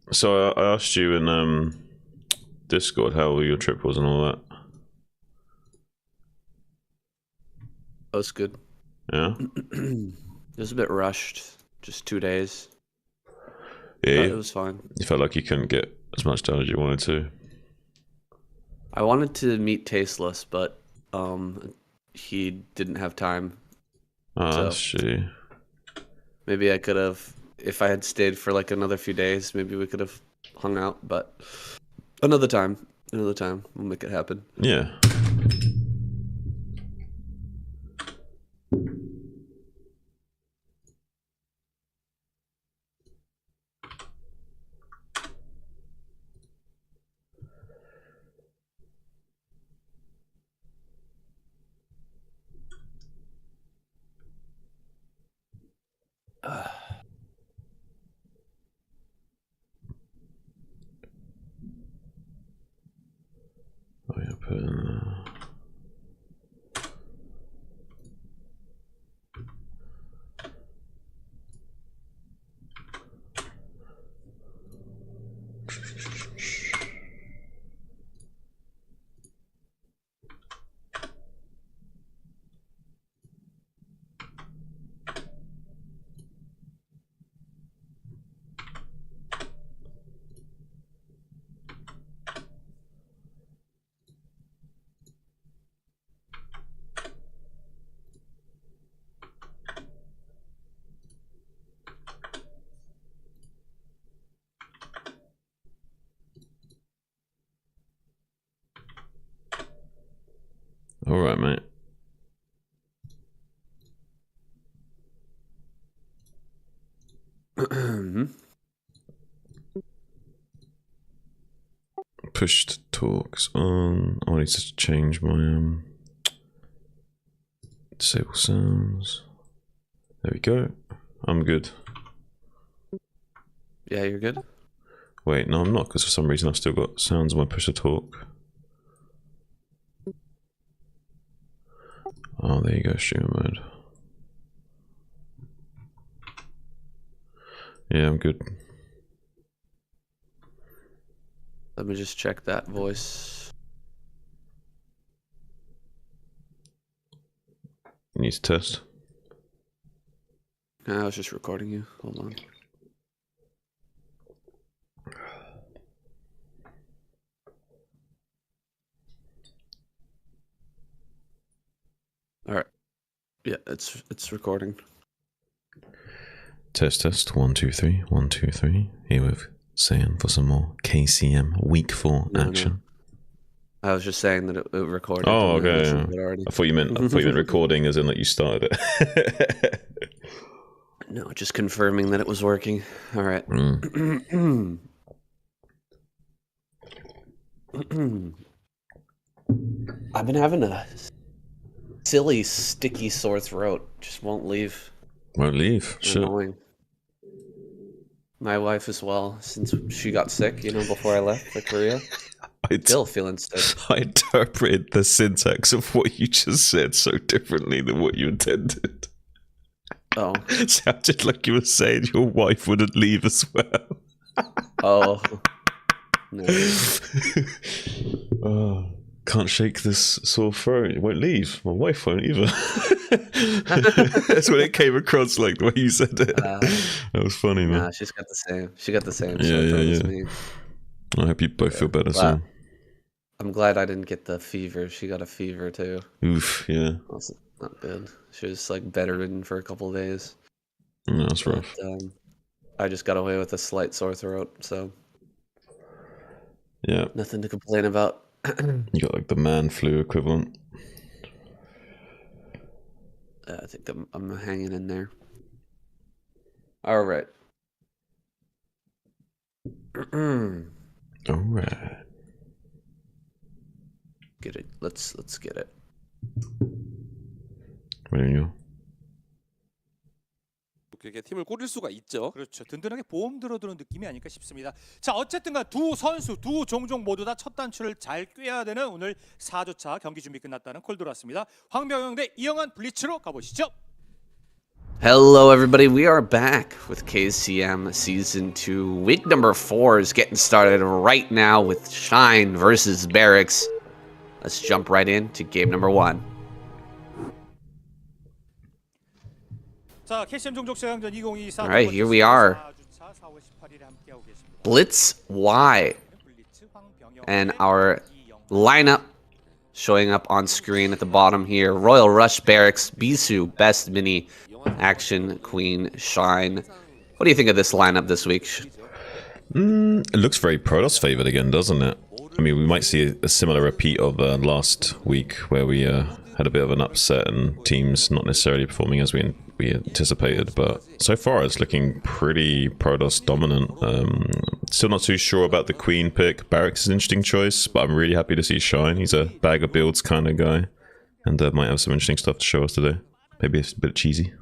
So I asked you in Discord how your trip was and all that. That was good. Yeah? It was a bit rushed. Just 2 days. Yeah. But it was fine. You felt like you couldn't get as much done as you wanted to. I wanted to meet Tasteless, but he didn't have time. Oh, So- that's shitty. Maybe I could have, if I had stayed for like another few days, maybe we could have hung out, but another time, we'll make it happen. Yeah. Oh yeah, put in there. All right, mate. Pushed talks on. I need to change my disable sounds. There we go. I'm good. Yeah, you're good? Wait, no, I'm not, because for some reason I've still got sounds on my push to talk. Oh, there you go, streamer mode. Yeah, I'm good. Let me just check that voice. Needs to test. No, I was just recording you. Hold on. All right. Yeah, it's recording. Test, test. 1, 2, 3. 1, 2, 3. Here with Sam for some more KCM Week 4 action. No. I was just saying that it recorded. Oh, and I okay. listened to it already. I thought you meant recording, as in like you started it. No, just confirming that it was working. All right. I've been having a silly, sticky, sore throat. Just won't leave. Won't leave. Shit. Annoying. My wife as well, since she got sick, before I left for Korea. Still feeling sick. I interpreted the syntax of what you just said so differently than what you intended. Oh. It sounded like you were saying your wife wouldn't leave as well. Oh. No. Oh, can't shake this sore throat. It won't leave. My wife won't either. That's when it came across, like the way you said it. That was funny, man. Nah, she's got the same. She got the same. Yeah. As me. I hope you both feel better soon. I'm glad I didn't get the fever. She got a fever too. Oof, yeah. That's not good. She was like bedridden for a couple of days. No, that's rough. I just got away with a slight sore throat, so. Yeah. Nothing to complain about. You got like the man flu equivalent. I think I'm hanging in there. All right. All right. Get it. Let's get it. Ready? 그게 팀을 꾸릴 수가 있죠. 그렇죠. 든든하게 보험 들어두는 느낌이 아닐까 싶습니다. 자, 어쨌든간 두 선수, 두 종족 모두 다 첫 단추를 잘 꿰야 되는 오늘 4주차 경기 준비 끝났다는 콜 들어왔습니다. 황병영 대 이영환 블리츠로 가보시죠. Hello, everybody. We are back with KCM Season 2. Week number 4 is getting started right now with Shine versus Barracks. Let's jump right into game number 1. 자, KCM 종족 최강전 2024. Alright, here we are. 4주차 4월 18일에 함께하고 계십니다. Blitz Y. And our lineup showing up on screen at the bottom here. Royal Rush Barracks, Bisu, Best Mini, Action, Queen, Shine. What do you think of this lineup this week? It looks very Protoss favored again, doesn't it? I mean, we might see a similar repeat of last week where we had a bit of an upset and teams not necessarily performing as we anticipated, but so far it's looking pretty Protoss dominant. Still not too sure about the Queen pick. Barracks is an interesting choice, but I'm really happy to see Shine. He's a bag of builds kind of guy, and might have some interesting stuff to show us today. Maybe it's a bit cheesy.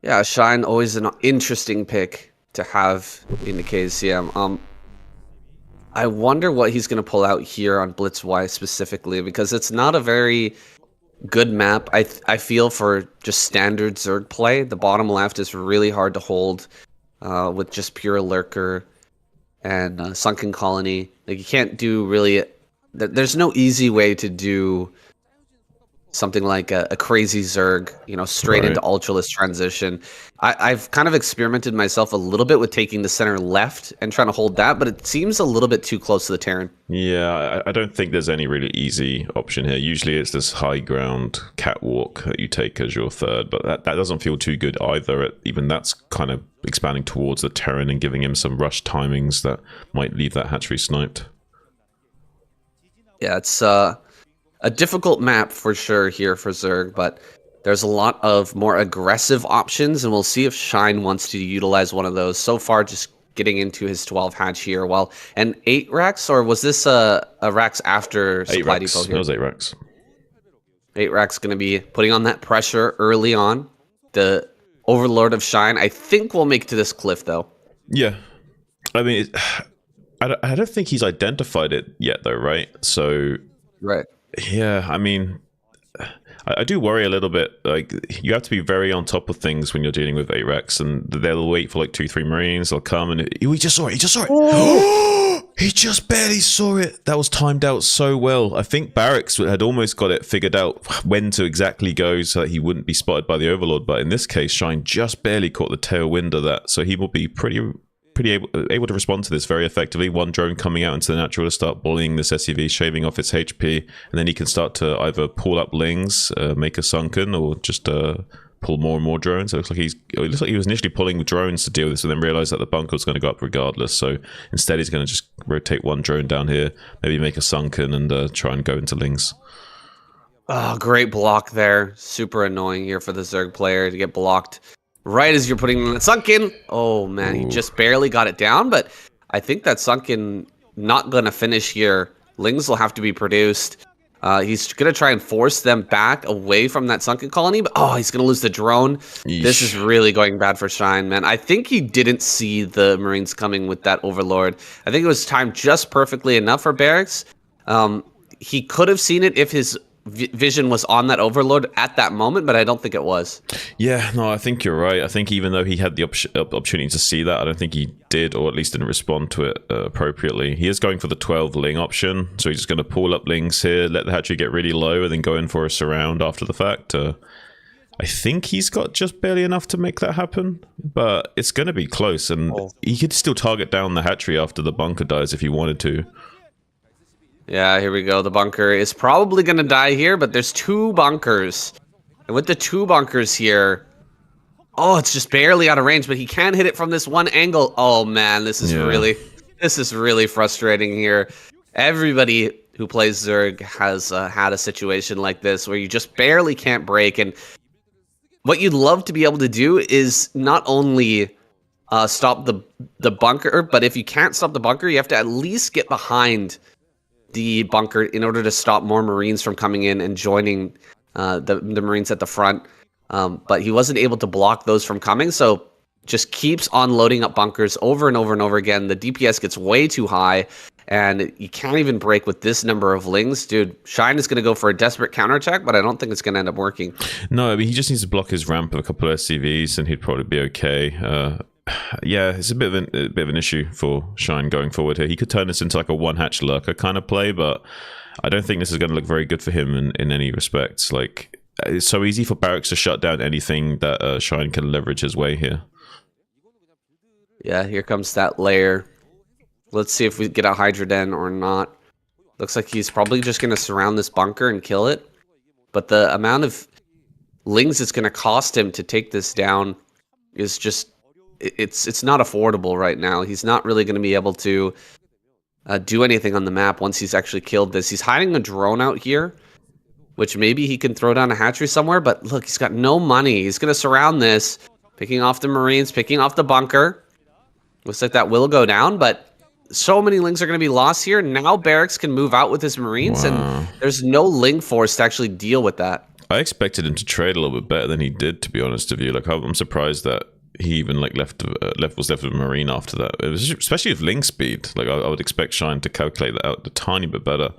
Yeah, Shine, always an interesting pick to have in the KCM. I wonder what he's going to pull out here on Blitz Y specifically, because it's not a very good map, I feel, for just standard Zerg play. The bottom left is really hard to hold with just pure Lurker and Sunken Colony. Like, you can't do really... There's no easy way to do something like a crazy Zerg, you know, straight into Ultralist transition. I've kind of experimented myself a little bit with taking the center left and trying to hold that, but it seems a little bit too close to the Terran. Yeah, I don't think there's any really easy option here. Usually it's this high ground catwalk that you take as your third, but that doesn't feel too good either. Even that's kind of expanding towards the Terran and giving him some rush timings that might leave that hatchery sniped. Yeah, it's a difficult map for sure here for Zerg, but there's a lot of more aggressive options, and we'll see if Shine wants to utilize one of those. So far, just getting into his 12 hatch here. Well, and 8 racks, or was this a racks after Supply Depot here? That was 8 racks. 8 racks going to be putting on that pressure early on. The Overlord of Shine, I think, will make it to this cliff, though. Yeah. I mean, I don't think he's identified it yet, though, right? So... Right. Yeah, I mean, I do worry a little bit. Like, you have to be very on top of things when you're dealing with AREX, and they'll wait for like 2-3 Marines. They'll come and he just saw it. He just saw it. Oh! He just barely saw it. That was timed out so well. I think Barracks had almost got it figured out when to exactly go so that he wouldn't be spotted by the Overlord. But in this case, Shine just barely caught the tailwind of that, so he will be pretty able to respond to this very effectively. One drone coming out into the natural to start bullying this SUV, shaving off its HP, and then he can start to either pull up lings, make a sunken, or just pull more and more drones. It looks like he was initially pulling drones to deal with this, and then realized that the bunker was going to go up regardless. So instead, he's going to just rotate one drone down here, maybe make a sunken, and try and go into lings. Oh, great block there. Super annoying here for the Zerg player to get blocked right as you're putting the sunken. Oh man, he just barely got it down, but I think that sunken not gonna finish here. Lings will have to be produced. He's gonna try and force them back away from that sunken colony, but he's gonna lose the drone. Yeesh. This is really going bad for Shine, man. I think he didn't see the Marines coming with that Overlord. I think it was timed just perfectly enough for Barracks. He could have seen it if his vision was on that Overlord at that moment, but I don't think it was. Yeah, no, I think you're right. I think even though he had the opportunity to see that, I don't think he did, or at least didn't respond to it appropriately. He is going for the 12 Ling option, so he's just going to pull up Lings here, let the hatchery get really low, and then go in for a surround after the fact. I think he's got just barely enough to make that happen, but it's going to be close, and he could still target down the hatchery after the bunker dies if he wanted to. Yeah, here we go. The bunker is probably going to die here, but there's 2 bunkers. And with the 2 bunkers here, it's just barely out of range, but he can hit it from this one angle. Oh, man, this is really... This is really frustrating here. Everybody who plays Zerg has had a situation like this where you just barely can't break. And what you'd love to be able to do is not only stop the bunker, but if you can't stop the bunker, you have to at least get behind the bunker in order to stop more Marines from coming in and joining the Marines at the front. But he wasn't able to block those from coming, so just keeps on loading up bunkers over and over and over again. The DPS gets way too high, and you can't even break with this number of lings. Dude, Shine is going to go for a desperate counterattack, but I don't think it's going to end up working. No, I mean, he just needs to block his ramp of a couple of SCVs, and he'd probably be okay. Yeah, it's a bit of an issue for Shine going forward here. He could turn this into like a one-hatch lurker kind of play, but I don't think this is going to look very good for him in any respects. Like, it's so easy for Barracks to shut down anything that Shine can leverage his way here. Yeah, here comes that layer. Let's see if we get a Hydra Den or not. Looks like he's probably just going to surround this bunker and kill it. But the amount of lings it's going to cost him to take this down is just... It's not affordable right now. He's not really going to be able to do anything on the map once he's actually killed this. He's hiding a drone out here, which maybe he can throw down a hatchery somewhere. But look, he's got no money. He's going to surround this, picking off the Marines, picking off the bunker. Looks like that will go down, but so many lings are going to be lost here. Now Barracks can move out with his Marines, and there's no ling force to actually deal with that. I expected him to trade a little bit better than he did, to be honest with you. Like, I'm surprised that he even like was left with a Marine after that. It was, especially with ling speed. Like, I would expect Shine to calculate that out a tiny bit better.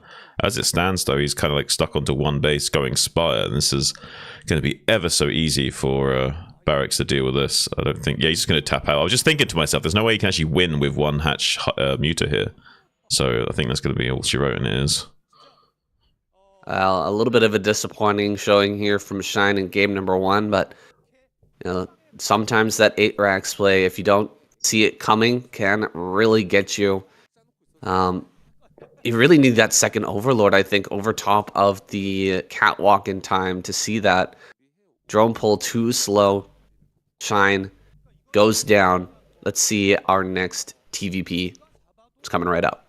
As it stands, though, he's kind of like stuck onto one base going Spire, and this is going to be ever so easy for Barracks to deal with this. I don't think. Yeah, he's just going to tap out. I was just thinking to myself, there's no way he can actually win with one hatch muter here. So I think that's going to be all she wrote, and it is. A little bit of a disappointing showing here from Shine in game number 1, but you know, sometimes that 8 racks play, if you don't see it coming, can really get you. You really need that second Overlord, I think, over top of the catwalk in time to see that. Drone pull too slow. Shine goes down. Let's see our next TVP. It's coming right up.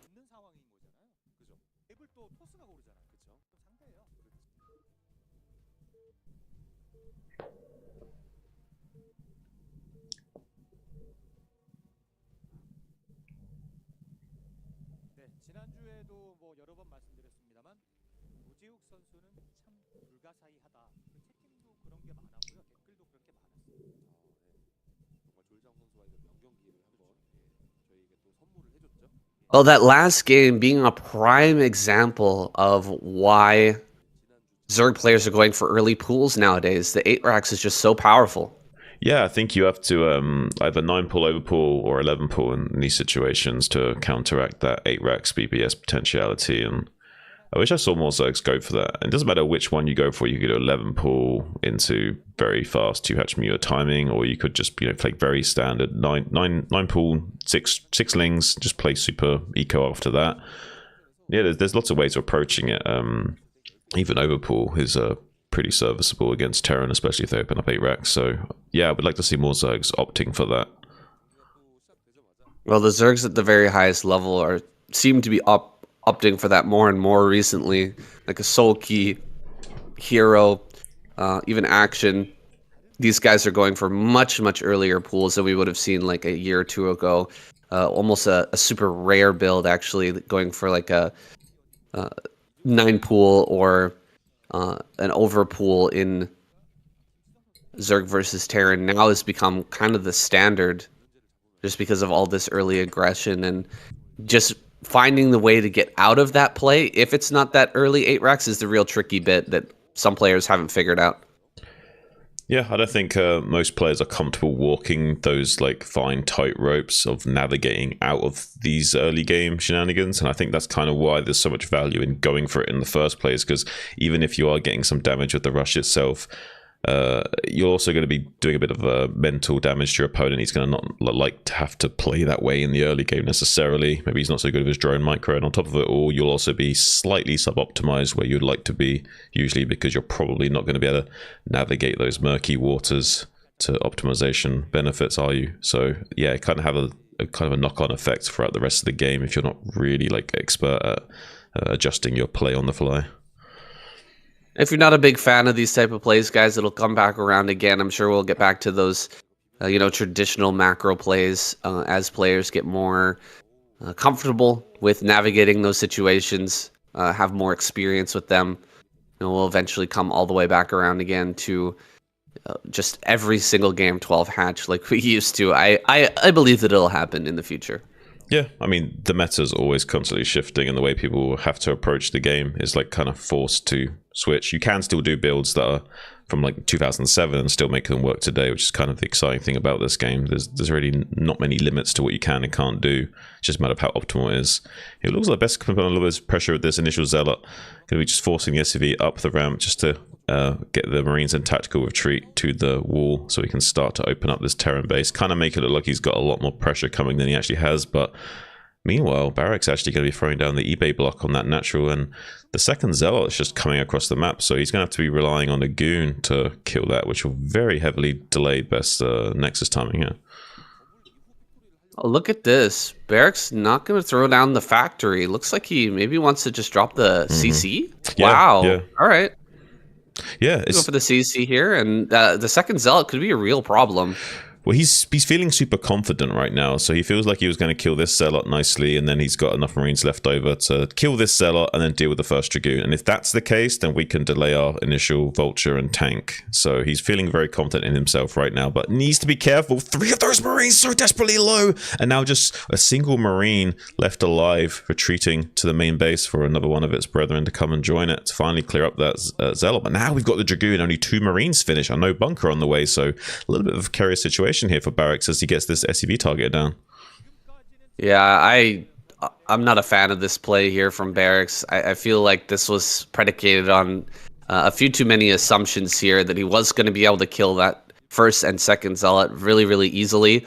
지난주에도 뭐 여러 번 말씀드렸습니다만 노지욱 선수는 참 불가사의하다. 채팅도 그런 게 많았고요. 댓글도 그렇게 많았어요. 정말 조일장 선수와 명경기를 한번 저희에게 또 선물을 해줬죠. Well, that last game being a prime example of why Zerg players are going for early pools nowadays. The 8 racks is just so powerful. Yeah, I think you have to either 9 pull over pull or 11 pull in these situations to counteract that 8 racks BBS potentiality. And I wish I saw more Zergs go for that. And it doesn't matter which one you go for. You could do 11 pull into very fast 2-hatch muter timing, or you could just play very standard 9 pull 6 lings, just play super eco after that. Yeah, there's lots of ways of approaching it. Even overpull is pretty serviceable against Terran, especially if they open up 8 racks. So yeah, I would like to see more Zergs opting for that. Well, the Zergs at the very highest level seem to be opting for that more and more recently. Like a Soul Key, Hero, even Action. These guys are going for much, much earlier pools than we would have seen like a year or two ago. Almost a super rare build, actually, going for like a 9 pool or an overpool in Zerg versus Terran now has become kind of the standard just because of all this early aggression and just finding the way to get out of that play. If it's not that early 8 racks is the real tricky bit that some players haven't figured out. Yeah, I don't think most players are comfortable walking those like fine tight ropes of navigating out of these early game shenanigans, and I think that's kind of why there's so much value in going for it in the first place, because even if you are getting some damage with the rush itself, you're also going to be doing a bit of mental damage to your opponent. He's going to not like to have to play that way in the early game necessarily. Maybe he's not so good with his drone micro, and on top of it all, you'll also be slightly sub-optimized where you'd like to be, usually because you're probably not going to be able to navigate those murky waters to optimization benefits, are you? So yeah, kind of have a kind of a knock-on effect throughout the rest of the game if you're not really like expert at adjusting your play on the fly. If you're not a big fan of these type of plays, guys, it'll come back around again. I'm sure we'll get back to those, traditional macro plays as players get more comfortable with navigating those situations, have more experience with them. We'll eventually come all the way back around again to just every single game 12 hatch like we used to. I believe that it'll happen in the future. Yeah, I mean, the meta's always constantly shifting, and the way people have to approach the game is like kind of forced to switch. You can still do builds that are from like 2007 and still make them work today, which is kind of the exciting thing about this game. There's really not many limits to what you can and can't do. It's just a matter of how optimal it is. It looks like best can put on a little bit of pressure with this initial zealot. Going to be just forcing the SCV up the ramp just to get the Marines in tactical retreat to the wall so he can start to open up this Terran base. Kind of make it look like he's got a lot more pressure coming than he actually has, but meanwhile, Barrick's actually going to be throwing down the eBay block on that natural, and the second Zealot is just coming across the map, so he's going to have to be relying on a goon to kill that, which will very heavily delay best Nexus timing here. Oh, look at this. Barrick's not going to throw down the factory. Looks like he maybe wants to just drop the CC. Yeah, wow. yeah. All right. Yeah, Go for the CC here, and the second Zealot could be a real problem. well, he's feeling super confident right now, so he feels like he was going to kill this Zealot nicely, and then he's got enough Marines left over to kill this Zealot and then deal with the first Dragoon. And if that's the case, then we can delay our initial Vulture and tank. So he's feeling very confident in himself right now, but needs to be careful. 3 of those Marines so desperately low, and now just a single Marine left alive, retreating to the main base for another one of its brethren to come and join it to finally clear up that Zealot. But now we've got the Dragoon, only 2 Marines finish, and no bunker on the way, so a little bit of a curious situation here for Barracks as he gets this SCV target down. Yeah, I'm not a fan of this play here from Barracks. I feel like this was predicated on a few too many assumptions here that he was going to be able to kill that first and second Zealot really, really easily,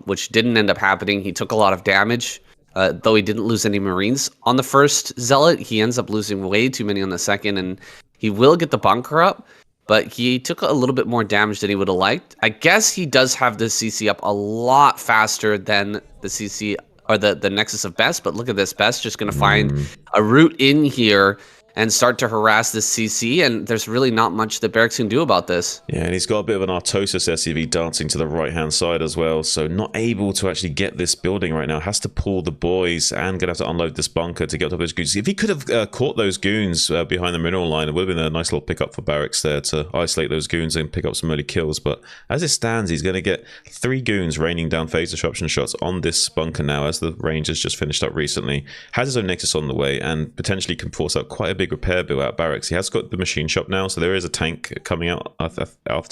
which didn't end up happening. He took a lot of damage, though he didn't lose any Marines on the first Zealot. He ends up losing way too many on the second, and he will get the bunker up, but he took a little bit more damage than he would have liked. I guess he does have the CC up a lot faster than the CC or the Nexus of Best, but look at this. Best just going to find a route in here and start to harass this CC, and there's really not much that Barracks can do about this. Yeah, and he's got a bit of an Artosis SCV dancing to the right-hand side as well, so not able to actually get this building right now. Has to pull the boys and gonna have to unload this bunker to get to those goons. If he could have caught those goons behind the mineral line, it would have been a nice little pickup for Barracks there to isolate those goons and pick up some early kills. But as it stands, he's going to get 3 goons raining down phase disruption shots on this bunker now, as the Rangers just finished up recently. Has his own Nexus on the way and potentially can force out quite a big repair bill out Barracks. He has got the machine shop now, so there is a tank coming out after.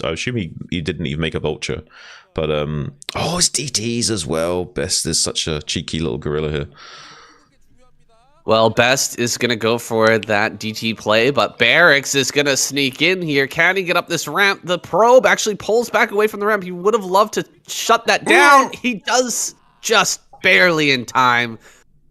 I assume he didn't even make a Vulture, but it's DTs as well. Best is such a cheeky little gorilla here. Well, Best is going to go for that DT play, but Barracks is going to sneak in here. Can he get up this ramp? The probe actually pulls back away from the ramp. He would have loved to shut that down. He does just barely in time.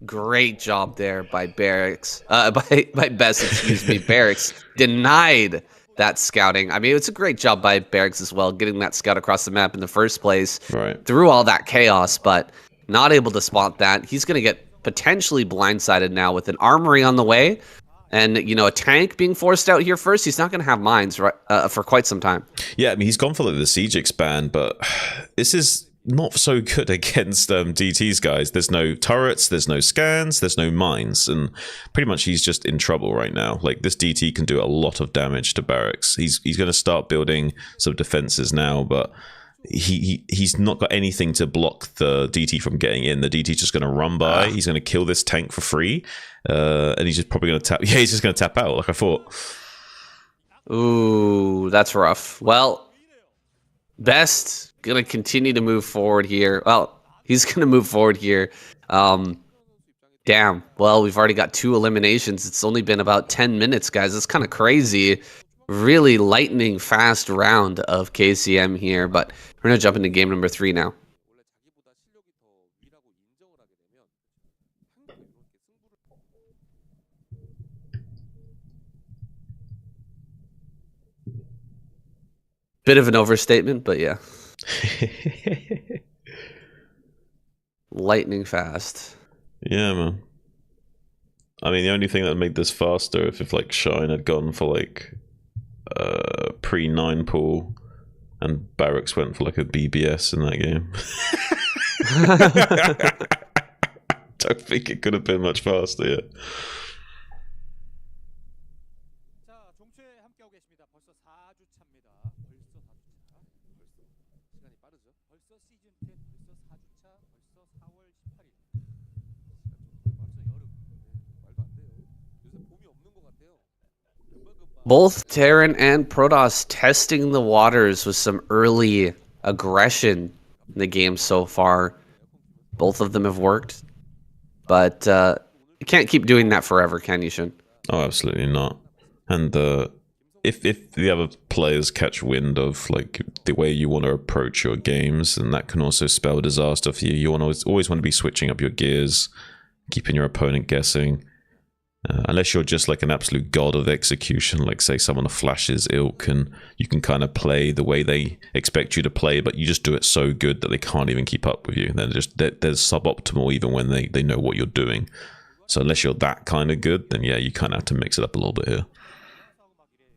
Great job there by Barracks. By Best, excuse me. Barracks denied that scouting. I mean, it's a great job by Barracks as well, getting that scout across the map in the first place. Right. Through all that chaos, but not able to spot that. He's going to get potentially blindsided now with an armory on the way. And, a tank being forced out here first. He's not going to have mines for quite some time. Yeah, I mean, he's gone for the siege expand, but this is not so good against DT's guys. There's no turrets, there's no scans, there's no mines, and pretty much he's just in trouble right now. Like, this DT can do a lot of damage to Barracks. He's going to start building some defenses now, but he's not got anything to block the DT from getting in. The DT's just going to run by. He's going to kill this tank for free, and he's just probably going to tap. Yeah, he's just going to tap out, like I thought. Ooh, that's rough. Well, Best going to continue to move forward here. Well, he's going to move forward here. Damn. Well, we've already got 2 eliminations. It's only been about 10 minutes, guys. It's kind of crazy. Really lightning fast round of KCM here, but we're going to jump into game number 3 now. Bit of an overstatement, but yeah. lightning fast. Yeah, man. I mean, the only thing that made this faster if like Shine had gone for like pre-9 pool and Barracks went for like a BBS in that game. Don't think it could have been much faster, yeah. 자, 종초에 함께하고 계십니다. 벌써 4주 차입니다. 벌써 4주 차. 시간이 빠르죠? 벌써 시즌 10, 벌써 4주 차, 벌써 4월 18일. 벌써 여름. 말도 안 돼요. 요새 봄이 없는 것 같아요. 금방금방. Both Terran and Protoss testing the waters with some early aggression in the game so far. Both of them have worked. But you can't keep doing that forever, can you, Shin? Oh, absolutely not. And if the other players catch wind of like the way you want to approach your games, then that can also spell disaster for you. You want to always want to be switching up your gears, keeping your opponent guessing. Unless you're just like an absolute god of execution, like say someone of Flash's ilk, and you can kind of play the way they expect you to play, but you just do it so good that they can't even keep up with you. They're suboptimal even when they know what you're doing. So unless you're that kind of good, then yeah, you kind of have to mix it up a little bit here.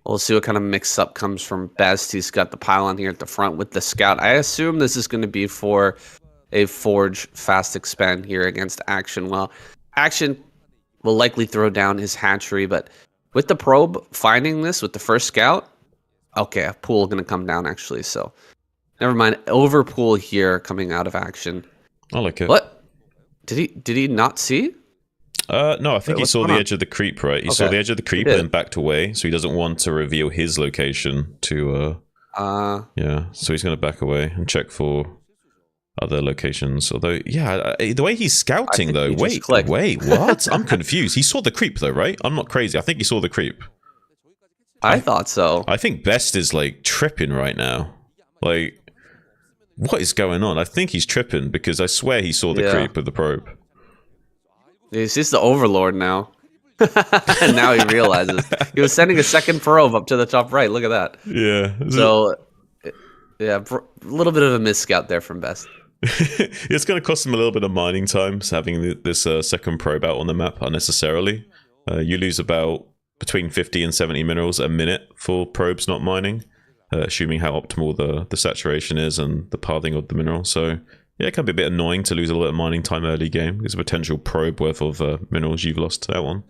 We'll see what kind of mix-up comes from Best. He's got the pylon here at the front with the scout. I assume this is going to be for a Forge fast expand here against Action. Well, Action will likely throw down his hatchery, but with the probe finding this with the first scout, okay, a pool going to come down actually, so never mind. Overpool here coming out of Action. I like it. What? Did he not see? No, I think Wait, he what's saw going the on? edge of the creep, right? He Okay. saw the edge of the creep He and did. then backed away, so he doesn't want to reveal his location to yeah, so he's going to back away and check for other locations. Although, yeah, the way he's scouting, think though, he just wait, clicked. what? I'm confused. He saw the creep, though, right? I'm not crazy. I think he saw the creep. I thought so. I think Best is, like, tripping right now. Like, what is going on? I think he's tripping because I swear he saw the Yeah. creep with the probe. He's just the overlord now. And now he realizes. He was sending a second probe up to the top right. Look at that. Yeah. So, yeah, a little bit of a miss scout there from Best. It's going to cost him a little bit of mining time, so having this second probe out on the map unnecessarily. You lose about between 50 and 70 minerals a minute for probes not mining, assuming how optimal the saturation is and the pathing of the mineral. So, yeah, it can be a bit annoying to lose a little bit of mining time early game. There's a potential probe worth of minerals you've lost out on.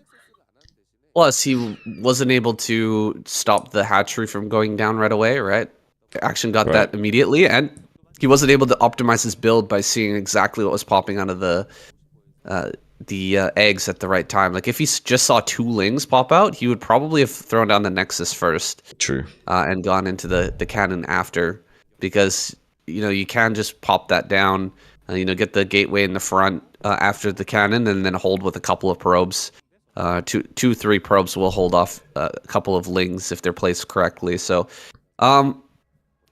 Plus, he wasn't able to stop the hatchery from going down right away, right? Action got Right. that immediately, and he wasn't able to optimize his build by seeing exactly what was popping out of the eggs at the right time. Like, if he just saw 2 lings pop out, he would probably have thrown down the Nexus first. True. And gone into the cannon after, because you can just pop that down, get the gateway in the front after the cannon, and then hold with a couple of probes. 3 probes will hold off a couple of lings if they're placed correctly. So,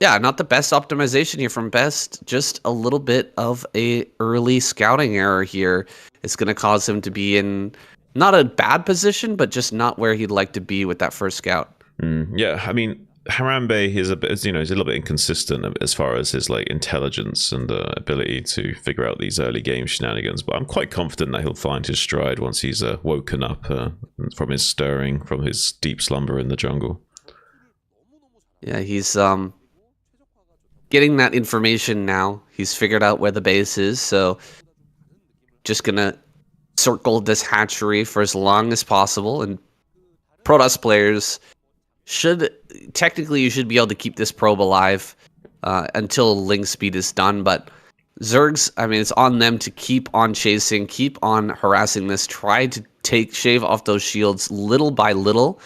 yeah, not the best optimization here from Best. Just a little bit of a early scouting error here. It's going to cause him to be in not a bad position, but just not where he'd like to be with that first scout. Yeah, I mean, Harambe is he's a little bit inconsistent as far as his like intelligence and ability to figure out these early game shenanigans. But I'm quite confident that he'll find his stride once he's woken up from his stirring, from his deep slumber in the jungle. Yeah, he's getting that information now. He's figured out where the base is, so just gonna circle this hatchery for as long as possible. And Protoss players technically you should be able to keep this probe alive until ling speed is done, but Zergs, I mean, it's on them to keep on chasing, keep on harassing this, try to shave off those shields little by little.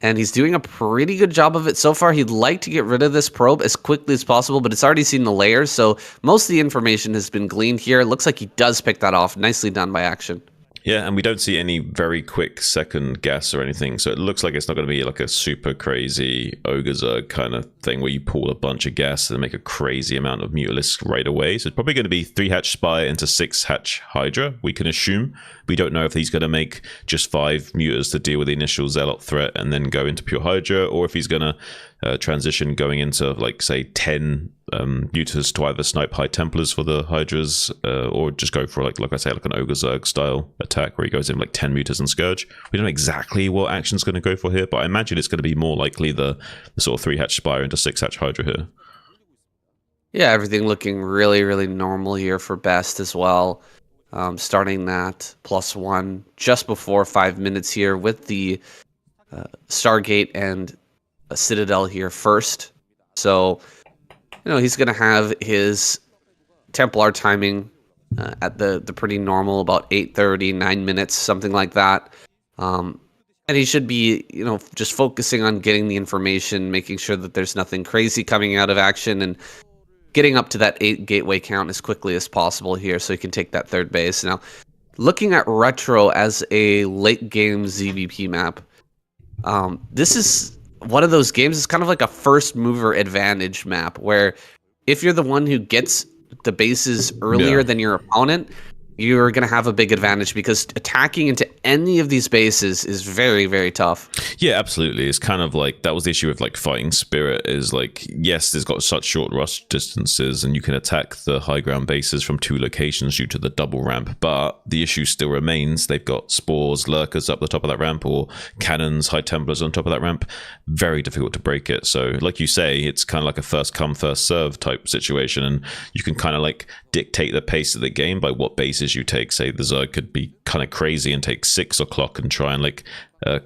And he's doing a pretty good job of it so far. He'd like to get rid of this probe as quickly as possible, but it's already seen the layers, so most of the information has been gleaned here. It looks like he does pick that off. Nicely done by Action. Yeah, and we don't see any very quick second guess or anything, so it looks like it's not going to be like a super crazy Ogre Zerg kind of thing where you pull a bunch of gas and make a crazy amount of Mutalisk right away. So it's probably going to be 3-hatch Spire into 6-hatch Hydra, we can assume. We don't know if he's going to make just 5 Mutas to deal with the initial Zealot threat and then go into pure Hydra, or if he's going to transition going into, like, say, 10 mutas to either snipe High Templars for the Hydras, or just go for, like I say, like an Ogre Zerg style attack where he goes in like 10 mutas and Scourge. We don't know exactly what action's going to go for here, but I imagine it's going to be more likely the sort of 3-hatch Spire into 6-hatch Hydra here. Yeah, everything looking really, really normal here for Best as well. Starting that +1 just before 5 minutes here with the Stargate and a Citadel here first. So, he's going to have his Templar timing at the pretty normal, about 8:30, 9 minutes, something like that. And he should be, just focusing on getting the information, making sure that there's nothing crazy coming out of action, and getting up to that 8 gateway count as quickly as possible here so he can take that 3rd base. Now, looking at Retro as a late game ZVP map, this is one of those games. It's kind of like a first mover advantage map where if you're the one who gets the bases earlier than your opponent, you're going to have a big advantage, because attacking into any of these bases is very, very tough. Yeah, absolutely. It's kind of like, that was the issue with like Fighting Spirit, is like, yes, it's got such short rush distances and you can attack the high ground bases from 2 locations due to the double ramp, but the issue still remains. They've got spores, lurkers up the top of that ramp, or cannons, High Templars on top of that ramp. Very difficult to break it. So like you say, it's kind of like a first come, first serve type situation, and you can kind of like dictate the pace of the game by what bases you take. Say the Zerg could be kind of crazy and take 6 o'clock and try and like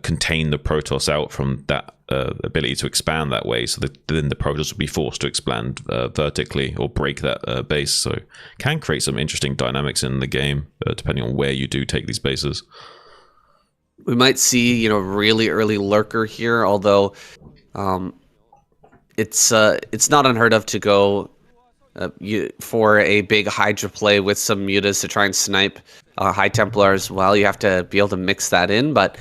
contain the Protoss out from that ability to expand that way, so that then the Protoss would be forced to expand vertically or break that base. So can create some interesting dynamics in the game depending on where you do take these bases. We might see, really early lurker here, although it's not unheard of to go for a big Hydra play with some mutas to try and snipe High Templar as well. You have to be able to mix that in, but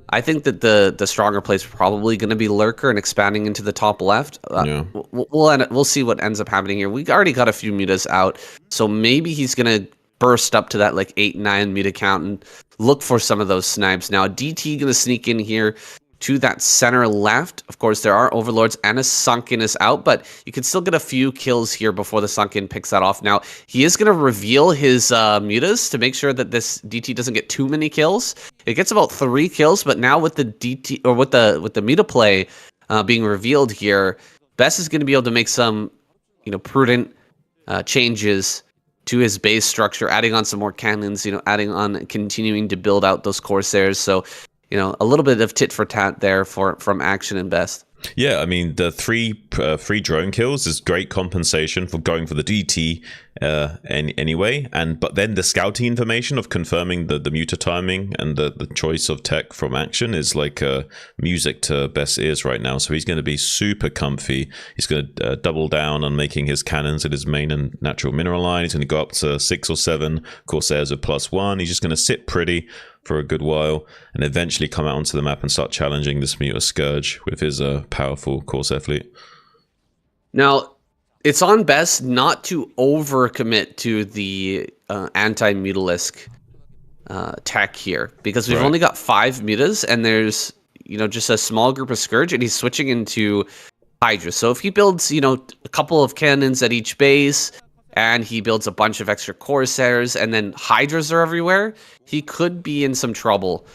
I think that the stronger play is probably going to be lurker and expanding into the top left. We'll see what ends up happening here. We already got a few mutas out, so maybe he's going to burst up to that like 8-9 muta count and look for some of those snipes. Now DT going to sneak in here to that center left. Of course, there are Overlords and a Sunken is out, but you can still get a few kills here before the Sunken picks that off. Now, he is going to reveal his mutas to make sure that this DT doesn't get too many kills. It gets about 3 kills, but now with the DT, or with the muta play being revealed here, Best is going to be able to make some, prudent changes to his base structure, adding on some more cannons, adding on, continuing to build out those Corsairs. So, a little bit of tit for tat there from Action and Best. Yeah, I mean, the free drone kills is great compensation for going for the DT anyway, but then the scouting information of confirming the muta timing and the choice of tech from Action is like music to Best's ears right now. So he's going to be super comfy. He's going to double down on making his cannons at his main and natural mineral line. He's going to go up to 6 or 7 Corsairs with +1. He's just going to sit pretty for a good while and eventually come out onto the map and start challenging this Muta Scourge with his powerful Corsair fleet. Now, it's on Best not to overcommit to the anti-Mutalisk tech here, because we've only got 5 mutas and there's just a small group of Scourge, and he's switching into Hydra. So if he builds a couple of cannons at each base, and he builds a bunch of extra Corsairs, and then Hydras are everywhere, he could be in some trouble,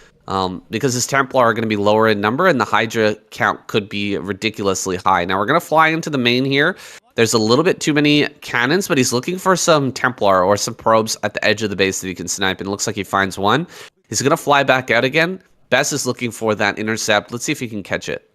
because his Templar are going to be lower in number, and the Hydra count could be ridiculously high. Now, we're going to fly into the main here. There's a little bit too many cannons, but he's looking for some Templar or some probes at the edge of the base that he can snipe, and it looks like he finds one. He's going to fly back out again. Best is looking for that intercept. Let's see if he can catch it.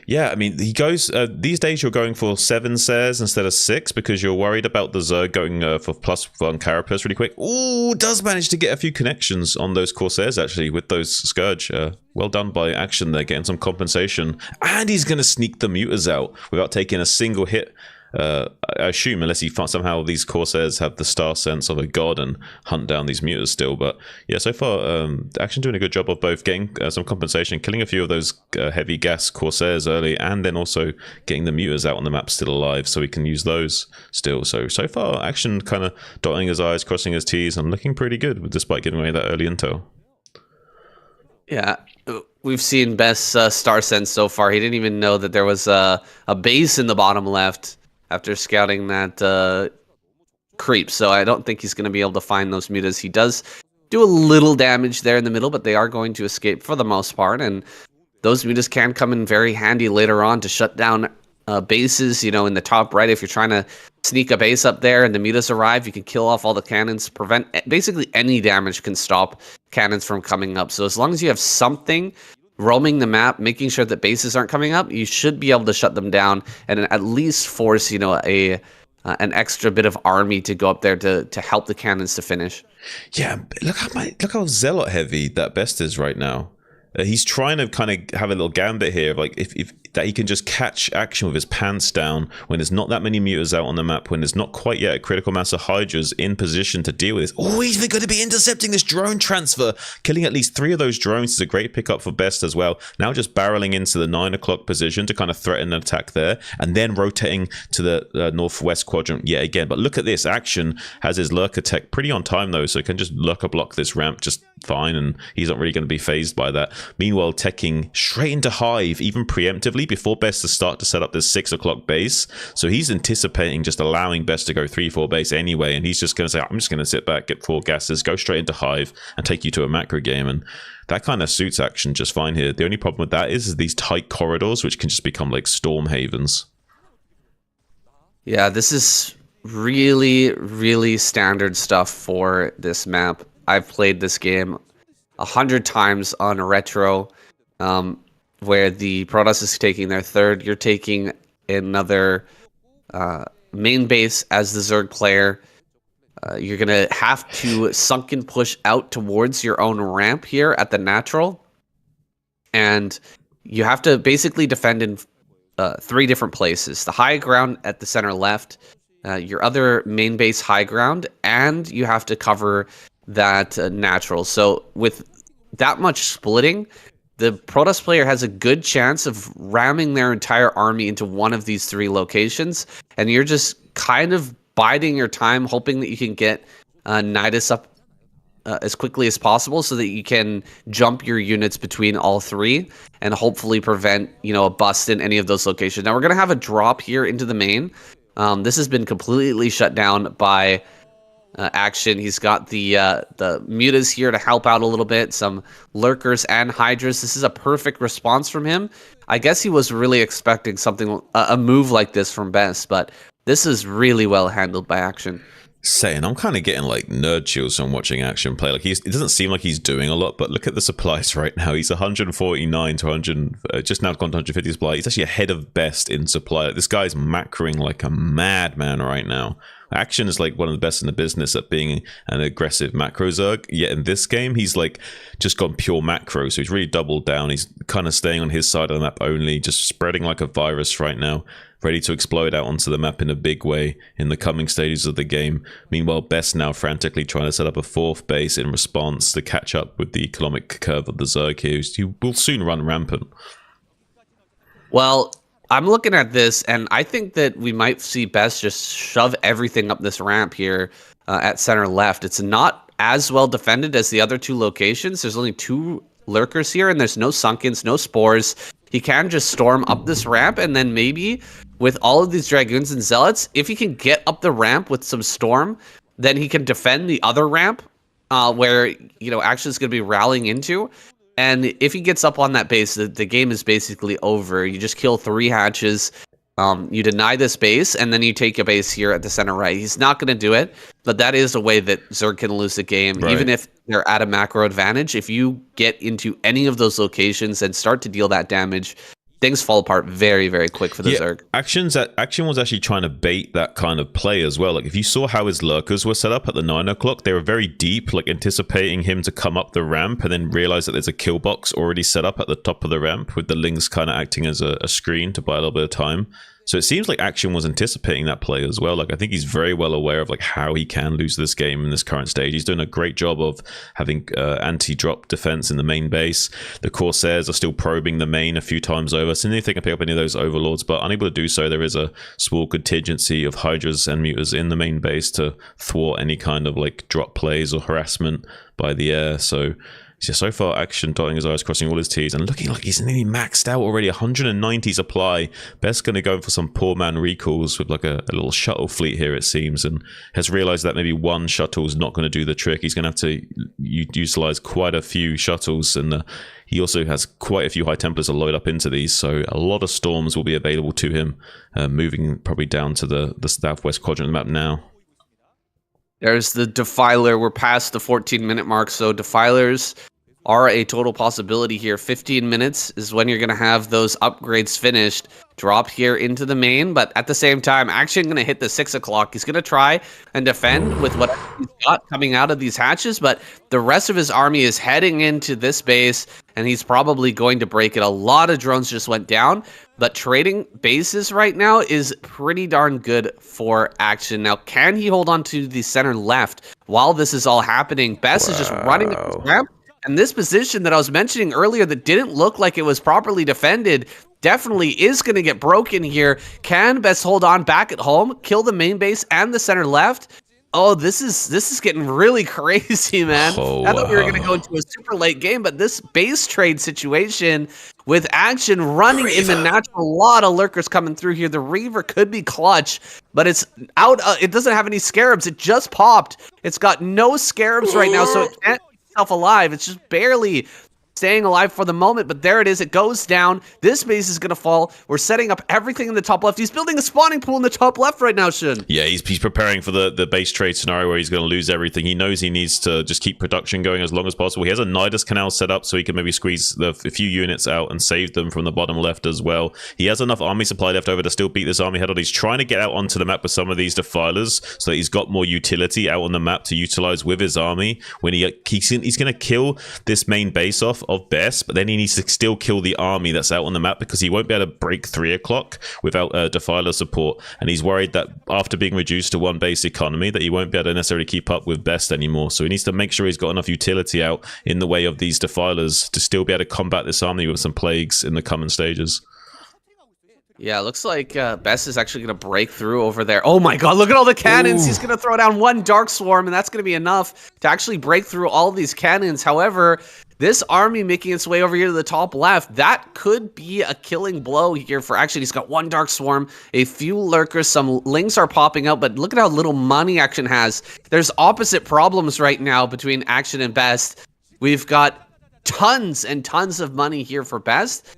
Yeah, I mean, he goes, these days you're going for 7 Sairs instead of 6 because you're worried about the Zerg going for +1 Carapace really quick. Ooh, does manage to get a few connections on those Corsairs actually with those Scourge. Well done by Action there, getting some compensation. And he's going to sneak the mutas out without taking a single hit. I assume, unless he somehow these Corsairs have the star sense of a god and hunt down these mutas still. But yeah, so far, Action doing a good job of both getting some compensation, killing a few of those heavy gas Corsairs early, and then also getting the mutas out on the map still alive, so we can use those still. So far, Action kind of dotting his I's, crossing his T's, and looking pretty good despite giving away that early intel. Yeah, we've seen best Star Sense so far. He didn't even know that there was a base in the bottom left after scouting that creep. So I don't think he's going to be able to find those mutas. He does do a little damage there in the middle, but they are going to escape for the most part. And those mutas can come in very handy later on to shut down bases, you know, in the top right. If you're trying to sneak a base up there and the mutas arrive, you can kill off all the cannons, prevent basically any damage can stop cannons from coming up. So as long as you have something roaming the map, making sure that bases aren't coming up, you should be able to shut them down and at least force, you know, an extra bit of army to go up there to help the cannons to finish. Yeah, look how zealot heavy that best is right now. He's trying to kind of have a little gambit here, like if that he can just catch action with his pants down when there's not that many mutas out on the map, when there's not quite yet a critical mass of hydras in position to deal with this. Oh, he's going to be intercepting this drone transfer. Killing at least 3 of those drones is a great pickup for Best as well. Now just barreling into the 9 o'clock position to kind of threaten an attack there, and then rotating to the northwest quadrant yet again. But look at this, Action has his lurker tech pretty on time though, so he can just lurker block this ramp just fine, and he's not really going to be phased by that. Meanwhile, teching straight into Hive, even preemptively, before Best to start to set up this 6 o'clock base. So he's anticipating just allowing Best to go 3-4 base anyway, and he's just going to say, I'm just going to sit back, get 4 gases, go straight into Hive, and take you to a macro game. And that kind of suits Action just fine here. The only problem with that is these tight corridors, which can just become like storm havens. Yeah, this is really, really standard stuff for this map. I've played this game 100 times on retro, where the Protoss is taking their 3rd. You're taking another main base as the Zerg player. You're going to have to sunken push out towards your own ramp here at the natural. And you have to basically defend in 3 different places. The high ground at the center left, your other main base high ground, and you have to cover that natural. So with that much splitting, the Protoss player has a good chance of ramming their entire army into one of these 3 locations, and you're just kind of biding your time, hoping that you can get Nidus up as quickly as possible so that you can jump your units between all 3 and hopefully prevent, you know, a bust in any of those locations. Now we're going to have a drop here into the main. This has been completely shut down by Action. He's got the mutas here to help out a little bit, some lurkers and hydras. This is a perfect response from him. I guess he was really expecting something, a move like this from Best, but this is really well handled by Action. Saying I'm kind of getting like nerd chills from watching Action play. Like it doesn't seem like he's doing a lot, but look at the supplies right now. He's 149 to 100, just now gone to 150 supply. He's actually ahead of Best in supply. Like, this guy's macroing like a madman right now. Action is like one of the best in the business at being an aggressive macro Zerg. Yet in this game, he's like just gone pure macro. So he's really doubled down. He's kind of staying on his side of the map only, just spreading like a virus right now, ready to explode out onto the map in a big way in the coming stages of the game. Meanwhile, Best now frantically trying to set up a 4th base in response to catch up with the economic curve of the Zerg here. He will soon run rampant. Well, I'm looking at this, and I think that we might see Best just shove everything up this ramp here at center left. It's not as well defended as the other 2 locations. There's only 2 lurkers here, and there's no sunkens, no spores. He can just storm up this ramp, and then maybe with all of these Dragoons and Zealots, if he can get up the ramp with some storm, then he can defend the other ramp where, you know, Action is going to be rallying into. And if he gets up on that base, the game is basically over. You just kill 3 hatches, you deny this base, and then you take a base here at the center right. He's not going to do it, but that is a way that Zerg can lose the game. Right. Even if they're at a macro advantage, if you get into any of those locations and start to deal that damage, things fall apart very, very quick for the Zerg. Action was actually trying to bait that kind of play as well. Like if you saw how his lurkers were set up at the 9 o'clock, they were very deep, like anticipating him to come up the ramp and then realize that there's a kill box already set up at the top of the ramp with the Lings kind of acting as a screen to buy a little bit of time. So it seems like Action was anticipating that play as well. Like I think he's very well aware of like how he can lose this game in this current stage. He's doing a great job of having anti-drop defense in the main base. The Corsairs are still probing the main a few times over, seeing if they can pick up any of those overlords, but unable to do so. There is a small contingency of hydras and mutas in the main base to thwart any kind of like drop plays or harassment by the air. So So far, Action dotting his I's, crossing all his T's, and looking like he's nearly maxed out already. 190 supply. Best's going to go for some poor man recalls with like a little shuttle fleet here, it seems, and has realized that maybe one shuttle is not going to do the trick. He's going to have to utilize quite a few shuttles, and he also has quite a few High Templars to load up into these, so a lot of storms will be available to him, moving probably down to the southwest quadrant of the map now. There's the Defiler. We're past the 14-minute mark, so Defilers are a total possibility here. 15 minutes is when you're going to have those upgrades finished. Drop here into the main, but at the same time, Action going to hit the 6 o'clock. He's going to try and defend with what he's got coming out of these hatches, but the rest of his army is heading into this base, and he's probably going to break it. A lot of drones just went down, but trading bases right now is pretty darn good for Action. Now, can he hold on to the center left while this is all happening? Best is just running up the ramp. And this position that I was mentioning earlier that didn't look like it was properly defended definitely is going to get broken here. Can Best hold on back at home, kill the main base and the center left? Oh, this is getting really crazy, man. I thought we were going to go into a super late game, but this base trade situation with Action running in the natural, a lot of lurkers coming through here. The Reaver could be clutch, but it's out. It doesn't have any scarabs. It just popped. It's got no scarabs right now, so it can't keep itself alive. It's just barely staying alive for the moment, but there it is. It goes down. This base is going to fall. We're setting up everything in the top left. He's building a spawning pool in the top left right now, Shun. Yeah, he's preparing for the base trade scenario where he's going to lose everything. He knows he needs to just keep production going as long as possible. He has a Nidus canal set up so he can maybe squeeze a few units out and save them from the bottom left as well. He has enough army supply left over to still beat this army head on. He's trying to get out onto the map with some of these defilers so that he's got more utility out on the map to utilize with his army. When he's going to kill this main base off of Best, but then he needs to still kill the army that's out on the map because he won't be able to break 3 o'clock without Defiler support, and he's worried that after being reduced to 1 base economy that he won't be able to necessarily keep up with Best anymore. So he needs to make sure he's got enough utility out in the way of these Defilers to still be able to combat this army with some plagues in the coming stages. Yeah, looks like Best is actually going to break through over there. Oh my god, look at all the cannons. He's going to throw down 1 Dark Swarm, and that's going to be enough to actually break through all of these cannons. However, this army making its way over here to the top left, that could be a killing blow here for Action. He's got 1 Dark Swarm, a few Lurkers, some Lings are popping out, but look at how little money Action has. There's opposite problems right now between Action and Best. We've got tons and tons of money here for Best,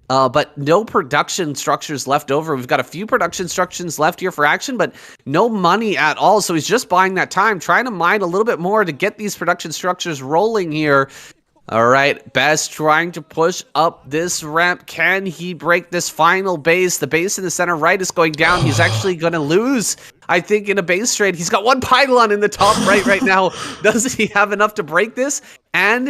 but no production structures left over. We've got a few production structures left here for Action, but no money at all. So he's just buying that time, trying to mine a little bit more to get these production structures rolling here. All right, Best trying to push up this ramp. Can he break this final base? The base in the center right is going down. He's actually going to lose, I think, in a base trade. He's got 1 pylon in the top right now. Does he have enough to break this and,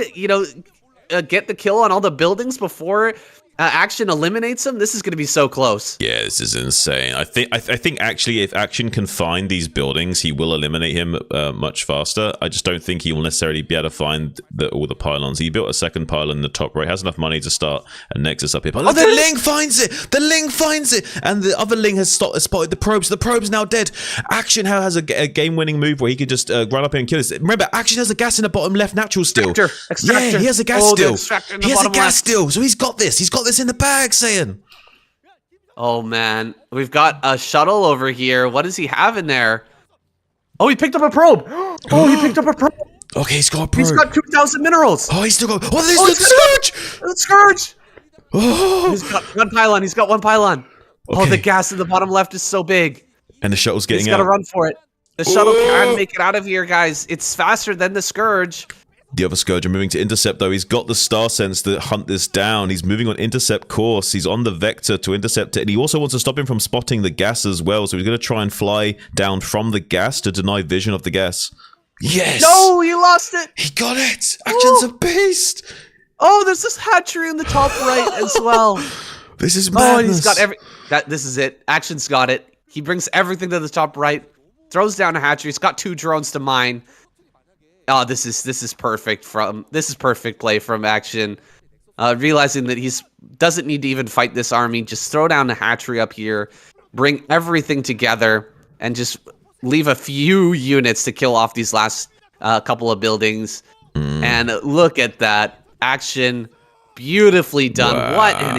get the kill on all the buildings before Action eliminates him? This is going to be so close. Yeah, this is insane. I think actually if Action can find these buildings, he will eliminate him much faster. I just don't think he will necessarily be able to find all the pylons. He built a second pylon in the top right, has enough money to start a Nexus up here. But the Ling finds it! The Ling finds it! And the other Ling has spotted the probes. The probe's now dead. Action has a game-winning move where he could just run up here and kill us. Remember, Action has a gas in the bottom left natural still. Extractor. Yeah, he has a gas still. He has a gas still. So he's got this. He's got this in the bag, saying. Oh man, we've got a shuttle over here. What does he have in there? Oh, he picked up a probe. Oh, he picked up a probe. Okay, he's got a probe. He's got 2,000 minerals. Oh, he's still got. Oh, there's the Scourge. The Scourge. Oh, he's got 1 pylon. He's got 1 pylon. Okay. Oh, the gas in the bottom left is so big. And the shuttle's getting out. He's got to run for it. The shuttle can make it out of here, guys. It's faster than the Scourge. The other Scourge are moving to intercept, though. He's got the Star Sense to hunt this down. He's moving on intercept course. He's on the Vector to intercept it. And he also wants to stop him from spotting the gas as well. So he's going to try and fly down from the gas to deny vision of the gas. Yes! No, he lost it! He got it! Action's a beast! Oh, there's this hatchery in the top right as well. This is madness. Oh, and he's got this is it. Action's got it. He brings everything to the top right. Throws down a hatchery. He's got 2 drones to mine. Oh, this is perfect perfect play from Action. Realizing that he doesn't need to even fight this army. Just throw down a hatchery up here, bring everything together, and just leave a few units to kill off these last couple of buildings. And look at that action. Beautifully done. What an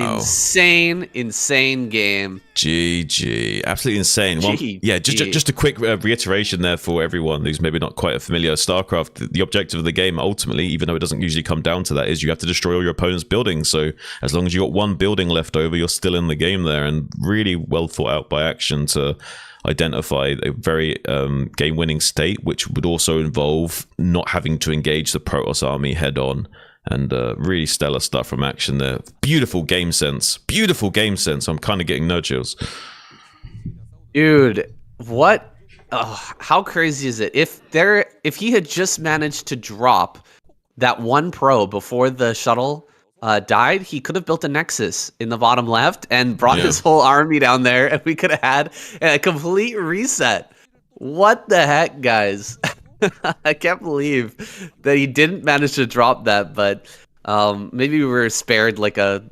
insane game. GG. Absolutely insane. Well, GG. yeah, just a quick reiteration there for everyone who's maybe not quite familiar. StarCraft, the objective of the game ultimately, even though it doesn't usually come down to that, is you have to destroy all your opponent's buildings. So as long as you got one building left over, you're still in the game there. And really well thought out by Action to identify a very game-winning state, which would also involve not having to engage the Protoss army head-on. And really stellar stuff from Action there. Beautiful game sense. Beautiful game sense. I'm kind of getting no chills. Dude, what? How crazy is it? If he had just managed to drop that one probe before the shuttle died, he could have built a Nexus in the bottom left and brought his whole army down there, and we could have had a complete reset. What the heck, guys? I can't believe that he didn't manage to drop that, but maybe we were spared like a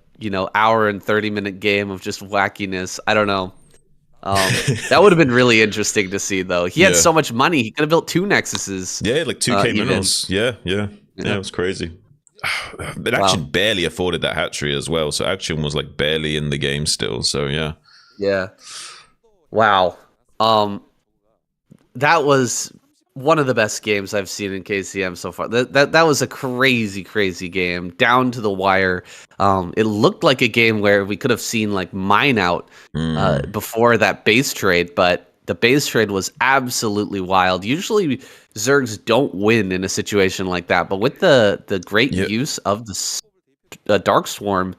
hour and 30-minute game of just wackiness. I don't know. That would have been really interesting to see, though. He had so much money; he could have built 2 Nexuses. Yeah, like 2K minerals. Yeah, it was crazy. But Action barely afforded that hatchery as well, so Action was like barely in the game still. So yeah. Wow. That was one of the best games I've seen in KCM so far. That was a crazy game, down to the wire. It looked like a game where we could have seen like mine out before that base trade, but the base trade was absolutely wild. Usually Zergs don't win in a situation like that, but with the great use of the Dark Swarm,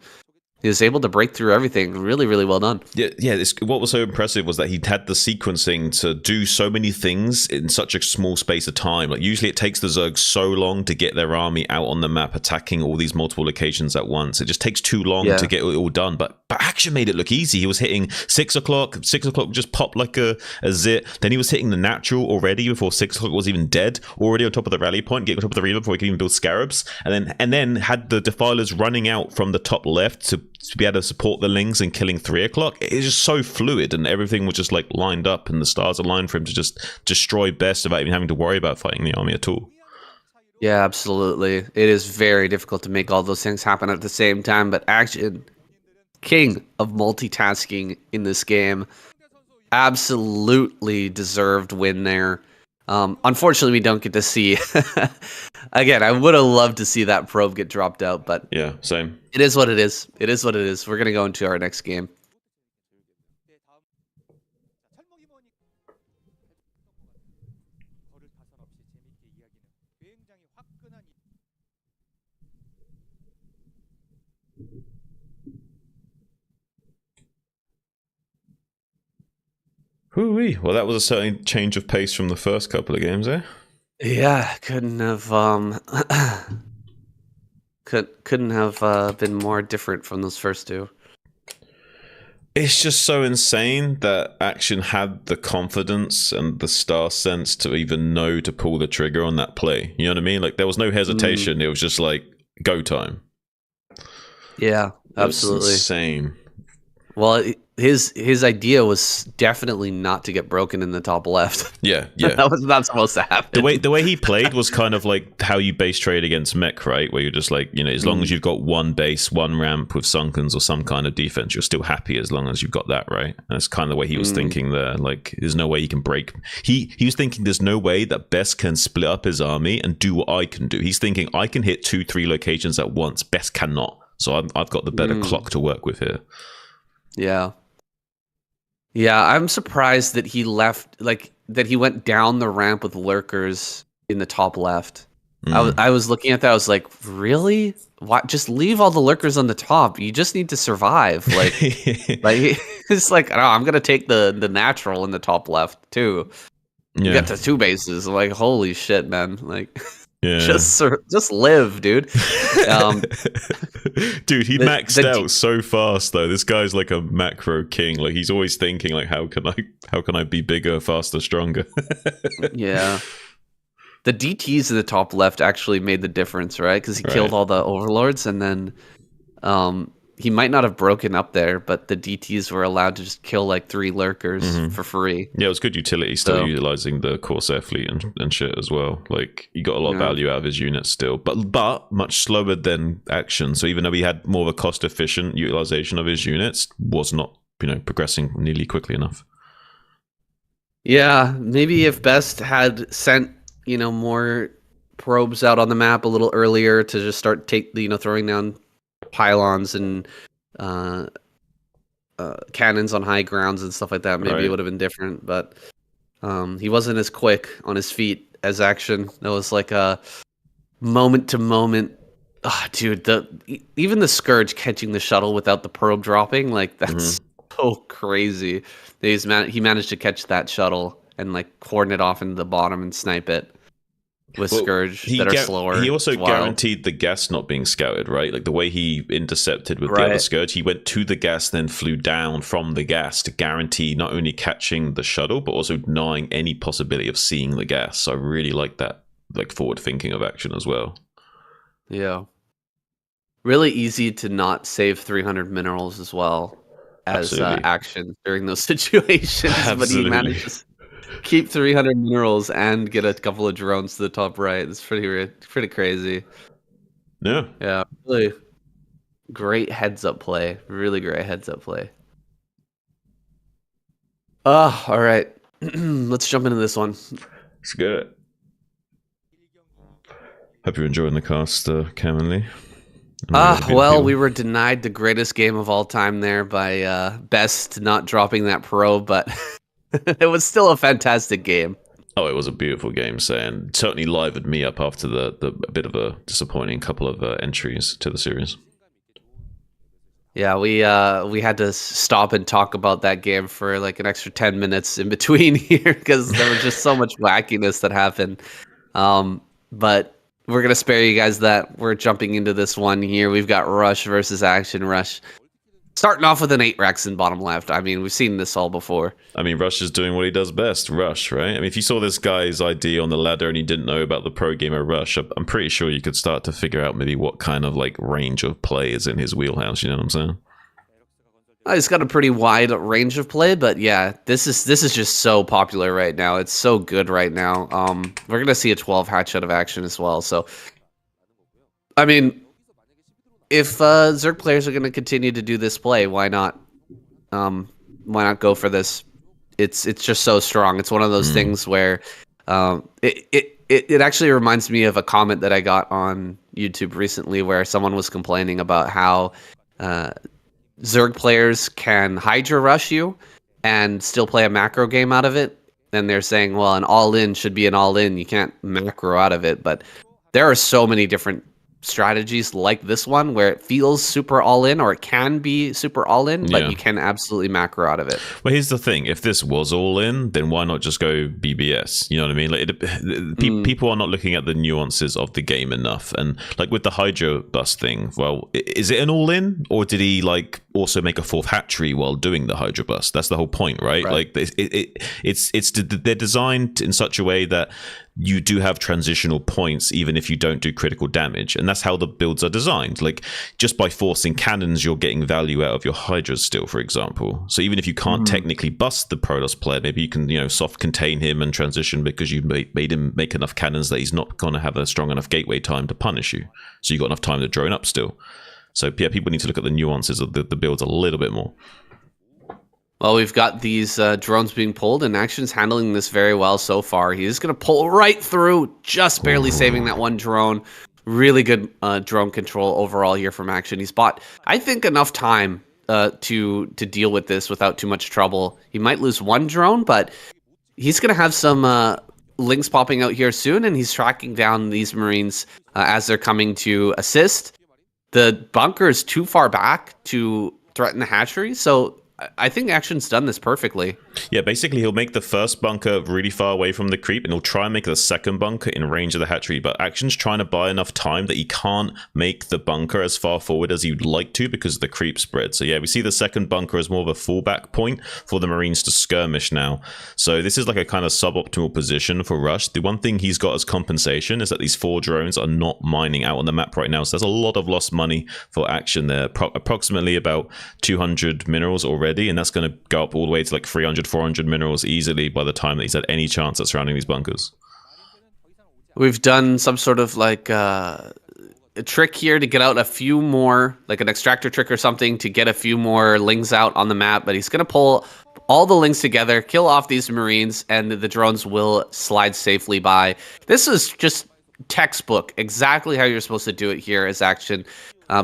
he was able to break through everything. Really well done. Yeah. What was so impressive was that he had the sequencing to do so many things in such a small space of time. Like usually it takes the Zergs so long to get their army out on the map, attacking all these multiple locations at once. It just takes too long to get it all done. But Action made it look easy. He was hitting 6 o'clock. 6 o'clock just popped like a zit. Then he was hitting the natural already before 6 o'clock was even dead. Already on top of the rally point, getting on top of the arena before he could even build scarabs. And then had the defilers running out from the top left to be able to support the Lings and killing 3 o'clock. It's just so fluid, and everything was just like lined up, and the stars aligned for him to just destroy best without even having to worry about fighting the army at all. Yeah, absolutely. It is very difficult to make all those things happen at the same time, but Action, king of multitasking in this game, absolutely deserved win there. Unfortunately, we don't get to see. Again, I would have loved to see that probe get dropped out, but yeah, same. It is what it is. It is what it is. We're gonna go into our next game. Hoo-wee. Well, that was a certain change of pace from the first couple of games, eh? Yeah, couldn't have been more different from those first 2. It's just so insane that Action had the confidence and the star sense to even know to pull the trigger on that play. You know what I mean? Like there was no hesitation. It was just like go time. Yeah, absolutely. Insane. Well, his idea was definitely not to get broken in the top left. Yeah. That was not supposed to happen. The way he played was kind of like how you base trade against mech, right? Where you're just like, as long as you've got one base, one ramp with Sunkens or some kind of defense, you're still happy as long as you've got that, right? And that's kind of the way he was thinking there. Like, there's no way he can break. He was thinking there's no way that Best can split up his army and do what I can do. He's thinking I can hit 2-3 locations at once. Best cannot. So I've got the better clock to work with here. Yeah, I'm surprised that he left, like, that he went down the ramp with lurkers in the top left. I was looking at that, I was like, really? Why? Just leave all the lurkers on the top. You just need to survive. Like, it's like, oh, I'm going to take the natural in the top left, too. You got the 2 bases. I'm like, holy shit, man. Like... Yeah. Just live, dude. Dude, he maxed out so fast though. This guy's like a macro king. Like he's always thinking like how can I be bigger, faster, stronger? Yeah. The DTs in the top left actually made the difference, right? Because he killed all the overlords, and then he might not have broken up there, but the DTs were allowed to just kill like 3 lurkers for free. Yeah, it was good utility still, So- utilizing the Corsair fleet and shit as well. Like, he got a lot of value out of his units still, but much slower than Action. So even though he had more of a cost efficient utilization of his units, was not progressing nearly quickly enough. Yeah, maybe if Best had sent more probes out on the map a little earlier to just start throwing down pylons and cannons on high grounds and stuff like that, maybe it would have been different. But he wasn't as quick on his feet as Action. That was like a moment to moment. Dude, even the Scourge catching the shuttle without the probe dropping, like that's so crazy. He managed to catch that shuttle and like corn it off into the bottom and snipe it with Scourge that are slower. He also guaranteed the gas not being scouted, right? Like the way he intercepted with the other Scourge, he went to the gas, then flew down from the gas to guarantee not only catching the shuttle, but also denying any possibility of seeing the gas. So I really like that, like forward thinking of Action as well. Yeah. Really easy to not save 300 minerals as well as Action during those situations. But he managed to keep 300 minerals and get a couple of drones to the top right. It's pretty crazy. Yeah. Yeah. Really great heads up play. Really great heads up play. All right. Let's jump into this one. Let's get it. Hope you're enjoying the cast, Cam and Lee. Well, we were denied the greatest game of all time there by Best not dropping that probe, but it was still a fantastic game. Oh, it was a beautiful game, and certainly livened me up after the bit of a disappointing couple of entries to the series. Yeah, we had to stop and talk about that game for like an extra 10 minutes in between here because there was just so much wackiness that happened. But we're going to spare you guys that. We're jumping into this one here. We've got Rush versus Action. Rush starting off with an 8 Rex in bottom left. I mean, we've seen this all before. I mean, Rush is doing what he does best. Rush, right? I mean, if you saw this guy's ID on the ladder and you didn't know about the pro gamer Rush, I'm pretty sure you could start to figure out maybe what kind of like range of play is in his wheelhouse. You know what I'm saying? He's got a pretty wide range of play, but yeah, this is just so popular right now. It's so good right now. We're gonna see a 12 hatch out of Action as well. So, I mean, if Zerg players are gonna continue to do this play, why not? Why not go for this? It's just so strong. It's one of those things where it actually reminds me of a comment that I got on YouTube recently, where someone was complaining about how Zerg players can Hydra rush you and still play a macro game out of it. And they're saying, well, an all-in should be an all-in. You can't macro out of it. But there are so many different strategies like this one where it feels super all-in, or it can be super all-in, but you can absolutely macro out of it. Well, here's the thing. If this was all-in, then why not just go BBS? You know what I mean? Like, people are not looking at the nuances of the game enough. And like with the Hydra bust thing, well, is it an all-in? Or did he like also make a 4th hatchery while doing the Hydra bust? That's the whole point, right? Like they're designed in such a way that you do have transitional points even if you don't do critical damage, and that's how the builds are designed. Like, just by forcing cannons, you're getting value out of your Hydras still, for example. So even if you can't technically bust the Protoss player, maybe you can soft contain him and transition because you made him make enough cannons that he's not going to have a strong enough gateway time to punish you, so you got enough time to drone up still. So yeah, people need to look at the nuances of the builds a little bit more. Well, we've got these drones being pulled, and Action's handling this very well so far. He is going to pull right through, just barely saving that one drone. Really good drone control overall here from Action. He's bought, I think, enough time to deal with this without too much trouble. He might lose one drone, but he's going to have some links popping out here soon, and he's tracking down these Marines as they're coming to assist. The bunker is too far back to threaten the hatchery, so I think Action's done this perfectly. Yeah, basically he'll make the first bunker really far away from the creep, and he'll try and make the second bunker in range of the hatchery. But Action's trying to buy enough time that he can't make the bunker as far forward as he'd like to because of the creep spread. So yeah, we see the second bunker as more of a fallback point for the Marines to skirmish now. So this is like a kind of suboptimal position for Rush. The one thing he's got as compensation is that these 4 drones are not mining out on the map right now. So there's a lot of lost money for Action there. Approximately about 200 minerals already, and that's going to go up all the way to like 300, 400 minerals easily by the time that he's had any chance at surrounding these bunkers. We've done some sort of like a trick here to get out a few more, like an extractor trick or something, to get a few more lings out on the map. But he's going to pull all the lings together, kill off these Marines, and the drones will slide safely by. This is just textbook, exactly how you're supposed to do it here as Action.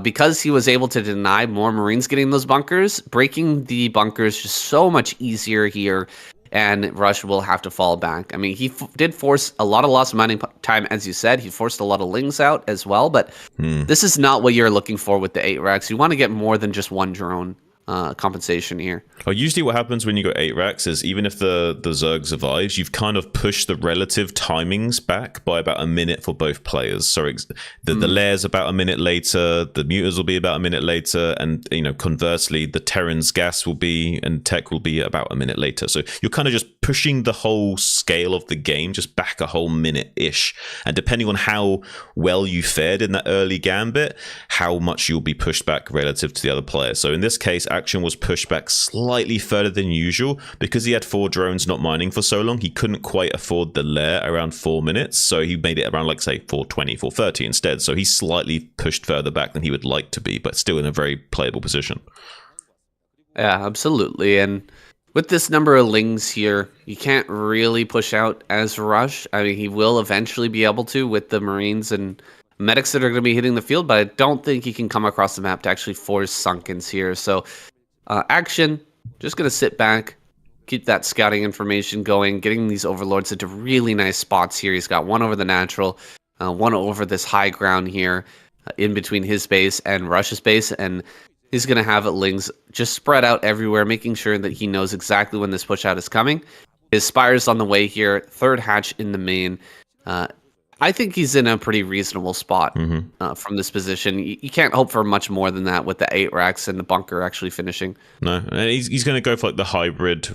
Because he was able to deny more Marines getting those bunkers, breaking the bunkers just so much easier here, and Rush will have to fall back. I mean, he did force a lot of lost mining time, as you said. He forced a lot of lings out as well, but this is not what you're looking for with the 8 racks. You want to get more than just one drone compensation here. Usually what happens when you go 8 racks is even if the Zerg survives, you've kind of pushed the relative timings back by about a minute for both players. So the Lair's about a minute later, the Muters will be about a minute later, and conversely, the Terran's gas will be and tech will be about a minute later. So you're kind of just pushing the whole scale of the game just back a whole minute-ish. And depending on how well you fared in that early gambit, how much you'll be pushed back relative to the other player. So in this case, Action was pushed back slightly further than usual because he had 4 drones not mining for so long. He couldn't quite afford the lair around 4 minutes, so he made it around, like, say, 4:20, 4:30 instead. So he's slightly pushed further back than he would like to be, but still in a very playable position. Yeah, absolutely. And with this number of lings here, you can't really push out as Rush. I mean, he will eventually be able to with the Marines and medics that are going to be hitting the field, but I don't think he can come across the map to actually force Sunkens here. So Action, just going to sit back, keep that scouting information going, getting these overlords into really nice spots here. He's got one over the natural, one over this high ground here in between his base and Rush's base, and he's going to have lings just spread out everywhere, making sure that he knows exactly when this push out is coming. His Spire's on the way here, 3rd hatch in the main. I think he's in a pretty reasonable spot from this position. You can't hope for much more than that with the 8 racks and the bunker actually finishing. No, and he's going to go for like the hybrid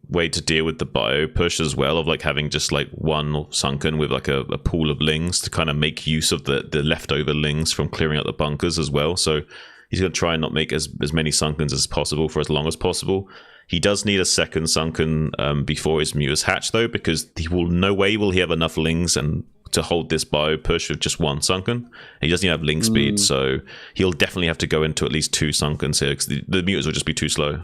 way to deal with the bio push as well, of like having just like one sunken with like a pool of lings to kind of make use of the leftover lings from clearing out the bunkers as well. So he's going to try and not make as many sunkens as possible for as long as possible. He does need a second sunken before his Muters hatch, though, because no way will he have enough lings and to hold this bio push with just one sunken. He doesn't even have ling speed, so he'll definitely have to go into at least 2 sunkens here because the Muters will just be too slow.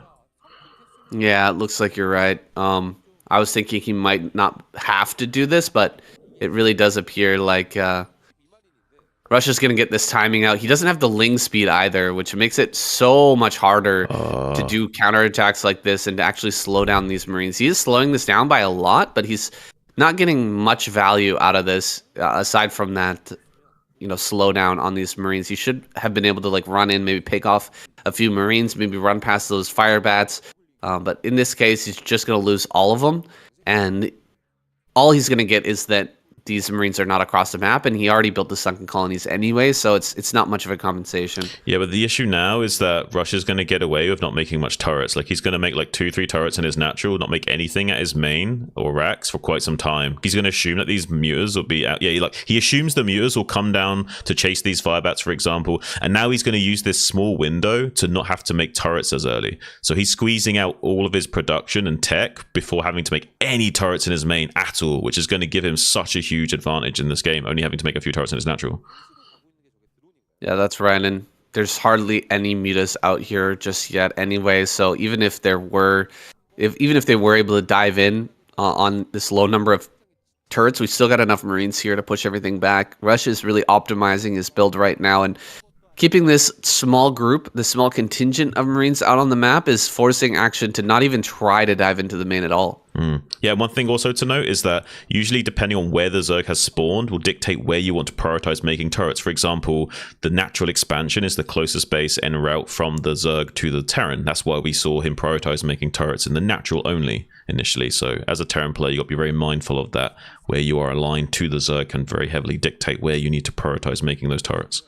Yeah, it looks like you're right. I was thinking he might not have to do this, but it really does appear like Rush is going to get this timing out. He doesn't have the ling speed either, which makes it so much harder to do counterattacks like this and to actually slow down these Marines. He is slowing this down by a lot, but he's not getting much value out of this aside from that, slowdown on these Marines. He should have been able to like run in, maybe pick off a few Marines, maybe run past those fire bats. But in this case, he's just going to lose all of them. And all he's going to get is that these Marines are not across the map, and he already built the sunken colonies anyway, so it's not much of a compensation. Yeah, but the issue now is that Rush is going to get away with not making much turrets. Like, he's going to make like 2-3 turrets in his natural, not make anything at his main or racks for quite some time. He's going to assume that these Muters will be out. Yeah, he assumes the Muters will come down to chase these firebats, for example, and now he's going to use this small window to not have to make turrets as early. So he's squeezing out all of his production and tech before having to make any turrets in his main at all, which is going to give him such a huge advantage in this game, only having to make a few turrets in his natural. Yeah, that's right. And there's hardly any Mutas out here just yet anyway. So even if they were able to dive in on this low number of turrets, we've still got enough Marines here to push everything back. Rush is really optimizing his build right now, and keeping this small group, the small contingent of Marines out on the map is forcing Action to not even try to dive into the main at all. Yeah, one thing also to note is that usually depending on where the Zerg has spawned will dictate where you want to prioritize making turrets. For example, the natural expansion is the closest base en route from the Zerg to the Terran. That's why we saw him prioritize making turrets in the natural only initially. So as a Terran player, you got to be very mindful of that. Where you are aligned to the Zerg can very heavily dictate where you need to prioritize making those turrets.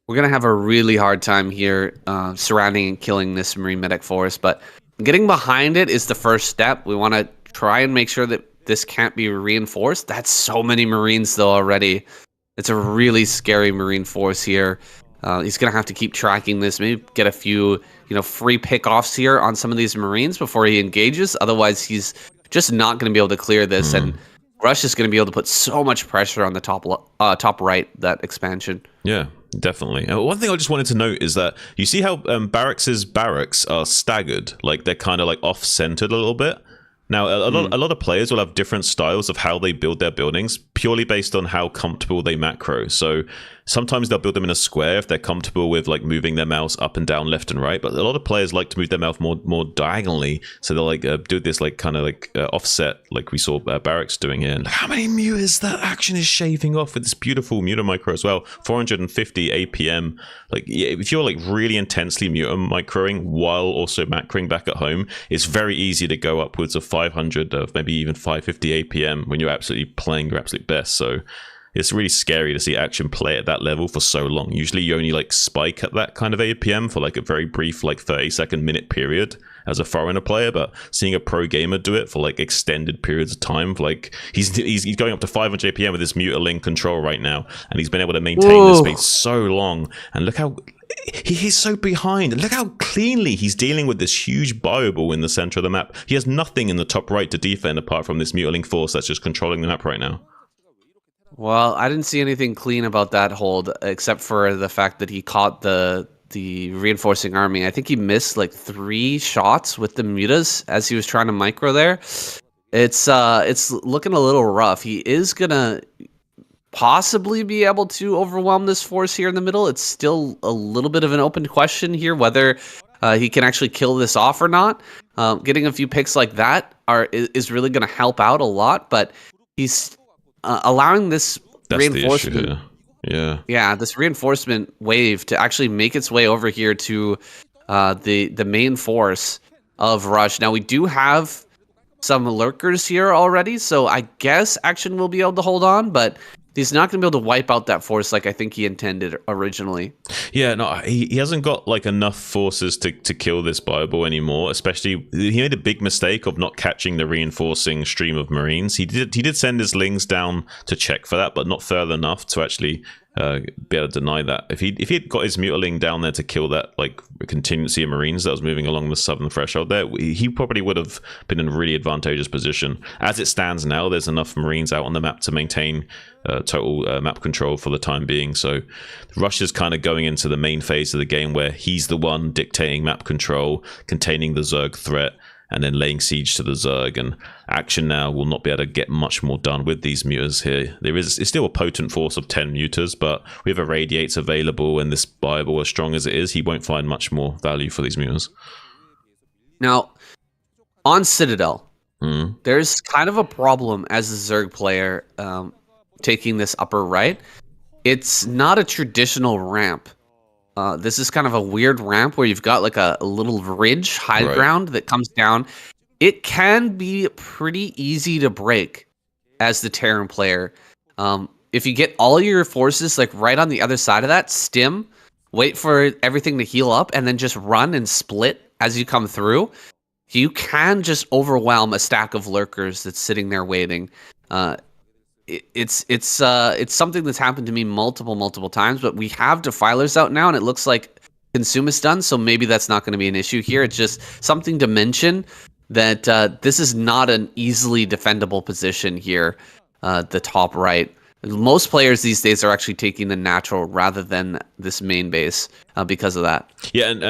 We're going to have a really hard time here surrounding and killing this Marine Medic force, but getting behind it is the first step. We want to try and make sure that this can't be reinforced. That's so many Marines, though, already. It's a really scary Marine force here. He's going to have to keep tracking this, maybe get a few free pickoffs here on some of these Marines before he engages. Otherwise, he's just not going to be able to clear this, and Rush is going to be able to put so much pressure on the top right, that expansion. Yeah, definitely. One thing I just wanted to note is that you see how barracks' barracks are staggered, like they're kind of like off-centered a little bit. Now, a lot of players will have different styles of how they build their buildings, purely based on how comfortable they macro. So sometimes they'll build them in a square if they're comfortable with like moving their mouse up and down, left and right. But a lot of players like to move their mouse more diagonally, so they'll like do this like kind of like offset, like we saw barracks doing here. And how many muters that Action is shaving off with this beautiful muter micro as well? 450 APM. Like if you're like really intensely muter microing while also macroing back at home, it's very easy to go upwards of 500 of maybe even 550 APM when you're absolutely playing your absolute best. So it's really scary to see Action play at that level for so long. Usually you only like spike at that kind of APM for like a very brief like 30-second minute period as a foreigner player, but seeing a pro gamer do it for like extended periods of time, like he's going up to 500 APM with this Mutaling control right now, and he's been able to maintain this speed so long. And look how he's so behind. Look how cleanly he's dealing with this huge bioball in the center of the map. He has nothing in the top right to defend apart from this Mutaling force that's just controlling the map right now. Well, I didn't see anything clean about that hold, except for the fact that he caught the reinforcing army. I think he missed like 3 shots with the mutas as he was trying to micro there. It's looking a little rough. He is gonna possibly be able to overwhelm this force here in the middle. It's still a little bit of an open question here whether he can actually kill this off or not. Getting a few picks like that is really going to help out a lot, but he's allowing this reinforcement. Yeah, this reinforcement wave to actually make its way over here to the main force of Rush. Now we do have some lurkers here already, so I guess Action will be able to hold on, but he's not going to be able to wipe out that force like I think he intended originally. Yeah, no, he hasn't got like enough forces to kill this Bioball anymore. Especially, he made a big mistake of not catching the reinforcing stream of Marines. He did send his Lings down to check for that, but not further enough to actually be able to deny that. If he had got his Mutaling down there to kill that like contingency of Marines that was moving along the southern threshold there, he probably would have been in a really advantageous position. As it stands now, there's enough Marines out on the map to maintain total map control for the time being. So Rush is kind of going into the main phase of the game where he's the one dictating map control, containing the Zerg threat, and then laying siege to the Zerg. And Action now will not be able to get much more done with these muters here. It's still a potent force of 10 muters, but with Irradiates available and this Bible as strong as it is, he won't find much more value for these muters. Now, on Citadel, there's kind of a problem as a Zerg player taking this upper right. It's not a traditional ramp. This is kind of a weird ramp where you've got like a little ridge, high ground that comes down. It can be pretty easy to break as the Terran player. If you get all your forces like right on the other side of that, stim, wait for everything to heal up, and then just run and split as you come through, you can just overwhelm a stack of lurkers that's sitting there waiting. It's something that's happened to me multiple times, but we have defilers out now, and it looks like Consume is done, so maybe that's not going to be an issue here. It's just something to mention that this is not an easily defendable position here, the top right. Most players these days are actually taking the natural rather than this main base. because of that. Yeah, and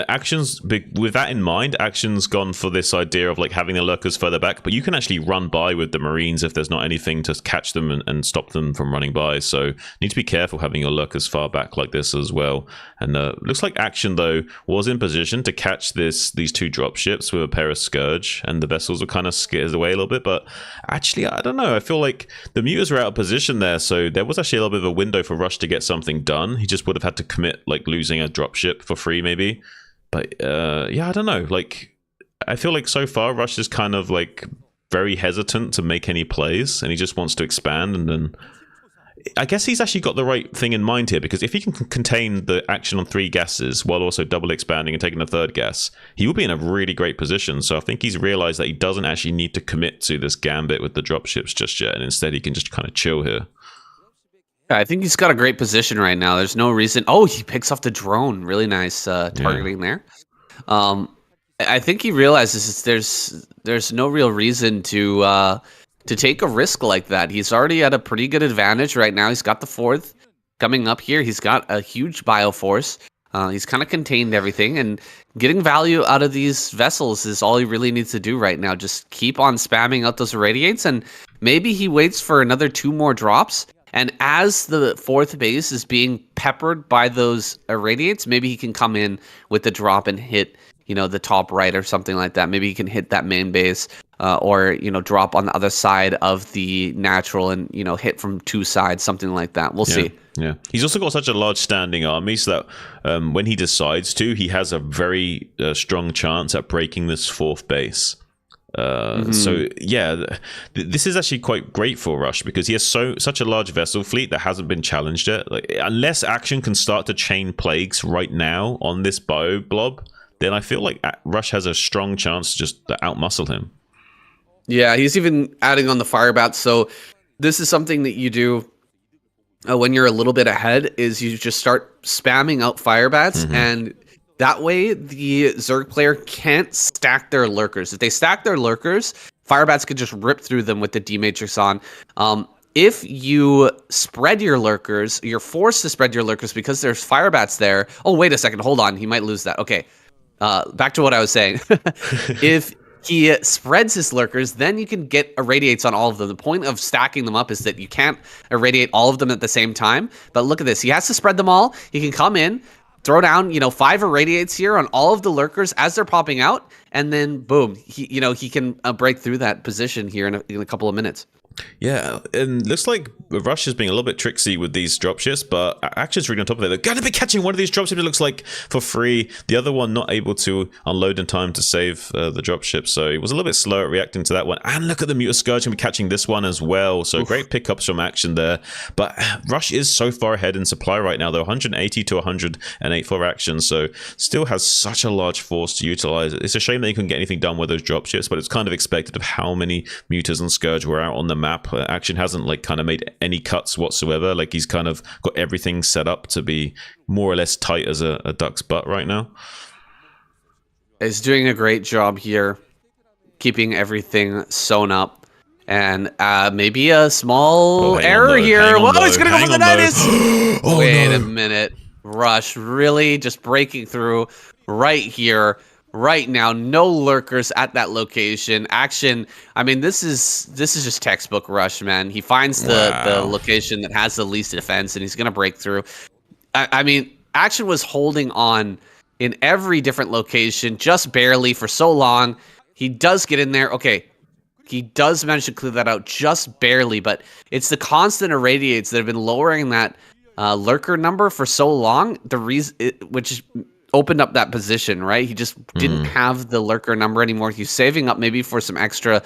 with that in mind, Action's gone for this idea of like having the lurkers further back, but you can actually run by with the Marines if there's not anything to catch them and stop them from running by. So you need to be careful having your lurkers far back like this as well. And looks like Action though was in position to catch these two dropships with a pair of Scourge, and the vessels were kind of scared away a little bit. But actually, I don't know. I feel like the Mutas were out of position there, so there was actually a little bit of a window for Rush to get something done. He just would have had to commit like losing a dropship for free maybe. But yeah, I don't know. Like, I feel like so far Rush is kind of like very hesitant to make any plays, and he just wants to expand. And then I guess he's actually got the right thing in mind here, because if he can contain the Action on 3 gases while also double expanding and taking a 3rd gas, he will be in a really great position. So I think he's realized that he doesn't actually need to commit to this gambit with the dropships just yet, and instead he can just kind of chill here. I think he's got a great position right now. There's no reason. Oh, he picks off the drone. Really nice targeting there. I think he realizes there's no real reason to take a risk like that. He's already at a pretty good advantage right now. He's got the 4th coming up here. He's got a huge bioforce. He's kind of contained everything, and getting value out of these vessels is all he really needs to do right now. Just keep on spamming out those irradiates, and maybe he waits for another 2 more drops. And as the 4th base is being peppered by those irradiates, maybe he can come in with the drop and hit, the top right or something like that. Maybe he can hit that main base, or drop on the other side of the natural and hit from 2 sides, something like that. We'll see. Yeah, he's also got such a large standing army, so that when he decides to, he has a very strong chance at breaking this 4th base. So yeah, this is actually quite great for Rush, because he has such a large vessel fleet that hasn't been challenged yet. Like, unless Action can start to chain plagues right now on this bio blob, then I feel like Rush has a strong chance to just outmuscle him. Yeah, he's even adding on the firebats. So this is something that you do when you're a little bit ahead, is you just start spamming out firebats, and that way the Zerg player can't stack their lurkers. If they stack their lurkers, firebats could just rip through them with the D-Matrix on. If you spread your lurkers, you're forced to spread your lurkers because there's firebats there. Oh, wait a second. Hold on. He might lose that. Okay. Back to what I was saying. If he spreads his lurkers, then you can get irradiates on all of them. The point of stacking them up is that you can't irradiate all of them at the same time. But look at this. He has to spread them all. He can come in, throw down, 5 irradiates here on all of the lurkers as they're popping out, and then boom, he can break through that position here in a couple of minutes. Yeah, and looks like Rush is being a little bit tricksy with these dropships, but Action's really on top of it. They're going to be catching one of these dropships, it looks like, for free. The other one not able to unload in time to save the dropship, so he was a little bit slow at reacting to that one. And look at the Muta Scourge, going to be catching this one as well. So great pickups from Action there. But Rush is so far ahead in supply right now, though, 180 to 108 for Action, so still has such a large force to utilize. It's a shame that he couldn't get anything done with those dropships, but it's kind of expected of how many Mutas and Scourge were out on the map. Action hasn't kind of made any cuts whatsoever. Like, he's kind of got everything set up to be more or less tight as a duck's butt right now. He's doing a great job here, keeping everything sewn up, and maybe a small error here. Whoa, he's gonna go for the Nidus. Wait a minute, Rush really just breaking through right here. Right now, no lurkers at that location. Action, I mean, this is just textbook Rush, man. He finds the location that has the least defense, and he's going to break through. I mean, Action was holding on in every different location, just barely for so long. He does get in there. Okay, he does manage to clear that out just barely, but it's the constant irradiates that have been lowering that lurker number for so long, which opened up that position, right? He just didn't have the lurker number anymore. He's saving up maybe for some extra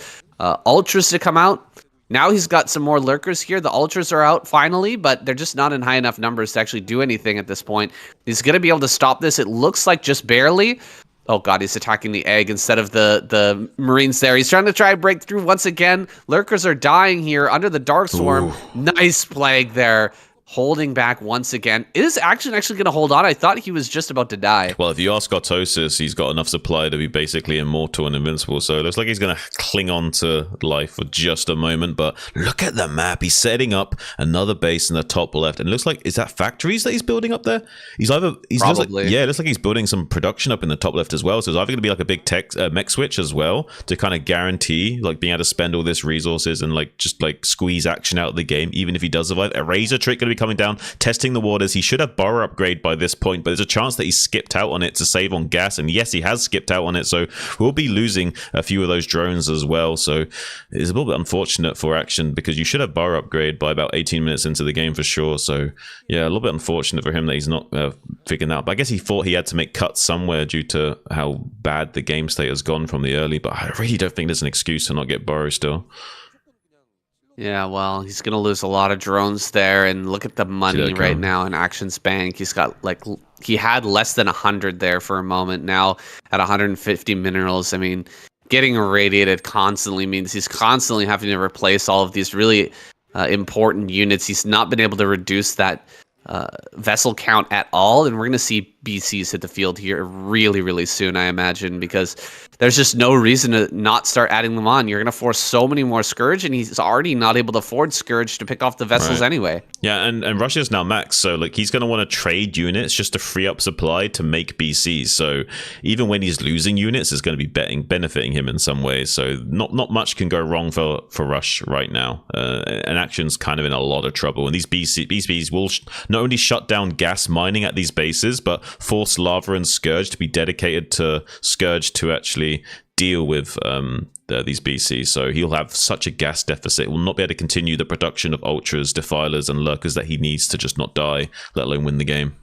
ultras to come out. Now he's got some more lurkers here. The ultras are out finally, but they're just not in high enough numbers to actually do anything at this point. He's going to be able to stop this. It looks like just barely. Oh god, he's attacking the egg instead of the Marines there. He's trying to break through once again. Lurkers are dying here under the Dark Swarm. Nice plague there. holding back once again. Is Action actually going to hold on? I thought he was just about to die. Well, if you ask Artosis, he's got enough supply to be basically immortal and invincible. So it looks like he's going to cling on to life for just a moment. But look at the map. He's setting up another base in the top left. And it looks like, is that factories that he's building up there? He's Probably. it looks like he's building some production up in the top left as well. So it's either going to be like a big mech switch as well to kind of guarantee like being able to spend all this resources and like just like squeeze Action out of the game, even if he does survive. A razor trick going to be coming down, testing the waters. He should have Burrow upgrade by this point, but there's a chance that he skipped out on it to save on gas, and yes, he has skipped out on it, so we'll be losing a few of those drones as well. So it's a little bit unfortunate for Action, because you should have Burrow upgrade by about 18 minutes into the game for sure. So yeah, a little bit unfortunate for him that he's not figuring out, but I guess he thought he had to make cuts somewhere due to how bad the game state has gone from the early, but I really don't think there's an excuse to not get Burrow still. Yeah, well, he's going to lose a lot of drones there, and look at the money right now in Action's bank. He's got he had less than 100 there for a moment. Now at 150 minerals, I mean, getting irradiated constantly means he's constantly having to replace all of these really important units. He's not been able to reduce that vessel count at all, and we're going to see BCs hit the field here really, really soon, I imagine, because there's just no reason to not start adding them on. You're going to force so many more Scourge, and he's already not able to afford Scourge to pick off the vessels anyway. Yeah, and Russia's now max, so like he's going to want to trade units just to free up supply to make BCs. So even when he's losing units, it's going to be benefiting him in some ways. So not much can go wrong for Rush right now. And Action's kind of in a lot of trouble. And these BCs will not only shut down gas mining at these bases, but force Lava and Scourge to be dedicated to Scourge to actually deal with these BCs. So he'll have such a gas deficit. Will not be able to continue the production of Ultras, Defilers, and Lurkers that he needs to just not die, let alone win the game.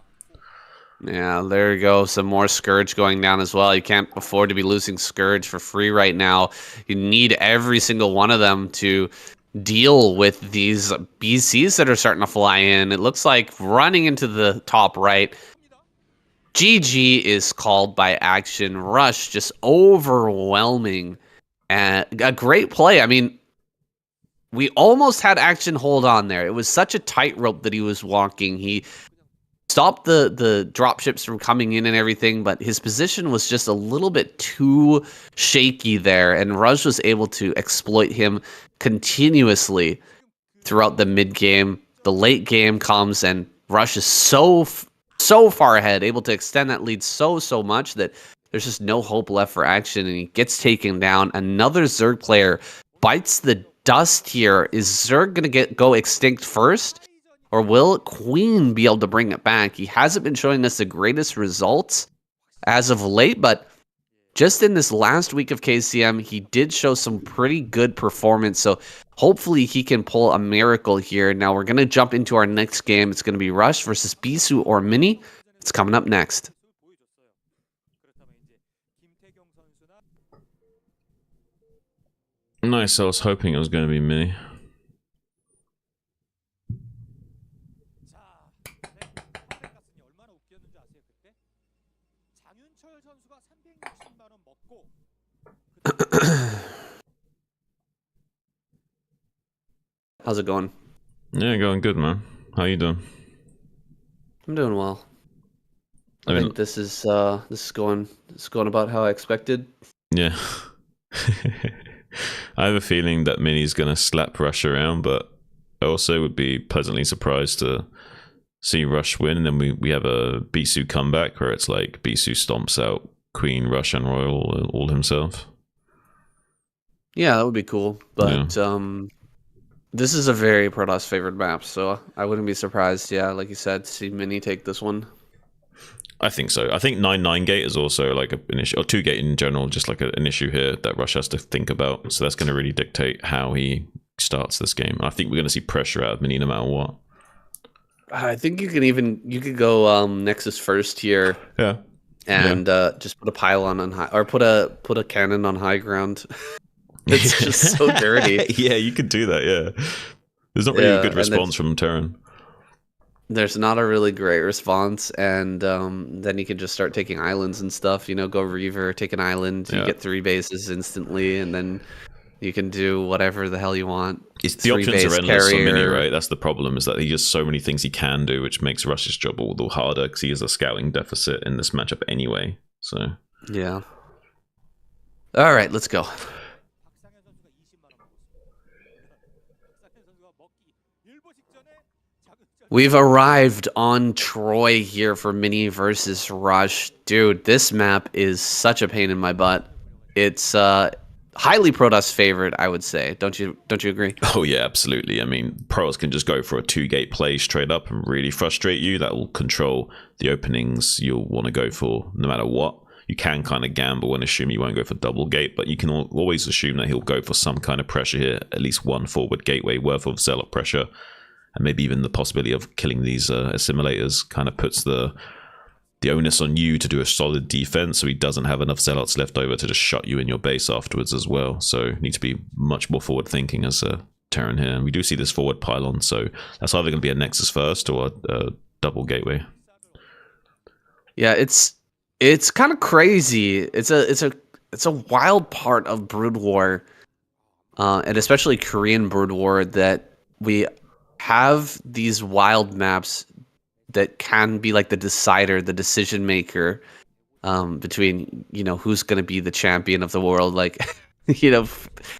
Yeah, there you go. Some more Scourge going down as well. You can't afford to be losing Scourge for free right now. You need every single one of them to deal with these BCs that are starting to fly in. It looks like running into the top right, GG is called by Action. Rush just overwhelming, and a great play. I mean, we almost had Action hold on there. It was such a tightrope that he was walking. He stopped the dropships from coming in and everything, but his position was just a little bit too shaky there, and Rush was able to exploit him continuously throughout the mid game. The late game comes, and Rush is so far ahead, able to extend that lead so much that there's just no hope left for Action, and he gets taken down. Another Zerg player bites the dust here. Is Zerg gonna go extinct first, or will Queen be able to bring it back? He hasn't been showing us the greatest results as of late, but just in this last week of KCM, he did show some pretty good performance. So hopefully he can pull a miracle here. Now we're going to jump into our next game. It's going to be Rush versus Bisu or Mini. It's coming up next. Nice. I was hoping it was going to be Mini. How's it going? Yeah, going good, man. How you doing? I'm doing well. I think this is going about how I expected. Yeah. I have a feeling that Mini's gonna slap Rush around, but I also would be pleasantly surprised to see Rush win, and then we have a Bisu comeback where it's like Bisu stomps out Queen, Rush, and Royal all himself. Yeah, that would be cool. But this is a very Protoss favored map, so I wouldn't be surprised, like you said, to see Mini take this one. I think so. I think 9-9 gate is also like an issue, or 2 gate in general, just like an issue here that Rush has to think about. So that's going to really dictate how he starts this game. I think we're going to see pressure out of Mini no matter what. I think you could go Nexus first here. Yeah. And just put a pylon on high, or put a cannon on high ground. It's just so dirty. Yeah, you could do that, yeah. There's not really a good response from Terran. There's not a really great response, and then you can just start taking islands and stuff, go Reaver, take an island, you get 3 bases instantly, and then, You can do whatever the hell you want. It's, the options Three-base are endless on Mini, carrier. right? That's the problem, is that he has so many things he can do, which makes Rush's job all the harder because he has a scouting deficit in this matchup anyway. So Yeah. All right, let's go. 박상현 선수가 20만 원 먹었습니다. 박상현 선수가 먹기 일보 직전에 자극적 We've arrived on Troy here for Mini versus Rush. Dude, this map is such a pain in my butt. It's highly Protoss favorite, I would say. Don't you agree? oh yeah, absolutely. I mean, pros can just go for a 2-gate play straight up and really frustrate you. That will control the openings you'll want to go for no matter what. You can kind of gamble and assume he won't go for double gate, but you can always assume that he'll go for some kind of pressure here, at least one forward gateway worth of zealot pressure, and maybe even the possibility of killing these assimilators kind of puts the onus on you to do a solid defense, so he doesn't have enough zealots left over to just shut you in your base afterwards as well. So you need to be much more forward thinking as a Terran here. And we do see this forward pylon, so that's either going to be a Nexus first or a double gateway. Yeah, it's kind of crazy. It's a wild part of Brood War, and especially Korean Brood War, that we have these wild maps that can be like the decider, the decision maker, between, you know, who's going to be the champion of the world. Like, you know,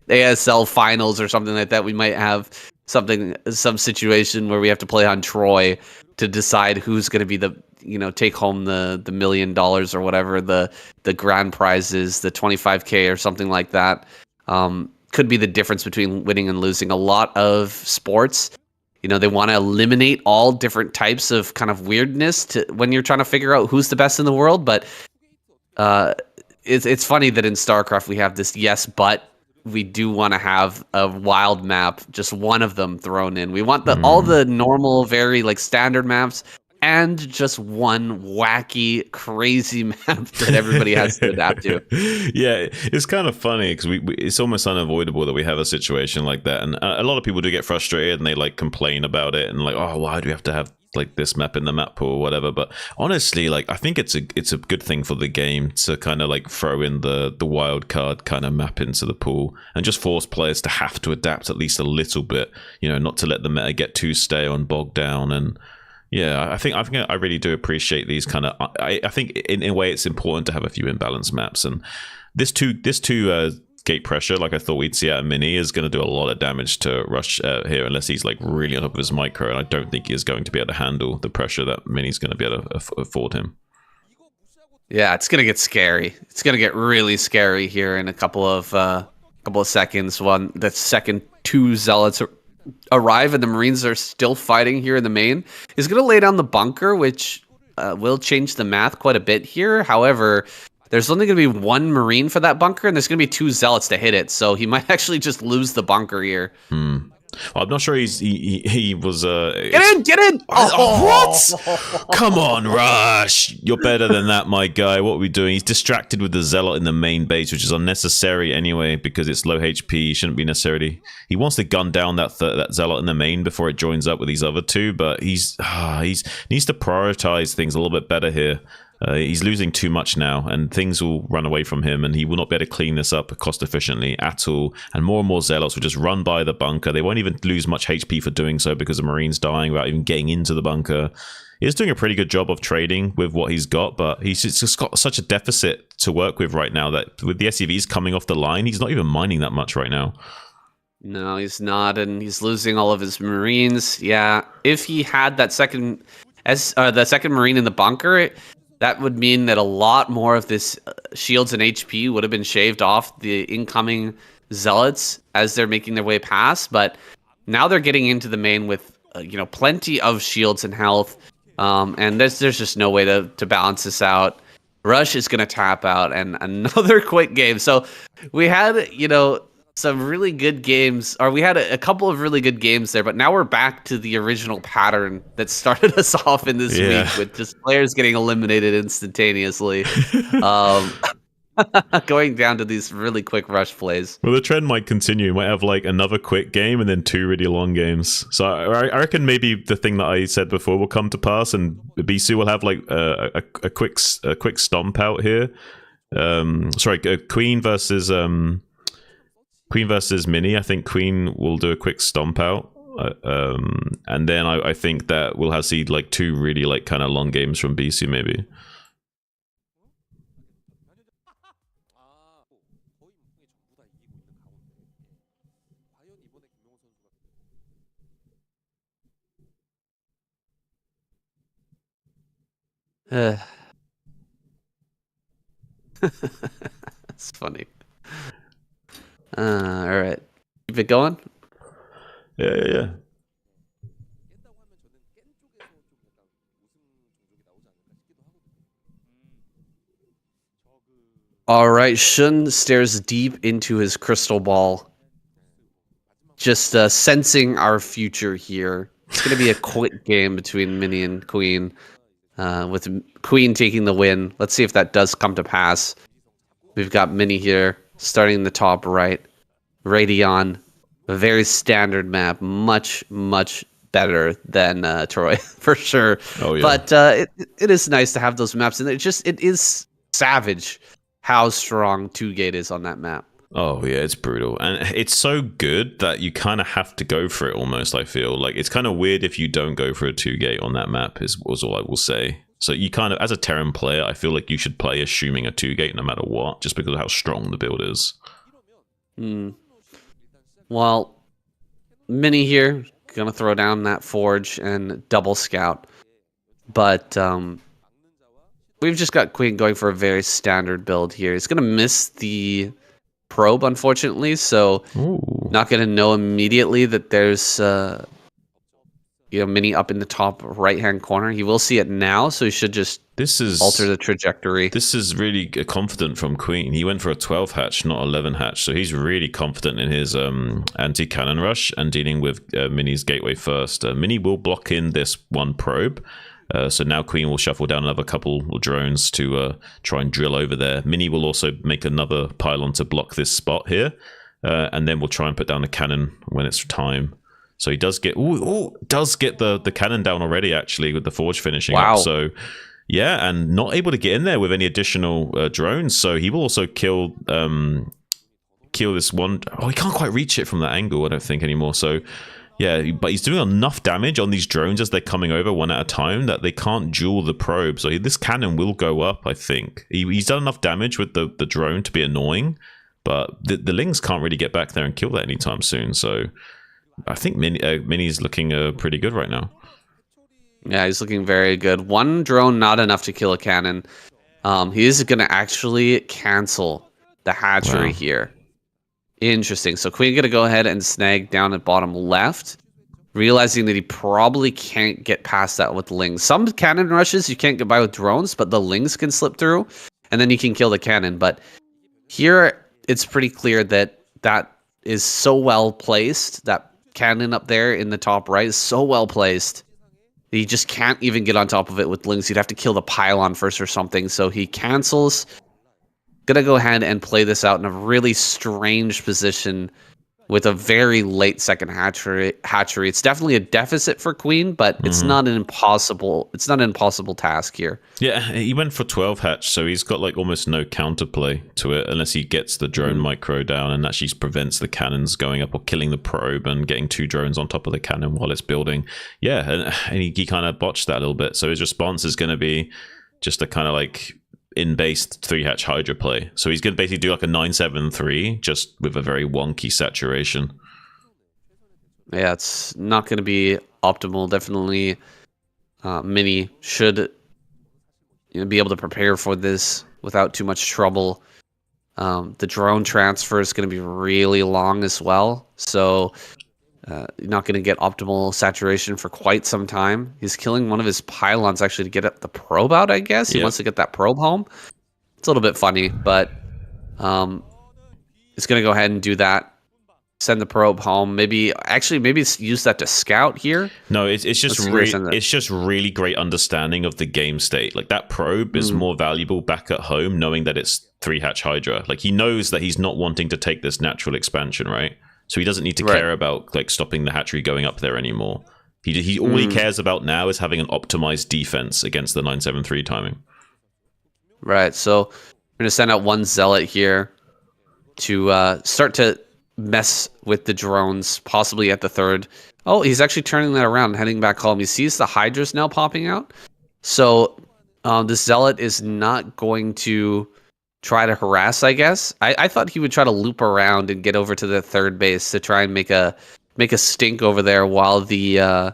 ASL finals or something like that. We might have some situation where we have to play on Troy to decide who's going to be the, you know, take home the $1 million or whatever the grand prize is, the 25K or something like that. Could be the difference between winning and losing. A lot of sports, you know, they want to eliminate all different types of kind of weirdness when you're trying to figure out who's the best in the world. But it's funny that in StarCraft we have this yes, but we do want to have a wild map, just one of them thrown in. We want all the normal, very like standard maps, and just one wacky, crazy map that everybody has to adapt to. Yeah, it's kind of funny because it's almost unavoidable that we have a situation like that, and a lot of people do get frustrated and they like complain about it and like, oh, why do we have to have like this map in the map pool or whatever. But honestly, like, I think it's a good thing for the game to kind of like throw in the wild card kind of map into the pool and just force players to have to adapt at least a little bit, you know, not to let the meta get too stale and bogged down. And yeah, I think I really do appreciate these kind of. I think in a way it's important to have a few imbalanced maps, and this two gate pressure, like I thought we'd see out of Mini, is going to do a lot of damage to Rush here, unless he's like really on top of his micro, and I don't think he is going to be able to handle the pressure that Mini's going to be able to afford him. Yeah, it's gonna get scary. It's gonna get really scary here in a couple of seconds. The second two zealots arrive and the Marines are still fighting here in the main. He's going to lay down the bunker, which will change the math quite a bit here. However, there's only going to be one Marine for that bunker, and there's going to be two Zealots to hit it, so he might actually just lose the bunker here. Well, I'm not sure he was... Get in! What? Come on, Rush! You're better than that, my guy. What are we doing? He's distracted with the Zealot in the main base, which is unnecessary anyway, because it's low HP. He shouldn't be necessarily... He wants to gun down that Zealot in the main before it joins up with these other two, but he needs to prioritize things a little bit better here. He's losing too much now, and things will run away from him, and he will not be able to clean this up cost efficiently at all. And more Zealots will just run by the bunker. They won't even lose much HP for doing so because the Marine's dying without even getting into the bunker. He's doing a pretty good job of trading with what he's got, but he's just got such a deficit to work with right now that with the SCVs coming off the line, he's not even mining that much right now. No, he's not, and he's losing all of his Marines. Yeah, if he had that second Marine in the bunker, that would mean that a lot more of this shields and HP would have been shaved off the incoming Zealots as they're making their way past. But now they're getting into the main with plenty of shields and health, and there's just no way to balance this out. Rush is going to tap out, and another quick game. So we had some really good games, or we had a couple of really good games there, but now we're back to the original pattern that started us off in this week with just players getting eliminated instantaneously, going down to these really quick Rush plays. Well, the trend might continue. We might have like another quick game and then two really long games. So I reckon maybe the thing that I said before will come to pass, and BC will have like a quick stomp out here. Queen versus Queen versus Mini. I think Queen will do a quick stomp out. And then I think that we'll have see like two really like kind of long games from BC maybe. 거의 흥이 전부 다 이기고 있는 가운데 과연 이번에 김명호 선수가 It's funny. All right. Keep it going. Yeah. 깬다고 하면 저는 깬 쪽에서 좀 약간 우승 종족이 나오지 않을까 싶기도 하거든요. All right. Shun stares deep into his crystal ball, just sensing our future here. It's going to be a quick game between Mini and Queen, with Queen taking the win. Let's see if that does come to pass. We've got Mini here, starting in the top right. Radeon, a very standard map, much better than Troy for sure. Oh yeah. But it is nice to have those maps, and it is savage how strong 2-gate is on that map. Oh yeah, it's brutal, and it's so good that you kind of have to go for it. Almost, I feel like it's kind of weird if you don't go for a 2-gate on that map. Was all I will say. So you kind of, as a Terran player, I feel like you should play assuming a 2-gate no matter what, just because of how strong the build is. Well, Mini here gonna throw down that Forge and double scout, but we've just got Queen going for a very standard build here. He's gonna miss the probe, unfortunately, so Ooh. not gonna know immediately that there's Mini up in the top right-hand corner. He will see it now, so he should just alter the trajectory. This is really confident from Queen. He went for a 12 hatch, not 11 hatch, so he's really confident in his anti-cannon rush and dealing with Mini's gateway first. Mini will block in this one probe, so now Queen will shuffle down another couple of drones to try and drill over there. Mini will also make another pylon to block this spot here, and then we'll try and put down a cannon when it's time. So he does get the cannon down already, actually, with the Forge finishing up. So yeah, and not able to get in there with any additional drones. So he will also kill this one. Oh, he can't quite reach it from that angle, I don't think, anymore. So yeah, but he's doing enough damage on these drones as they're coming over one at a time that they can't duel the probe. So this cannon will go up, I think. He's done enough damage with the drone to be annoying, but the Lings can't really get back there and kill that anytime soon. So I think Mini's looking pretty good right now. Yeah, he's looking very good. One drone, not enough to kill a cannon. He is going to actually cancel the hatchery here. Interesting. So Queen going to go ahead and snag down at bottom left, realizing that he probably can't get past that with Lings. Some cannon rushes you can't get by with drones, but the Lings can slip through, and then you can kill the cannon. But here, it's pretty clear that that is so well placed. That cannon up there in the top right is so well placed. He just can't even get on top of it with Lings. You'd have to kill the pylon first or something. So he cancels. Gonna go ahead and play this out in a really strange position with a very late second hatchery. It's definitely a deficit for Queen, but it's not an impossible. It's not an impossible task here. Yeah, he went for 12 hatch, so he's got like almost no counterplay to it unless he gets the drone micro down and actually prevents the cannons going up or killing the probe and getting two drones on top of the cannon while it's building. Yeah, and he kind of botched that a little bit. So his response is going to be just a kind of like in-based 3-hatch Hydra play. So he's going to basically do like a 9-7-3 just with a very wonky saturation. Yeah, it's not going to be optimal. Definitely Mini should be able to prepare for this without too much trouble. The drone transfer is going to be really long as well. So you're not going to get optimal saturation for quite some time. He's killing one of his pylons actually to get the probe out, I guess. He wants to get that probe home. It's a little bit funny, but he's going to go ahead and do that. Send the probe home. Maybe use that to scout here. No, it's just really great understanding of the game state. Like that probe is more valuable back at home, knowing that it's 3-hatch Hydra. Like he knows that he's not wanting to take this natural expansion, right? So he doesn't need to care about like stopping the hatchery going up there anymore. He all he cares about now is having an optimized defense against the 9-7-3 timing. Right. So we're gonna send out one zealot here to start to mess with the drones, possibly at the third. Oh, he's actually turning that around and heading back home. He sees the Hydras now popping out. So the Zealot is not going to try to harass, I guess. I thought he would try to loop around and get over to the third base to try and make a stink over there while the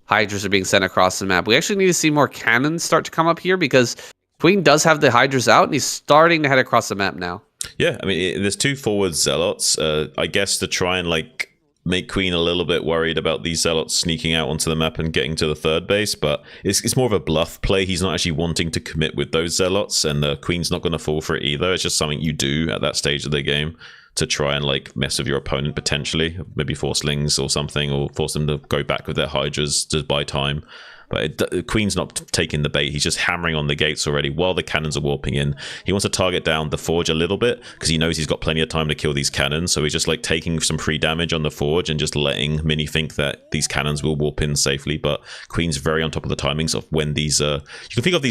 Hydras are being sent across the map. We actually need to see more cannons start to come up here because Queen does have the Hydras out and he's starting to head across the map now. Yeah, I mean, there's 2 forward Zealots, I guess, to try and like make Queen a little bit worried about these Zealots sneaking out onto the map and getting to the third base, but it's more of a bluff play. He's not actually wanting to commit with those Zealots, and the Queen's not going to fall for it either. It's just something you do at that stage of the game to try and like mess with your opponent potentially, maybe force Lings or something, or force them to go back with their Hydras to buy time. But Queen's not taking the bait. He's just hammering on the gates already while the cannons are warping in. He wants to target down the Forge a little bit because he knows he's got plenty of time to kill these cannons. So he's just like taking some free damage on the Forge and just letting Mini think that these cannons will warp in safely. But Queen's very on top of the timings of when these... you can think of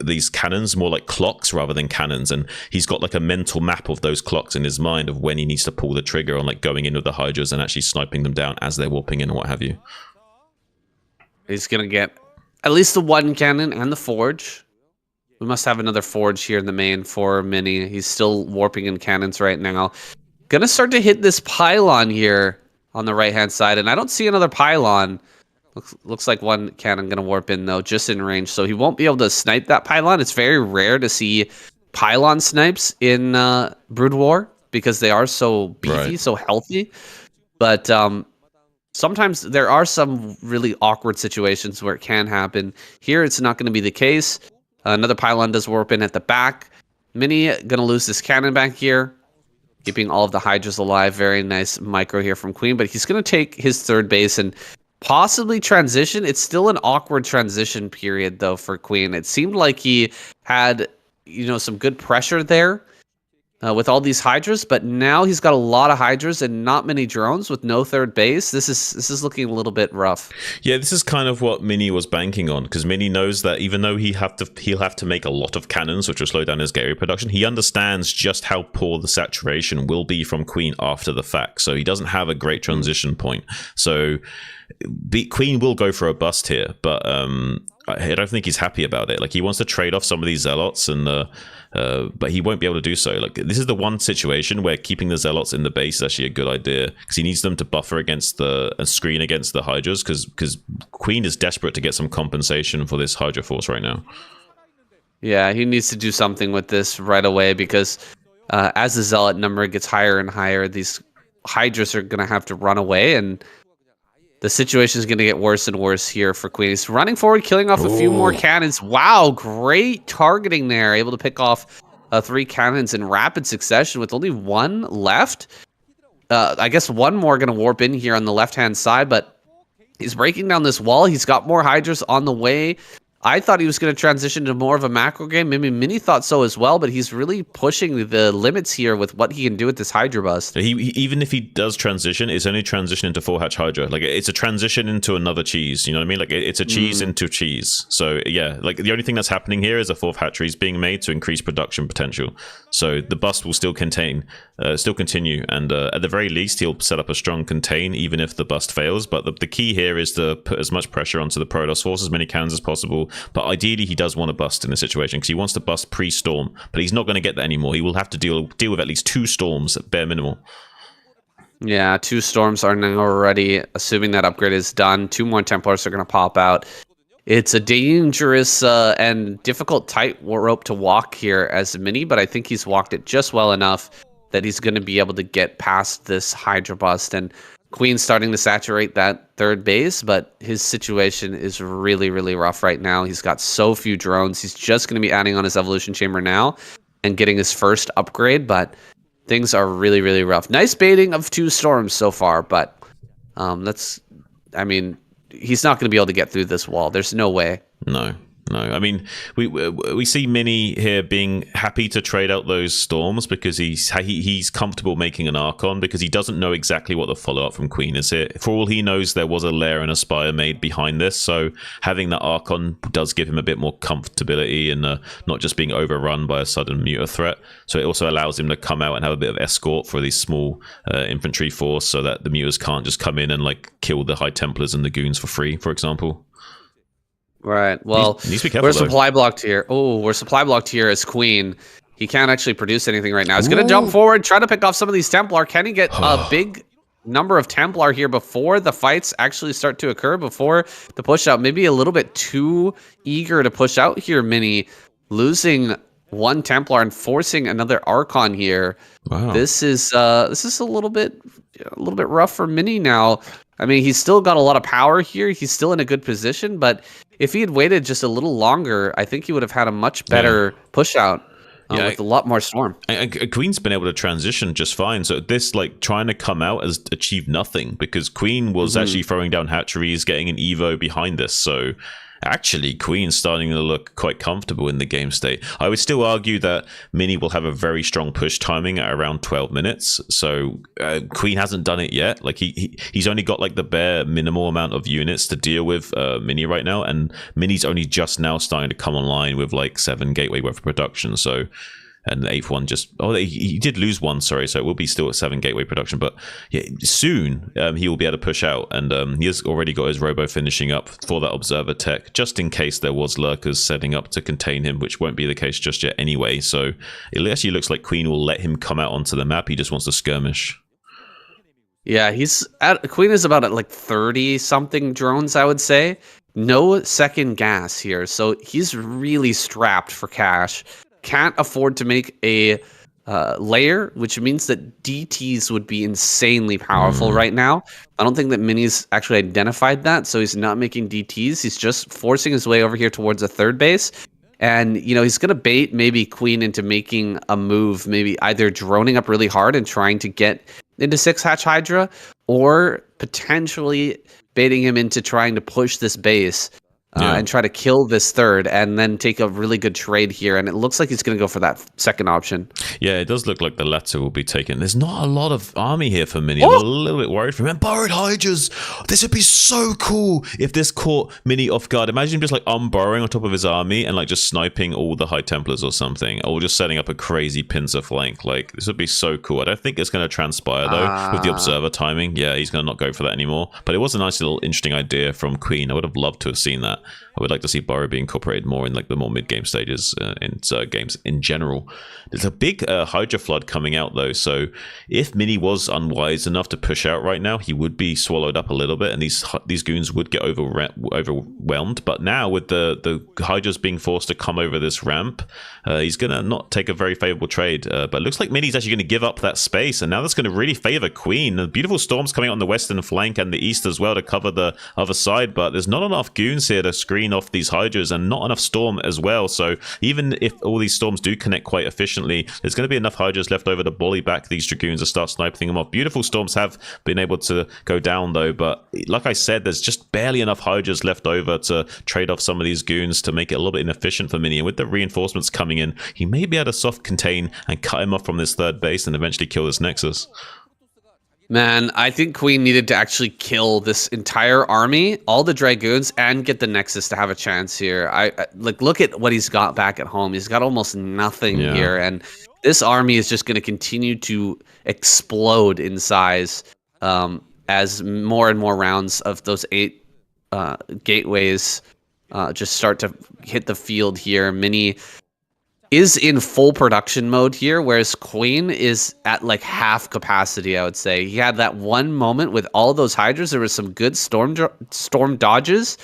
these cannons more like clocks rather than cannons. And he's got like a mental map of those clocks in his mind of when he needs to pull the trigger on like going in with the Hydras and actually sniping them down as they're warping in and what have you. He's going to get at least the 1 cannon and the Forge. We must have another Forge here in the main for Mini. He's still warping in cannons right now. Gonna start to hit this pylon here on the right-hand side, and I don't see another pylon. Looks like 1 cannon gonna warp in, though, just in range, so he won't be able to snipe that pylon. It's very rare to see pylon snipes in Brood War because they are so beefy, so healthy. But sometimes there are some really awkward situations where it can happen. Here, it's not going to be the case. Another pylon does warp in at the back. Mini going to lose this cannon back here, keeping all of the Hydras alive. Very nice micro here from Queen, but he's going to take his third base and possibly transition. It's still an awkward transition period, though, for Queen. It seemed like he had, some good pressure there. With all these Hydras, but now he's got a lot of Hydras and not many drones with no third base. This is looking a little bit rough. Yeah, this is kind of what Mini was banking on, because Mini knows that even though he'll have to make a lot of cannons, which will slow down his gateway production, he understands just how poor the saturation will be from Queen after the fact. So he doesn't have a great transition point. So Queen will go for a bust here, but I don't think he's happy about it. Like, he wants to trade off some of these Zealots, and but he won't be able to do so. Like, this is the one situation where keeping the Zealots in the base is actually a good idea, because he needs them to buffer against a screen against the Hydras, because Queen is desperate to get some compensation for this Hydra force right now. Yeah, he needs to do something with this right away, because as the Zealot number gets higher and higher, these Hydras are going to have to run away, and the situation is going to get worse and worse here for Queen. He's running forward, killing off a few more cannons. Wow, great targeting there. Able to pick off 3 cannons in rapid succession with only 1 left. I guess 1 more going to warp in here on the left-hand side, but he's breaking down this wall. He's got more Hydras on the way. I thought he was going to transition to more of a macro game. Maybe Mini thought so as well, but he's really pushing the limits here with what he can do with this Hydra bust. He even if he does transition, it's only transition into 4-hatch Hydra. Like, it's a transition into another cheese. You know what I mean? Like, it's a cheese into cheese. So yeah, like, the only thing that's happening here is a 4th hatchery is being made to increase production potential. So the bust will still continue, and at the very least, he'll set up a strong contain even if the bust fails. But the key here is to put as much pressure onto the Protoss force, as many cannons as possible. But ideally, he does want to bust in this situation, because he wants to bust pre-storm. But he's not going to get that anymore. He will have to deal with at least 2 storms at bare minimal. Yeah, 2 storms are now ready, assuming that upgrade is done. 2 more Templars are going to pop out. It's a dangerous and difficult tightrope to walk here as Mini, but I think he's walked it just well enough that he's going to be able to get past this Hydra bust. And Queen's starting to saturate that third base, but his situation is really, really rough right now. He's got so few drones. He's just going to be adding on his Evolution Chamber now and getting his first upgrade, but things are really, really rough. Nice baiting of 2 storms so far, but he's not going to be able to get through this wall. There's no way. No. No, I mean we see Mini here being happy to trade out those storms because he's comfortable making an Archon because he doesn't know exactly what the follow up from Queen is here. For all he knows, there was a lair and a Spire made behind this, so having that Archon does give him a bit more comfortability and not just being overrun by a sudden Muta threat. So it also allows him to come out and have a bit of escort for these small infantry force, so that the Mutas can't just come in and like kill the High Templars and the goons for free, for example. Right. Well, needs to be careful, we're supply blocked here. Oh, we're supply blocked here as Queen. He can't actually produce anything right now. He's going to jump forward, try to pick off some of these Templar. Can he get a big number of Templar here before the fights actually start to occur, before the push out? Maybe a little bit too eager to push out here, Mini. Losing one Templar and forcing another Archon here. Wow. This is a little bit rough for Mini now. I mean, he's still got a lot of power here. He's still in a good position, but if he had waited just a little longer, I think he would have had a much better push out with a lot more storm. Queen's been able to transition just fine. So this, like, trying to come out has achieved nothing because Queen was actually throwing down hatcheries, getting an Evo behind this. So actually, Queen's starting to look quite comfortable in the game state. I would still argue that Mini will have a very strong push timing at around 12 minutes. So Queen hasn't done it yet. Like he's only got like the bare minimal amount of units to deal with Mini right now, and Mini's only just now starting to come online with like 7 gateway worth of production. So. And the 8th one he did lose one, sorry, so it will be still at 7 gateway production, but yeah, soon he will be able to push out, and he has already got his robo finishing up for that observer tech, just in case there was lurkers setting up to contain him, which won't be the case just yet anyway. So it actually looks like Queen will let him come out onto the map. He just wants to skirmish. Yeah, Queen is about at like 30 something drones, I would say. No second gas here, so he's really strapped for cash. Can't afford to make a layer, which means that DTs would be insanely powerful right now. I don't think that Mini's actually identified that, so he's not making DTs. He's just forcing his way over here towards a third base. And, you know, he's going to bait maybe Queen into making a move, maybe either droning up really hard and trying to get into 6-hatch Hydra, or potentially baiting him into trying to push this base. And try to kill this third and then take a really good trade here. And it looks like he's going to go for that second option. Yeah, it does look like the latter will be taken. There's not a lot of army here for Mini. I'm a little bit worried for him. And borrowed Hydras. This would be so cool if this caught Mini off guard. Imagine him just like unburrowing on top of his army and like just sniping all the High Templars or something. Or just setting up a crazy pincer flank. Like, this would be so cool. I don't think it's going to transpire though with the observer timing. Yeah, he's going to not go for that anymore. But it was a nice little interesting idea from Queen. I would have loved to have seen that. I would like to see Burrow be incorporated more in like the more mid-game stages in games in general. There's a big Hydra flood coming out though, so if Mini was unwise enough to push out right now, he would be swallowed up a little bit, and these goons would get overwhelmed. But now with the Hydras being forced to come over this ramp, he's gonna not take a very favorable trade. But it looks like Mini's actually gonna give up that space, and now that's gonna really favor Queen. The beautiful storms coming out on the western flank and the east as well to cover the other side, but there's not enough goons here to screen off these Hydras, and not enough storm as well. So even if all these storms do connect quite efficiently, there's going to be enough Hydras left over to bully back these Dragoons and start sniping them off. Beautiful storms have been able to go down though, but like I said, there's just barely enough Hydras left over to trade off some of these goons to make it a little bit inefficient for Mini. And with the reinforcements coming in, he may be able to soft contain and cut him off from this third base and eventually kill this Nexus. Man, I think Queen needed to actually kill this entire army, all the Dragoons, and get the Nexus to have a chance here. I like, look at what he's got back at home. He's got almost nothing here, and this army is just going to continue to explode in size as more and more rounds of those 8 gateways just start to hit the field here. Mini is in full production mode here, whereas Queen is at like half capacity, I would say. He had that one moment with all those Hydras. There was some good storm dodges,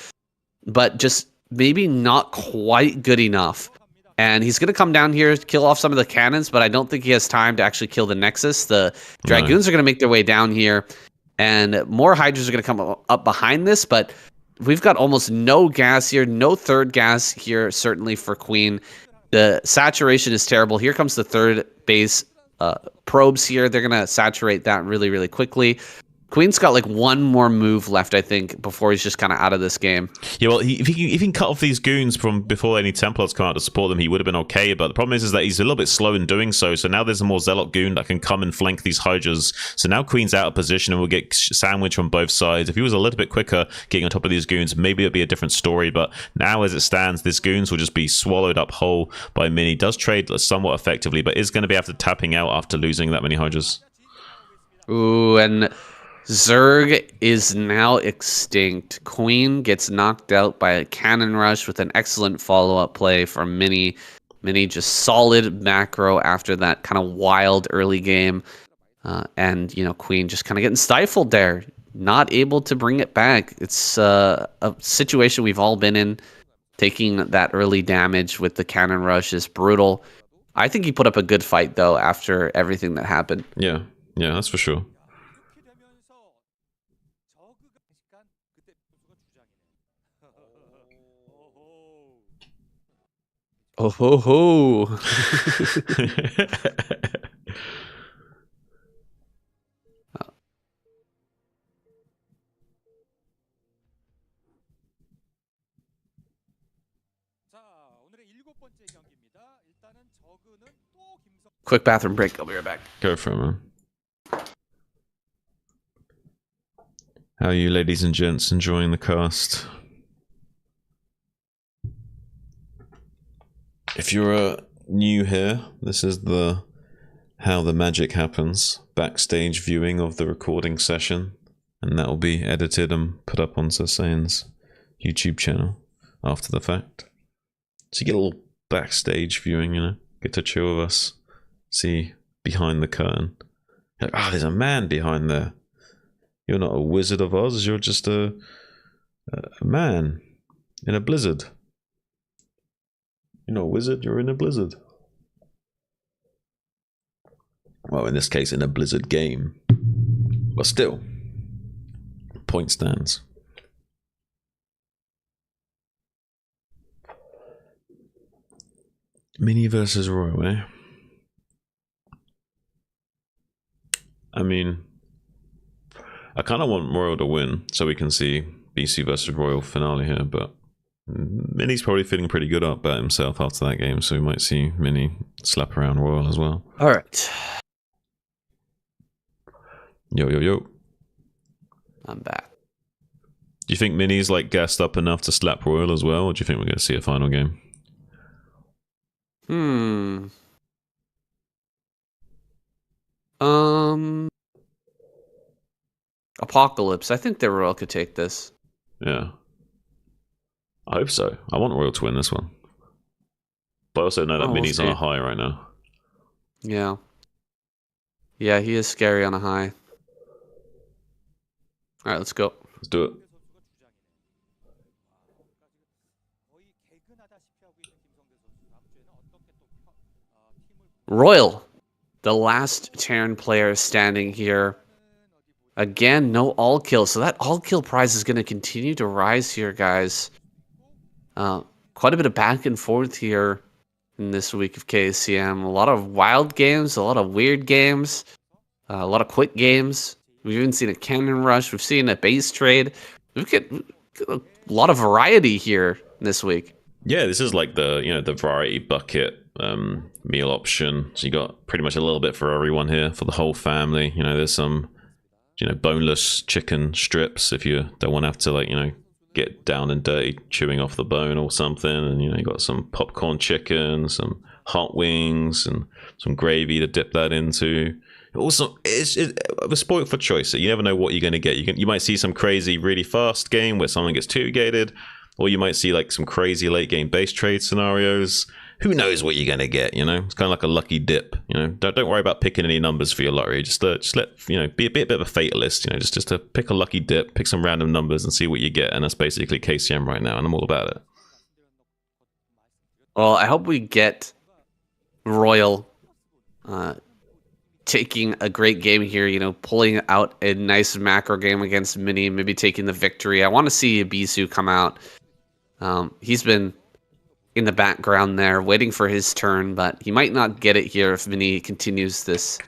but just maybe not quite good enough. And he's going to come down here, kill off some of the cannons, but I don't think he has time to actually kill the Nexus. The Dragoons are going to make their way down here, and more Hydras are going to come up behind this, but we've got almost no gas here, no third gas here, certainly for Queen. The saturation is terrible. Here comes the third base probes here. They're going to saturate that really, really quickly. Queen's got like one more move left, I think, before he's just kind of out of this game. Yeah, well, if he can cut off these goons from before any Templars come out to support them, he would have been okay. But the problem is that he's a little bit slow in doing so. So now there's a more Zealot goon that can come and flank these Hydras. So now Queen's out of position and will get sandwiched from both sides. If he was a little bit quicker getting on top of these goons, maybe it'd be a different story. But now, as it stands, these goons will just be swallowed up whole by Mini. Does trade somewhat effectively, but is going to be after tapping out after losing that many Hydras. Ooh, and Zerg is now extinct. Queen gets knocked out by a cannon rush with an excellent follow-up play from Mini. Mini just solid macro after that kind of wild early game. And, Queen just kind of getting stifled there. Not able to bring it back. It's a situation we've all been in. Taking that early damage with the cannon rush is brutal. I think he put up a good fight, though, after everything that happened. Yeah, that's for sure. Oh ho ho! Quick bathroom break. I'll be right back. Go for it, man. How are you, ladies and gents, enjoying the cast? If you're new here, this is the how the magic happens backstage viewing of the recording session, and that will be edited and put up on Sassane's YouTube channel after the fact. So you get a little backstage viewing, get to chill with us, see behind the curtain. You're like, there's a man behind there. You're not a Wizard of Oz, you're just a man in a blizzard. You're not a wizard, you're in a blizzard. Well, in this case, in a blizzard game. But still, point stands. Mini versus Royal, eh? I mean, I kind of want Royal to win so we can see BC versus Royal finale here, but Mini's probably feeling pretty good up about himself after that game, so we might see Mini slap around Royal as well. All right. Yo. I'm back. Do you think Mini's like gassed up enough to slap Royal as well, or do you think we're going to see a final game? Apocalypse. I think the Royal could take this. Yeah. I hope so. I want Royal to win this one. But I also know that Mini's on a high right now. Yeah. Yeah, he is scary on a high. Alright, let's go. Let's do it. Royal, the last Terran player standing here. Again, no all kill. So that all kill prize is going to continue to rise here, guys. Quite a bit of back and forth here in this week of KCM. A lot of wild games, a lot of weird games, a lot of quick games. We've even seen a cannon rush. We've seen a base trade. We've got a lot of variety here this week. Yeah, this is like the the variety bucket meal option. So you got pretty much a little bit for everyone here for the whole family. There's some boneless chicken strips if you don't want to have to get down and dirty chewing off the bone or something, and you got some popcorn chicken, some hot wings, and some gravy to dip that into. Also, we're spoiled for choice. So you never know what you're going to get. You might see some crazy, really fast game where someone gets two-gated, or you might see like some crazy late game base trade scenarios. Who knows what you're going to get? It's kind of like a lucky dip. Don't worry about picking any numbers for your lottery. Just let be a bit of a fatalist. Just to pick a lucky dip, pick some random numbers, and see what you get. And that's basically KCM right now, and I'm all about it. Well, I hope we get Royal taking a great game here, pulling out a nice macro game against Mini, maybe taking the victory. I want to see Ibisu come out. He's been in the background there, waiting for his turn, but he might not get it here if Mini continues this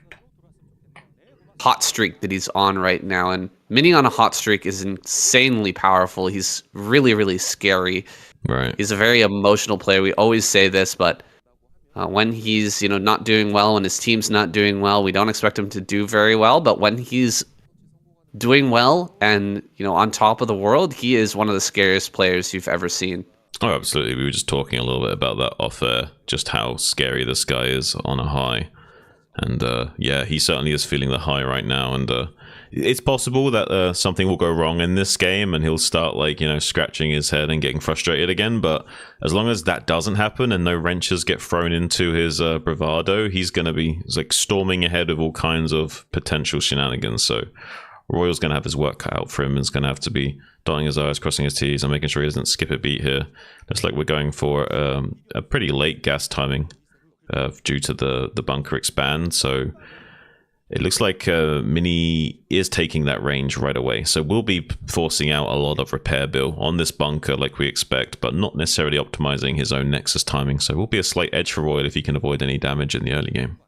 hot streak that he's on right now. And Mini on a hot streak is insanely powerful. He's really, really scary. Right. He's a very emotional player. We always say this, but when he's not doing well, when his team's not doing well, we don't expect him to do very well. But when he's doing well and on top of the world, he is one of the scariest players you've ever seen. Oh, absolutely. We were just talking a little bit about that off air, just how scary this guy is on a high. And yeah, he certainly is feeling the high right now. And it's possible that something will go wrong in this game and he'll start scratching his head and getting frustrated again. But as long as that doesn't happen and no wrenches get thrown into his bravado, he's going to be storming ahead of all kinds of potential shenanigans. So Royal's going to have his work cut out for him and is going to have to be dotting his I's, crossing his T's, and making sure he doesn't skip a beat here. Looks like we're going for a pretty late gas timing due to the bunker expand. So it looks like Mini is taking that range right away. So we'll be forcing out a lot of repair bill on this bunker like we expect, but not necessarily optimizing his own Nexus timing. So it will be a slight edge for Royal if he can avoid any damage in the early game.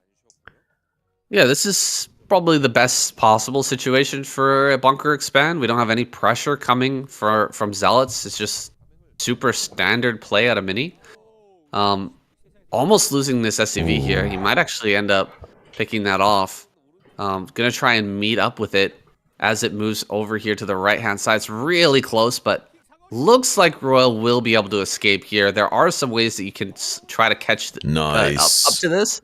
Yeah, this is probably the best possible situation for a bunker expand. We don't have any pressure coming from Zealots. It's just super standard play out of Mini. Almost losing this SCV here. He might actually end up picking that off. Gonna try and meet up with it as it moves over here to the right-hand side. It's really close, but looks like Royal will be able to escape here. There are some ways that you can try to catch up to this.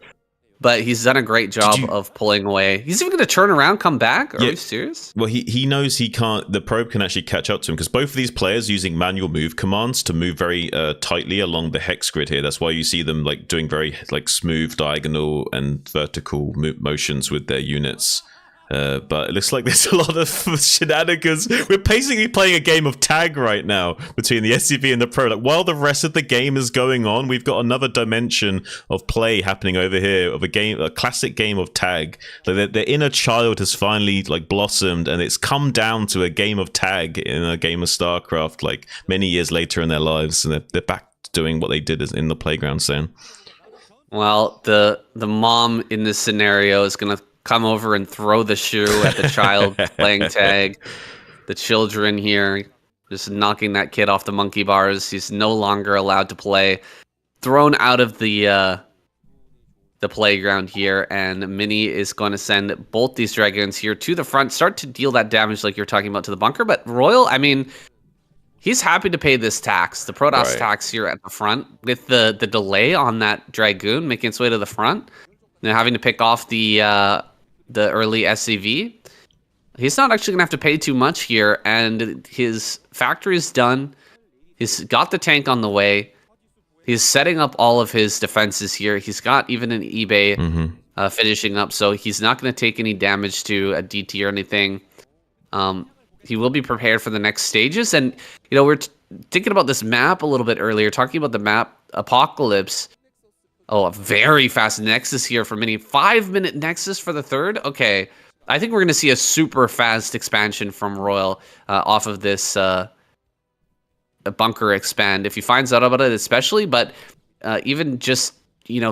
But he's done a great job of pulling away. He's even going to turn around, come back? Are you serious? Well, he knows he can't. The probe can actually catch up to him because both of these players using manual move commands to move very tightly along the hex grid here. That's why you see them doing very smooth diagonal and vertical motions with their units. But it looks like there's a lot of shenanigans. We're basically playing a game of tag right now between the SCV and the Pro. While the rest of the game is going on, we've got another dimension of play happening over here of a classic game of tag. Their inner child has finally blossomed, and it's come down to a game of tag in a game of Starcraft many years later in their lives, and they're back to doing what they did in the playground scene. Well, the mom in this scenario is going to come over and throw the shoe at the child playing tag. The children here just knocking that kid off the monkey bars. He's no longer allowed to play. Thrown out of the playground here, and Mini is going to send both these Dragoons here to the front, start to deal that damage like you're talking about to the bunker. But Royal, I mean, he's happy to pay this tax, the Protoss tax here at the front, with the delay on that Dragoon making its way to the front. And having to pick off the early SCV. He's not actually going to have to pay too much here, and his factory is done. He's got the tank on the way. He's setting up all of his defenses here. He's got even an eBay finishing up, so he's not going to take any damage to a DT or anything. He will be prepared for the next stages, and we're thinking about this map a little bit earlier, talking about the map Apocalypse. Oh, a very fast Nexus here for Mini. 5-minute Nexus for the third? Okay. I think we're going to see a super fast expansion from Royal off of this bunker expand. If he finds out about it especially, but even just,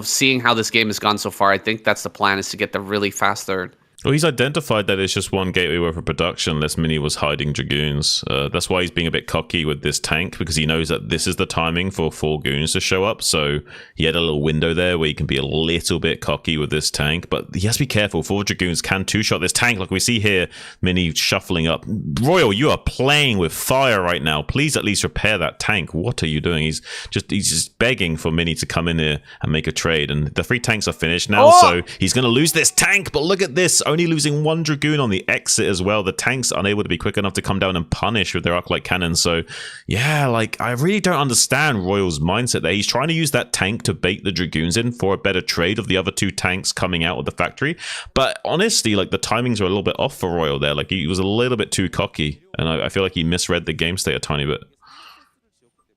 seeing how this game has gone so far, I think that's the plan, is to get the really fast third. Well, he's identified that it's just one gateway worth of production, unless Mini was hiding Dragoons. That's why he's being a bit cocky with this tank, because he knows that this is the timing for 4 goons to show up. So he had a little window there where he can be a little bit cocky with this tank, but he has to be careful. 4 Dragoons can 2-shot this tank, like we see here. Mini shuffling up. Royal, you are playing with fire right now. Please at least repair that tank. What are you doing? He's just begging for Mini to come in here and make a trade. And the 3 tanks are finished now, so he's going to lose this tank. But look at this. Only losing 1 Dragoon on the exit as well. The tank's unable to be quick enough to come down and punish with their arc light cannon. So yeah, I really don't understand Royal's mindset there. He's trying to use that tank to bait the Dragoons in for a better trade of the other 2 tanks coming out of the factory. But honestly, the timings are a little bit off for Royal there. He was a little bit too cocky, and I feel like he misread the game state a tiny bit.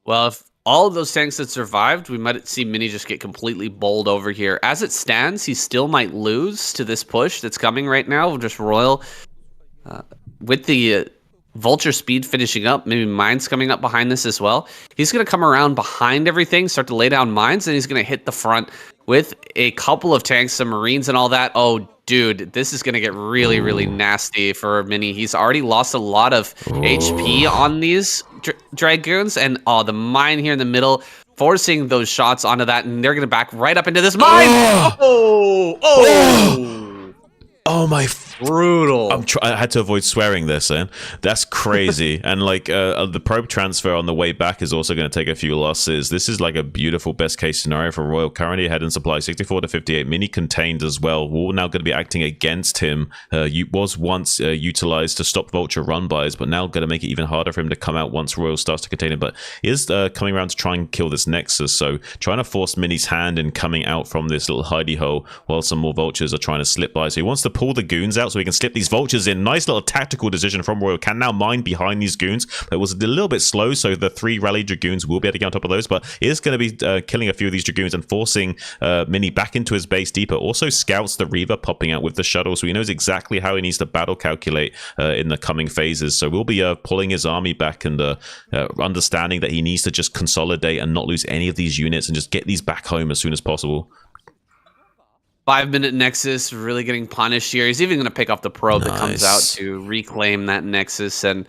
Well, if all of those tanks had survived, we might see Mini just get completely bowled over here. As it stands, he still might lose to this push that's coming right now. Just Royal with the Vulture speed finishing up, maybe mines coming up behind this as well. He's going to come around behind everything, start to lay down mines, and he's going to hit the front with a couple of tanks, some Marines and all that. Oh, dude, this is gonna get really, really nasty for Mini. He's already lost a lot of HP on these Dragoons, and the mine here in the middle, forcing those shots onto that, and they're gonna back right up into this mine. Oh my! Brutal. I had to avoid swearing there, saying that's crazy. And like the probe transfer on the way back is also going to take a few losses. This is like a beautiful best case scenario for Royal. Currently ahead in supply, 64 to 58. Mini contained as well. We're now going to be acting against him. Was once utilized to stop Vulture run bys, but now going to make it even harder for him to come out once Royal starts to contain him. But he is coming around to try and kill this Nexus. So trying to force Mini's hand in coming out from this little hidey hole while some more Vultures are trying to slip by. So he wants to pull the goons out so he can slip these Vultures in. Nice little tactical decision from Royal. Can now mine behind these goons, but it was a little bit slow, so the 3 rally Dragoons will be able to get on top of those, but he is going to be killing a few of these Dragoons and forcing Mini back into his base deeper. Also scouts the Reaver popping out with the shuttle, so he knows exactly how he needs to battle calculate in the coming phases. So we'll be pulling his army back and understanding that he needs to just consolidate and not lose any of these units and just get these back home as soon as possible. 5-minute Nexus really getting punished here. He's even going to pick up the probe that comes out to reclaim that Nexus. And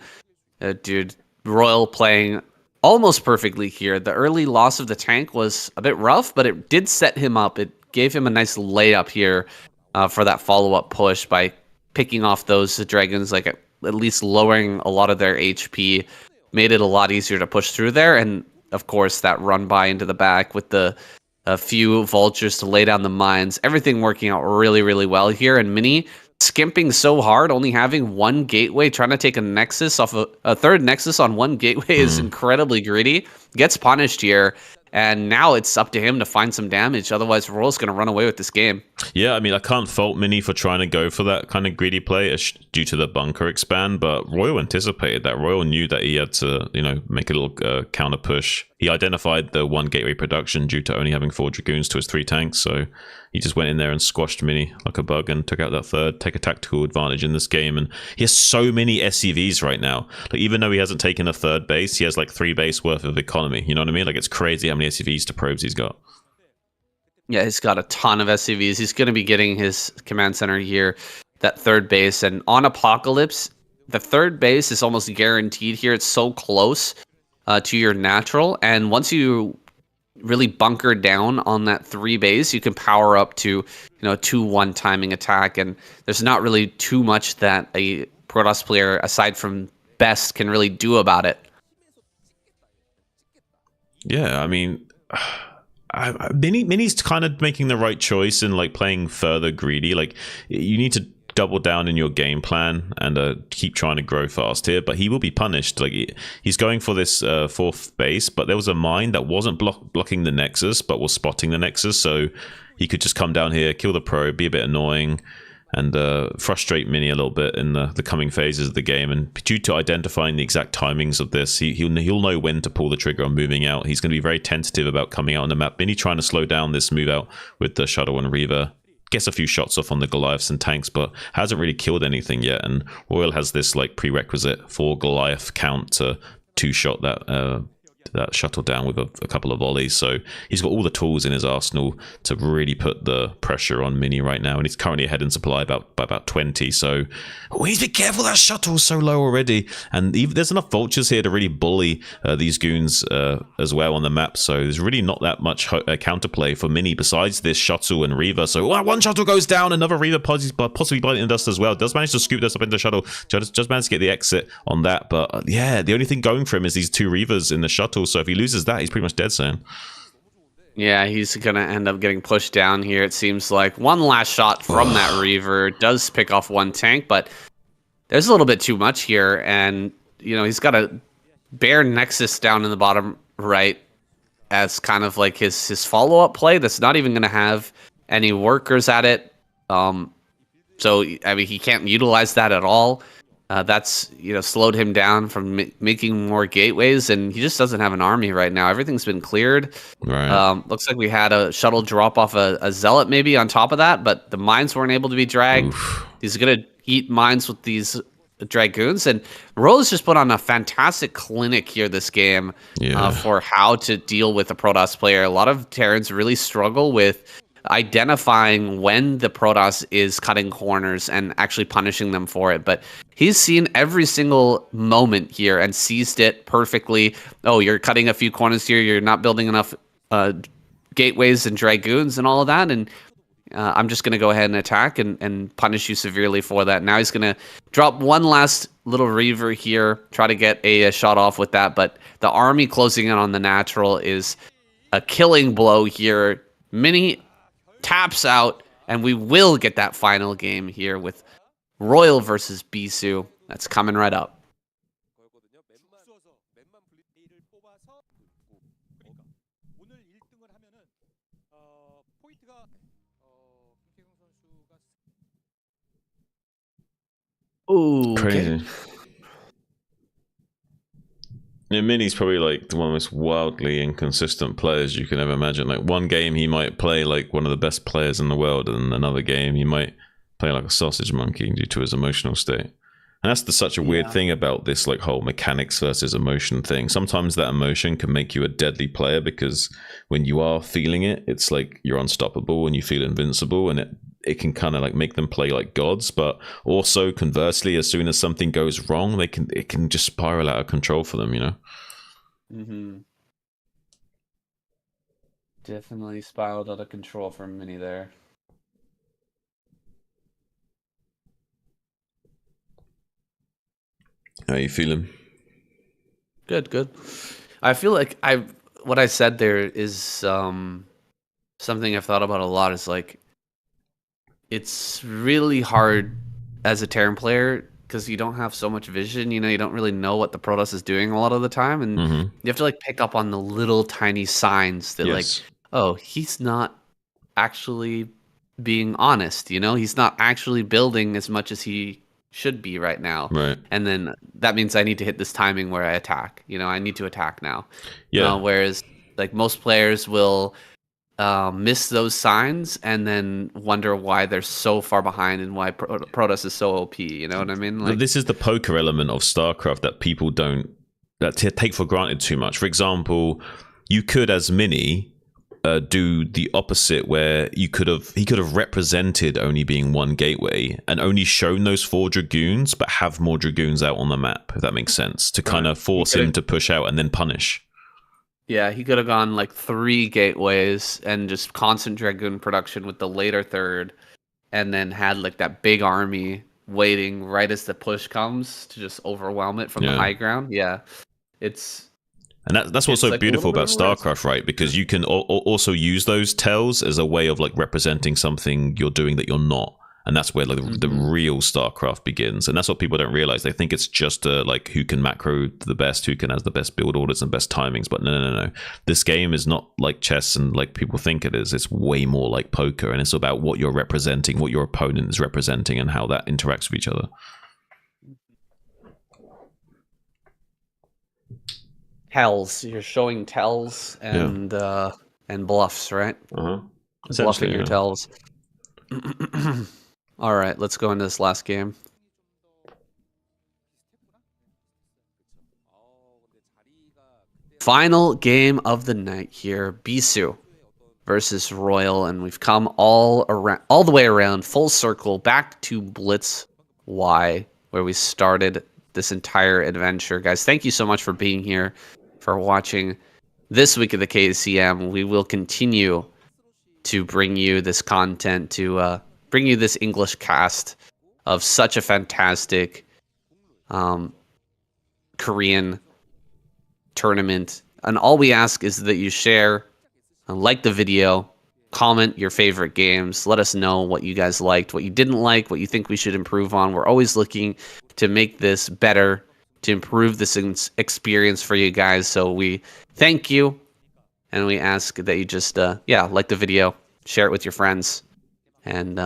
dude, Royal playing almost perfectly here. The early loss of the tank was a bit rough, but it did set him up. It gave him a nice layup here for that follow-up push by picking off those Dragons, like at least lowering a lot of their HP, made it a lot easier to push through there. And of course, that run by into the back with the a few Vultures to lay down the mines. Everything working out really, really well here. And Mini skimping so hard, only having 1 gateway, trying to take a Nexus off a third Nexus on 1 gateway is incredibly greedy. Gets punished here. And now it's up to him to find some damage. Otherwise, Royal's going to run away with this game. Yeah, I mean, I can't fault Mini for trying to go for that kind of greedy play due to the bunker expand, but Royal anticipated that. Royal knew that he had to, make a little counter push. He identified the 1 gateway production due to only having 4 Dragoons to his 3 tanks, so he just went in there and squashed Mini like a bug and took out that third, take a tactical advantage in this game. And he has so many SCVs right now. Like, even though he hasn't taken a 3rd base, he has like 3 base worth of economy. You know what I mean? Like, it's crazy how many SCVs to probes he's got. Yeah, he's got a ton of SCVs. He's going to be getting his command center here, that 3rd base. And on Apocalypse, the 3rd base is almost guaranteed here. It's so close to your natural. And once you really bunker down on that 3 base, you can power up to 2-1 timing attack. And there's not really too much that a Protoss player, aside from Best, can really do about it. Yeah, I mean, Mini's kind of making the right choice in like playing further greedy. Like, you need to double down in your game plan and keep trying to grow fast here, but he will be punished. Like, he's going for this 4th base, but there was a mine that wasn't blocking the Nexus but was spotting the Nexus, so he could just come down here, kill the probe, be a bit annoying, and frustrate Mini a little bit in the coming phases of the game. And due to identifying the exact timings of this, he'll know when to pull the trigger on moving out. He's going to be very tentative about coming out on the map. Mini trying to slow down this move out with the shuttle and Reaver. Gets a few shots off on the Goliaths and tanks, but hasn't really killed anything yet. And Royal has this like prerequisite 4 Goliath count to 2-shot that shuttle down with a couple of volleys. So he's got all the tools in his arsenal to really put the pressure on Mini right now, and he's currently ahead in supply by about 20. So we need to be careful. That shuttle's so low already, and there's enough Vultures here to really bully these goons as well on the map. So there's really not that much counterplay for Mini besides this shuttle and Reaver. So 1 shuttle goes down, another Reaver possibly biting the dust as well. Does manage to scoop this up into the shuttle. Just managed to get the exit on that, but yeah, the only thing going for him is these 2 Reavers in the shuttle. So if he loses that, he's pretty much dead, Sam. Yeah, he's going to end up getting pushed down here. It seems like one last shot from that Reaver does pick off 1 tank, but there's a little bit too much here. And, he's got a bare Nexus down in the bottom right as kind of like his follow-up play that's not even going to have any workers at it. So, I mean, he can't utilize that at all. That's slowed him down from making more gateways, and he just doesn't have an army right now. Everything's been cleared. Right. Looks like we had a shuttle drop off a zealot maybe on top of that, but the mines weren't able to be dragged. Oof. He's gonna eat mines with these Dragoons, and Royal has just put on a fantastic clinic here this game for how to deal with a Protoss player. A lot of Terrans really struggle with identifying when the Protoss is cutting corners and actually punishing them for it. But he's seen every single moment here and seized it perfectly. Oh, you're cutting a few corners here. You're not building enough gateways and dragoons and all of that. And I'm just going to go ahead and attack and punish you severely for that. Now he's going to drop one last little Reaver here, try to get a shot off with that. But the army closing in on the natural is a killing blow here. Mini taps out, and we will get that final game here with Royal versus Bisu. That's coming right up. 거였거든요. 맵만 A를 뽑아서 그러니까 오늘 1등을 하면은 포인트가 김태경 선수가 Ooh, Crazy. Yeah, Mini's probably like one of the most wildly inconsistent players you can ever imagine. Like one game he might play like one of the best players in the world, and another game he might play like a sausage monkey due to his emotional state. And that's such a weird thing about this like whole mechanics versus emotion thing. Sometimes that emotion can make you a deadly player because when you are feeling it, it's like you're unstoppable and you feel invincible, and it can kind of like make them play like gods. But also conversely, as soon as something goes wrong, it can just spiral out of control for them, you know? Mm-hmm. Definitely spiraled out of control for Mini there. How you feeling? Good, good. I feel like what I said there is something I've thought about a lot. Is like it's really hard as a Terran player because you don't have so much vision. You know, you don't really know what the Protoss is doing a lot of the time, and you have to like pick up on the little tiny signs that like, oh, he's not actually being honest. You know, he's not actually building as much as he should be right now. Right. And then that means I need to hit this timing where I attack. You know, I need to attack now. Yeah. Whereas like most players will miss those signs and then wonder why they're so far behind and why Protoss is so OP. You know what I mean? Like, this is the poker element of StarCraft that people don't take for granted too much. For example, you could, as Mini, do the opposite, where he could have represented only being one gateway and only shown those 4 dragoons, but have more dragoons out on the map, if that makes sense, to kind of force him to push out and then punish. Yeah, he could have gone like 3 gateways and just constant dragoon production with the later third, and then had like that big army waiting right as the push comes to just overwhelm it from the high ground. Yeah, and that's what's so beautiful about StarCraft, right? Because you can also use those tells as a way of like representing something you're doing that you're not. And that's where like the real StarCraft begins. And that's what people don't realize. They think it's just like who can macro the best, who can has the best build orders and best timings. But no. This game is not like chess and like people think it is. It's way more like poker. And it's about what you're representing, what your opponent is representing, and how that interacts with each other. Tells. You're showing tells and bluffs, right? Bluffing your tells. All right, let's go into this last game. Final game of the night here, Bisu versus Royal, and we've come all the way around, full circle, back to Blitz Y, where we started this entire adventure. Guys, thank you so much for being here, for watching this week of the KCM. We will continue to bring you this content, to bring you this English cast of such a fantastic Korean tournament. And all we ask is that you share and like the video, comment your favorite games, let us know what you guys liked, what you didn't like, what you think we should improve on. We're always looking to make this better, to improve this experience for you guys. So we thank you, and we ask that you just like the video, share it with your friends, and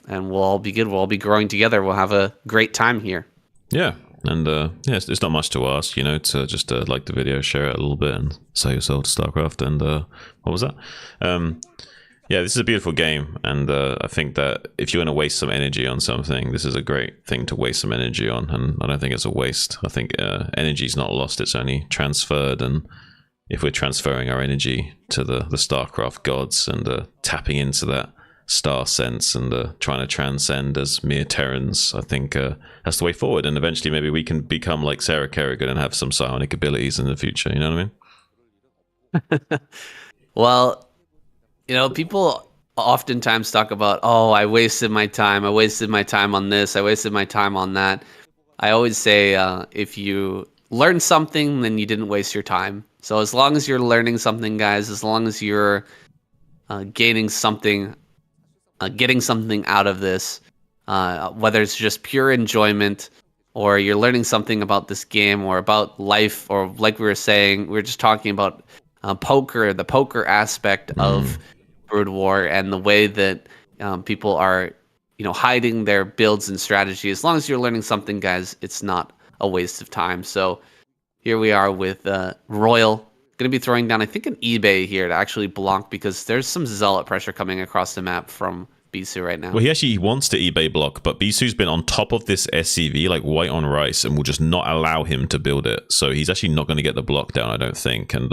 we'll all be good. We'll all be growing together. We'll have a great time here. Yeah. And it's not much to ask, you know, to just like the video, share it a little bit, and sell yourself to StarCraft. And what was that? Yeah, this is a beautiful game, and I think that if you want to waste some energy on something, this is a great thing to waste some energy on. And I don't think it's a waste. I think energy is not lost; it's only transferred. And if we're transferring our energy to the Starcraft gods and tapping into that star sense and trying to transcend as mere Terrans, I think that's the way forward. And eventually maybe we can become like Sarah Kerrigan and have some psionic abilities in the future, you know what I mean? Well, people oftentimes talk about, oh, I wasted my time on this, I wasted my time on that. I always say, if you learn something, then you didn't waste your time. So as long as you're learning something, guys, as long as you're gaining something, getting something out of this, whether it's just pure enjoyment or you're learning something about this game or about life, or like we were just talking about poker, the poker aspect of Broodwar and the way that people are, hiding their builds and strategy. As long as you're learning something, guys, it's not a waste of time. So here we are with Royal going to be throwing down, I think, an eBay here to actually block, because there's some zealot pressure coming across the map from Bisu right now. Well, he actually wants to eBay block, but Bisu's been on top of this SCV like white on rice and will just not allow him to build it. So he's actually not going to get the block down, I don't think. And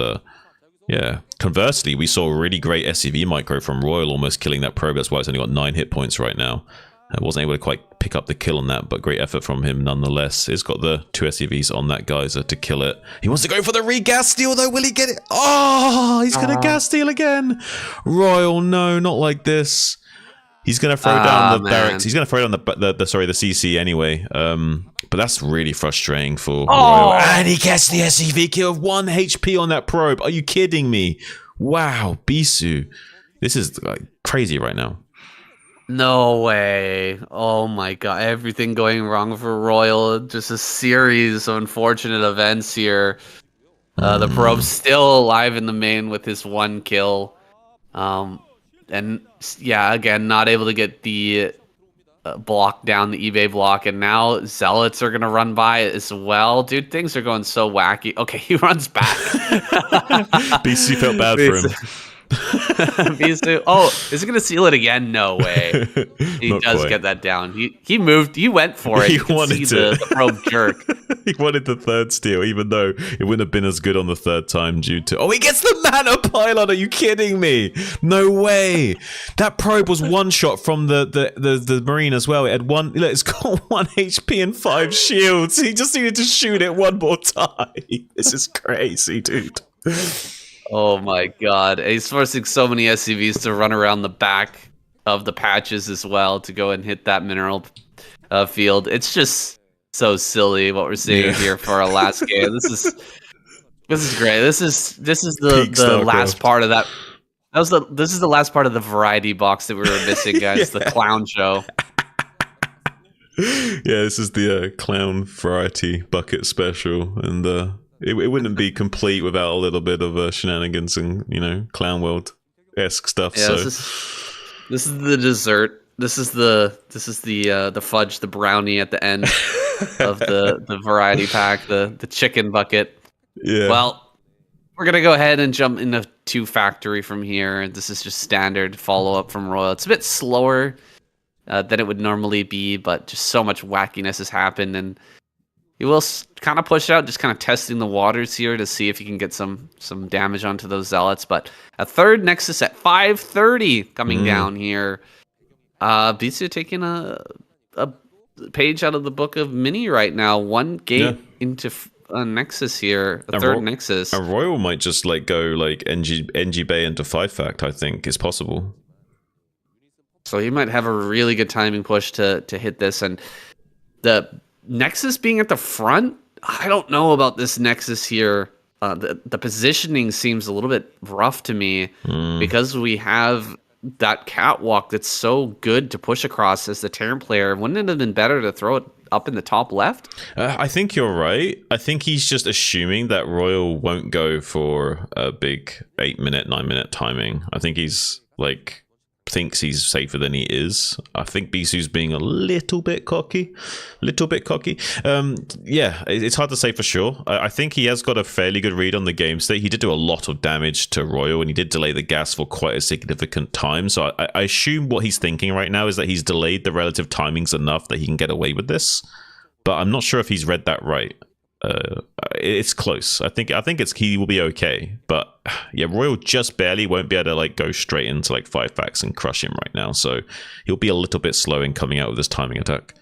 yeah, conversely, we saw a really great SCV micro from Royal almost killing that probe. That's why it's only got 9 hit points right now. I wasn't able to quite pick up the kill on that, but great effort from him nonetheless. He's got the 2 SCVs on that geyser to kill it. He wants to go for the re-gas steal though. Will he get it? Oh, he's going to gas steal again. Royal, no, not like this. He's going to throw down the barracks. He's going to throw down the CC anyway. But that's really frustrating for Royal. And he gets the SCV kill of 1 HP on that probe. Are you kidding me? Wow, Bisu. This is like crazy right now. No way. Oh my god. Everything going wrong for Royal. Just a series of unfortunate events here. The probe's still alive in the main with his 1 kill. And yeah, again, not able to get the block down, the eBay block. And now Zealots are going to run by it as well. Dude, things are going so wacky. Okay, he runs back. BC felt bad for him. Bisu. Oh, is he gonna seal it again? No way. He does get that down. He moved. He went for it. He you can wanted see the probe jerk. He wanted the 3rd steal, even though it wouldn't have been as good on the 3rd time due to. Oh, he gets the mana pylon. Are you kidding me? No way. That probe was 1 shot from the marine as well. It had it's got 1 HP and 5 shields. He just needed to shoot it 1 more time. This is crazy, dude. Oh my god. He's forcing so many SCVs to run around the back of the patches as well to go and hit that mineral field. It's just so silly what we're seeing here for our last game. This is great. This is the last part of that. This is the last part of the variety box that we were missing, guys. The clown show. Yeah, this is the clown variety bucket special, and it wouldn't be complete without a little bit of shenanigans and clown world-esque stuff. Yeah, so this is the dessert. This is the fudge, the brownie at the end of the variety pack, the chicken bucket. Yeah. Well, we're gonna go ahead and jump into 2 factory from here. This is just standard follow-up from Royal. It's a bit slower than it would normally be, but just so much wackiness has happened, and he will kind of push out, just kind of testing the waters here to see if he can get some damage onto those zealots. But a 3rd Nexus at 530 coming down here. Bisu taking a page out of the book of Mini right now. 1 gate into a Nexus here, a 3rd Nexus. A Royal might just go like NG Bay into 5 fact, I think, is possible. So he might have a really good timing push to hit this. And the Nexus being at the front, I don't know about this Nexus here. The positioning seems a little bit rough to me because we have that catwalk that's so good to push across as the Terran player. Wouldn't it have been better to throw it up in the top left? I think you're right. I think he's just assuming that Royal won't go for a big 8-minute, 9-minute timing. I think he's thinks he's safer than he is. I think Bisu's being a little bit cocky. Yeah, it's hard to say for sure. I think he has got a fairly good read on the game state. He did do a lot of damage to Royal, and he did delay the gas for quite a significant time. So I assume what he's thinking right now is that he's delayed the relative timings enough that he can get away with this. But I'm not sure if he's read that right. it's close. I think he will be okay, but yeah, Royal just barely won't be able to like go straight into like 5 facts and crush him right now. So he'll be a little bit slow in coming out with this timing attack.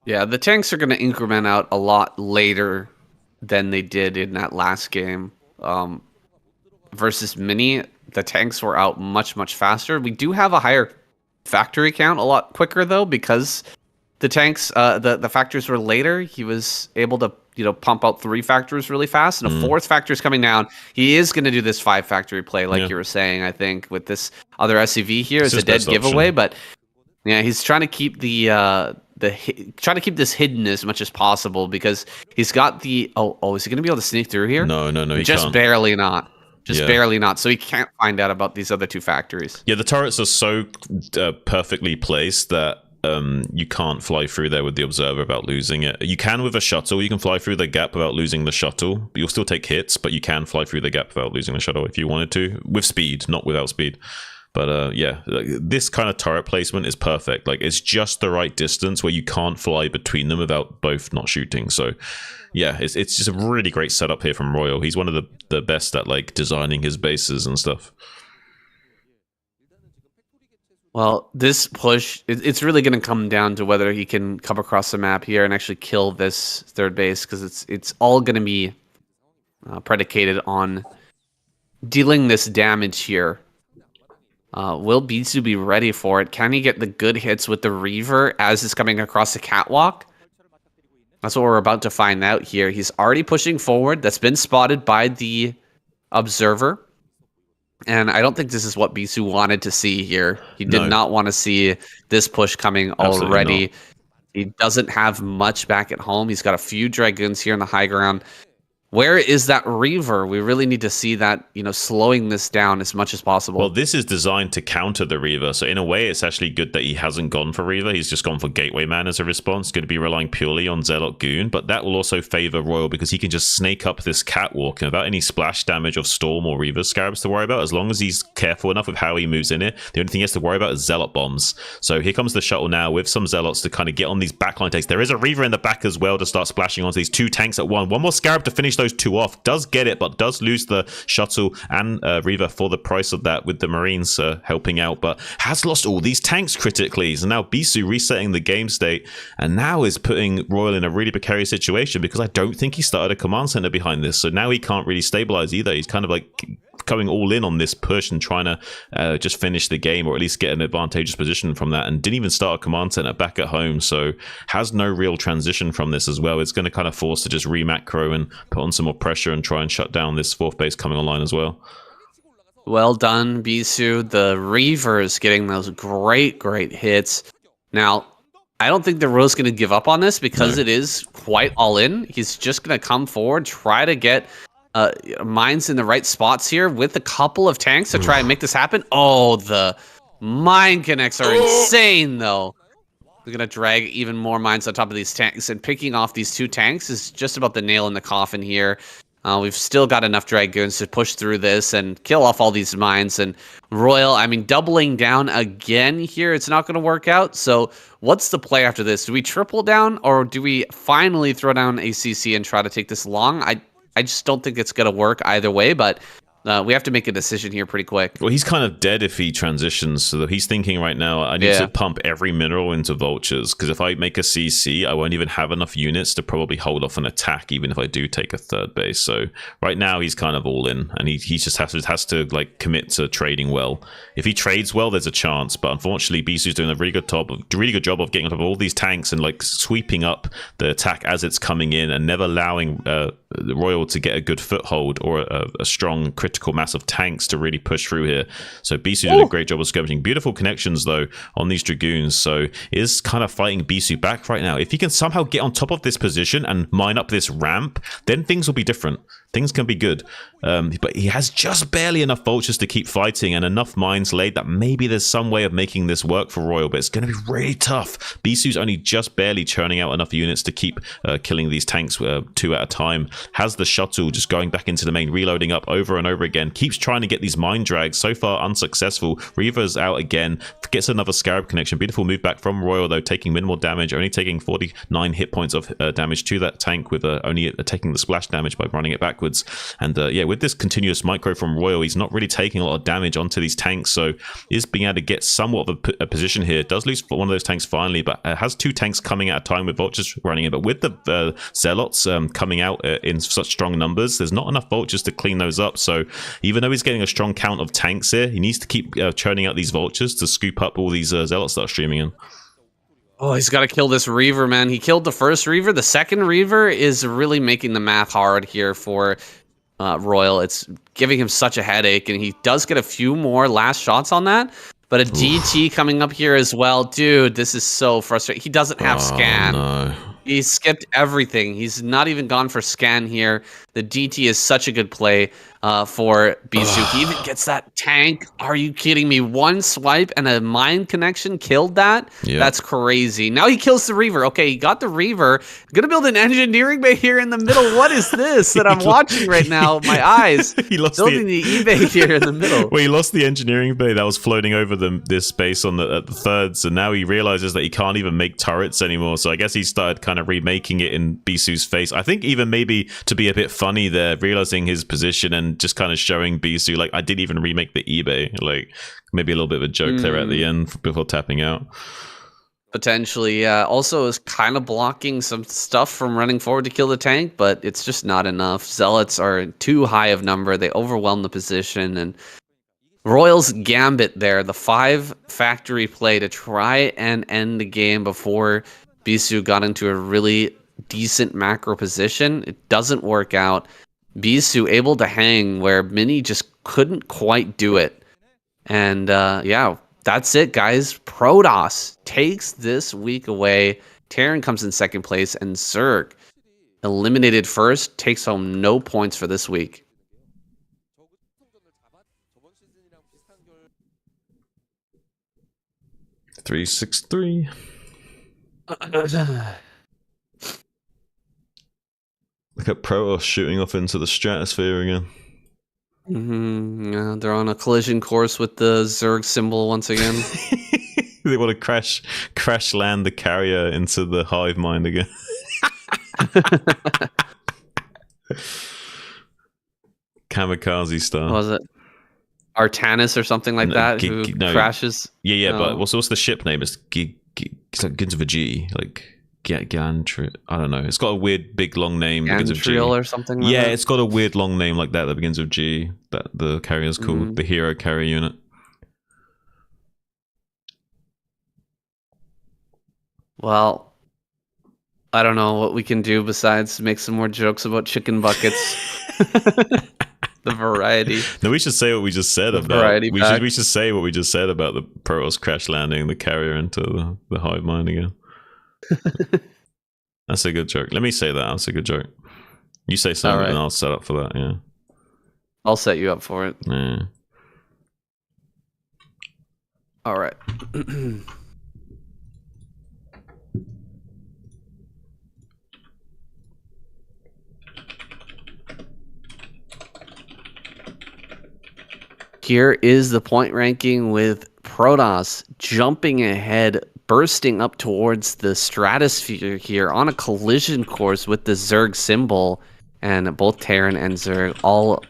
Yeah, the tanks are going to increment out a lot later than they did in that last game. Versus Mini, the tanks were out much, much faster. We do have a higher factory count a lot quicker, though, because the tanks, the factors were later. He was able to, pump out 3 factors really fast, and a 4th factor is coming down. He is going to do this 5 factory play, like you were saying, I think, with this other SCV here. It's a dead giveaway, but yeah, he's trying to keep trying to keep this hidden as much as possible because he's got the is he going to be able to sneak through here? No, he just can't. Barely not. Just barely not. So he can't find out about these other 2 factories. Yeah, the turrets are so perfectly placed that you can't fly through there with the observer without losing it. You can with a shuttle. You can fly through the gap without losing the shuttle. You'll still take hits, but you can fly through the gap without losing the shuttle if you wanted to. With speed, not without speed. But yeah, this kind of turret placement is perfect. Like, it's just the right distance where you can't fly between them without both not shooting. So yeah, it's just a really great setup here from Royal. He's one of the best at like designing his bases and stuff. Well, this push, it's really going to come down to whether he can come across the map here and actually kill this 3rd base, because it's all going to be predicated on dealing this damage here. Will Bitsu be ready for it? Can he get the good hits with the Reaver as it's coming across the catwalk? That's what we're about to find out here. He's already pushing forward. That's been spotted by the observer. And I don't think this is what Bitsu wanted to see here. He did not want to see this push coming already. He doesn't have much back at home. He's got a few Dragoons here in the high ground. Where is that Reaver? We really need to see that, slowing this down as much as possible. Well, this is designed to counter the Reaver. So in a way, it's actually good that he hasn't gone for Reaver. He's just gone for Gateway Man as a response. Going to be relying purely on Zealot Goon. But that will also favor Royal because he can just snake up this catwalk. And without any splash damage of Storm or Reaver Scarabs to worry about, as long as he's careful enough with how he moves in it, the only thing he has to worry about is Zealot Bombs. So here comes the shuttle now with some Zealots to kind of get on these backline takes. There is a Reaver in the back as well to start splashing onto these 2 tanks at one. One more Scarab to finish those 2 off. Does get it, but does lose the shuttle and Reaver for the price of that, with the Marines helping out, but has lost all these tanks critically. So now Bitsu resetting the game state, and now is putting Royal in a really precarious situation because I don't think he started a command center behind this. So now he can't really stabilize either. He's kind of like going all in on this push and trying to just finish the game, or at least get an advantageous position from that, and didn't even start a command center back at home, so has no real transition from this as well. It's going to kind of force to just re-macro and put on some more pressure and try and shut down this 4th base coming online as well. Well done, Bitsu. The Reaver is getting those great hits. Now, I don't think the Royal's going to give up on this because it is quite all in. He's just going to come forward, try to get mines in the right spots here with a couple of tanks to try and make this happen. Oh, the mine connects are insane, though. We're going to drag even more mines on top of these tanks, and picking off these 2 tanks is just about the nail in the coffin here. We've still got enough Dragoons to push through this and kill off all these mines. And Royal, doubling down again here, it's not going to work out. So what's the play after this? Do we triple down, or do we finally throw down ACC and try to take this long? I just don't think it's going to work either way, but we have to make a decision here pretty quick. Well, he's kind of dead if he transitions, so he's thinking right now, I need to pump every mineral into vultures, because if I make a CC, I won't even have enough units to probably hold off an attack, even if I do take a 3rd base. So right now he's kind of all in, and he just has to like commit to trading well. If he trades well, there's a chance, but unfortunately Bitsu's doing a really good job of getting on top of all these tanks and like sweeping up the attack as it's coming in, and never allowing the Royal to get a good foothold or a strong critical mass of tanks to really push through here. So Bitsu did a great job of skirmishing. Beautiful connections though on these Dragoons, so is kind of fighting Bitsu back right now. If he can somehow get on top of this position and mine up this ramp, then things will be different. things can be good. But he has just barely enough vultures to keep fighting and enough mines laid that maybe there's some way of making this work for Royal, but it's going to be really tough. Bisu's only just barely churning out enough units to keep killing these tanks 2 at a time. Has the shuttle just going back into the main, reloading up over and over again. Keeps trying to get these mine drags. So far unsuccessful. Reaver's out again. Gets another Scarab connection. Beautiful move back from Royal though, taking minimal damage. Only taking 49 hit points of damage to that tank with only taking the splash damage by running it backwards. And yeah, with this continuous micro from Royal, he's not really taking a lot of damage onto these tanks, so is being able to get somewhat of a position here. Does lose one of those tanks finally, but has 2 tanks coming at a time with vultures running it. But with the zealots coming out in such strong numbers, there's not enough vultures to clean those up. So even though he's getting a strong count of tanks here, he needs to keep churning out these vultures to scoop up all these zealots that are streaming in. Oh, he's got to kill this Reaver, man. He killed the first Reaver. The second Reaver is really making the math hard here for Royal. It's giving him such a headache, and he does get a few more last shots on that. But a DT coming up here as well. Dude, this is so frustrating. He doesn't have scan. No. He skipped everything. He's not even gone for scan here. The DT is such a good play for Bisu. He even gets that tank. Are you kidding me? 1 swipe and a mine connection killed that? Yep. That's crazy. Now he kills the Reaver. Okay, he got the Reaver. Gonna build an engineering bay here in the middle. What is this that I'm watching right now? My eyes. He lost building the eBay here in the middle. Well, he lost the engineering bay that was floating over this space on the thirds, and now he realizes that he can't even make turrets anymore. So I guess he started kind of remaking it in Bisu's face. I think even maybe to be a bit funny there, realizing his position and just kind of showing Bisu, like, I didn't even remake the eBay. Like, maybe a little bit of a joke there at the end before tapping out. Potentially, yeah. Also is kind of blocking some stuff from running forward to kill the tank, but it's just not enough. Zealots are too high of number. They overwhelm the position, and Royal's gambit there, the 5 factory play to try and end the game before Bisu got into a really decent macro position. It doesn't work out. Bisu able to hang where Mini just couldn't quite do it. And yeah, that's it, guys. Protoss takes this week away. Terran comes in second place, and Zerg, eliminated first, takes home no points for this week. 저그 특성전을 잡아 저번 시즌이랑 비슷한 결 363. Look at Protoss shooting off into the stratosphere again. Yeah, they're on a collision course with the Zerg symbol once again. They want to crash land the carrier into the hive mind again. Kamikaze style. What was it? Artanis or something like that, who crashes? Yeah, but what's the ship name? It's like begins with a G, like Gantry. I don't know. It's got a weird big long name. Begins with G. Or something like yeah, that? It's got a weird long name like that begins with G. That the carrier's called the Hero Carrier Unit. Well, I don't know what we can do besides make some more jokes about chicken buckets. The variety. No, we should say what we just said about. We should say what we just said about the Protoss crash landing the carrier into the hive mind again. That's a good joke. Let me say that. That's a good joke. You say something, and I'll set up for that. Yeah, I'll set you up for it. Yeah. All right. Here is the point ranking with Protoss jumping ahead, bursting up towards the stratosphere here on a collision course with the Zerg symbol, and both Terran and Zerg all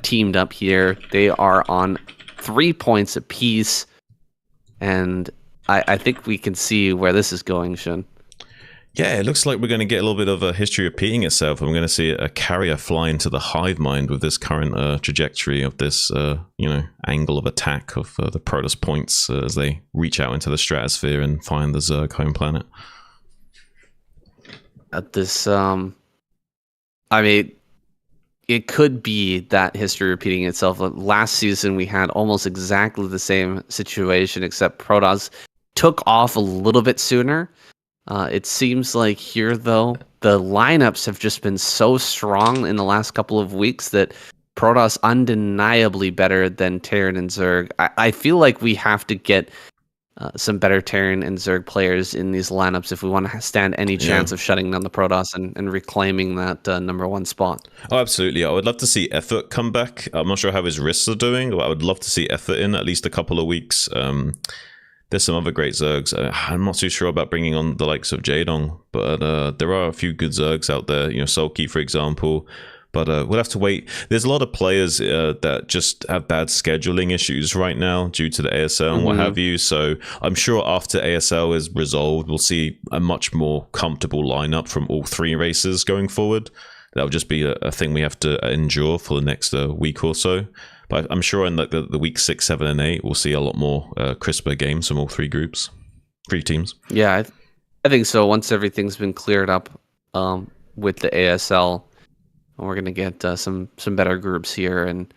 teamed up here. They are on 3 points apiece, and I think we can see where this is going, Shun. Yeah, it looks like we're going to get a little bit of a history repeating itself, and we're going to see a carrier fly into the hive mind with this current trajectory of this, angle of attack of the Protoss points as they reach out into the stratosphere and find the Zerg home planet. At this, I mean, it could be that history repeating itself. Last season, we had almost exactly the same situation, except Protoss took off a little bit sooner. It seems like here, though, the lineups have just been so strong in the last couple of weeks that Protoss undeniably better than Terran and Zerg. I feel like we have to get some better Terran and Zerg players in these lineups if we want to stand any chance of shutting down the Protoss and reclaiming that #1 spot. Oh, absolutely. I would love to see Effort come back. I'm not sure how his wrists are doing, but I would love to see Effort in at least a couple of weeks. There's some other great Zergs. I'm not too sure about bringing on the likes of Jadong, but there are a few good Zergs out there. You know, Sulky, for example. But we'll have to wait. There's a lot of players that just have bad scheduling issues right now due to the ASL and what have you. So I'm sure after ASL is resolved, we'll see a much more comfortable lineup from all three races going forward. That'll just be a thing we have to endure for the next week or so. But I'm sure in like the week 6, 7, and 8, we'll see a lot more crisper games from all three teams. Yeah, I think so. Once everything's been cleared up with the ASL, we're gonna get some better groups here, and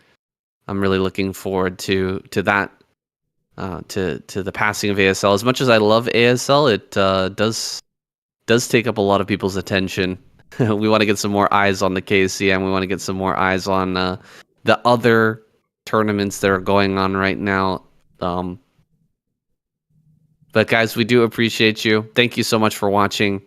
I'm really looking forward to that. To the passing of ASL. As much as I love ASL, it does take up a lot of people's attention. We want to get some more eyes on the KCM. We want to get some more eyes on the other tournaments that are going on right now. But guys, we do appreciate you. Thank you so much for watching.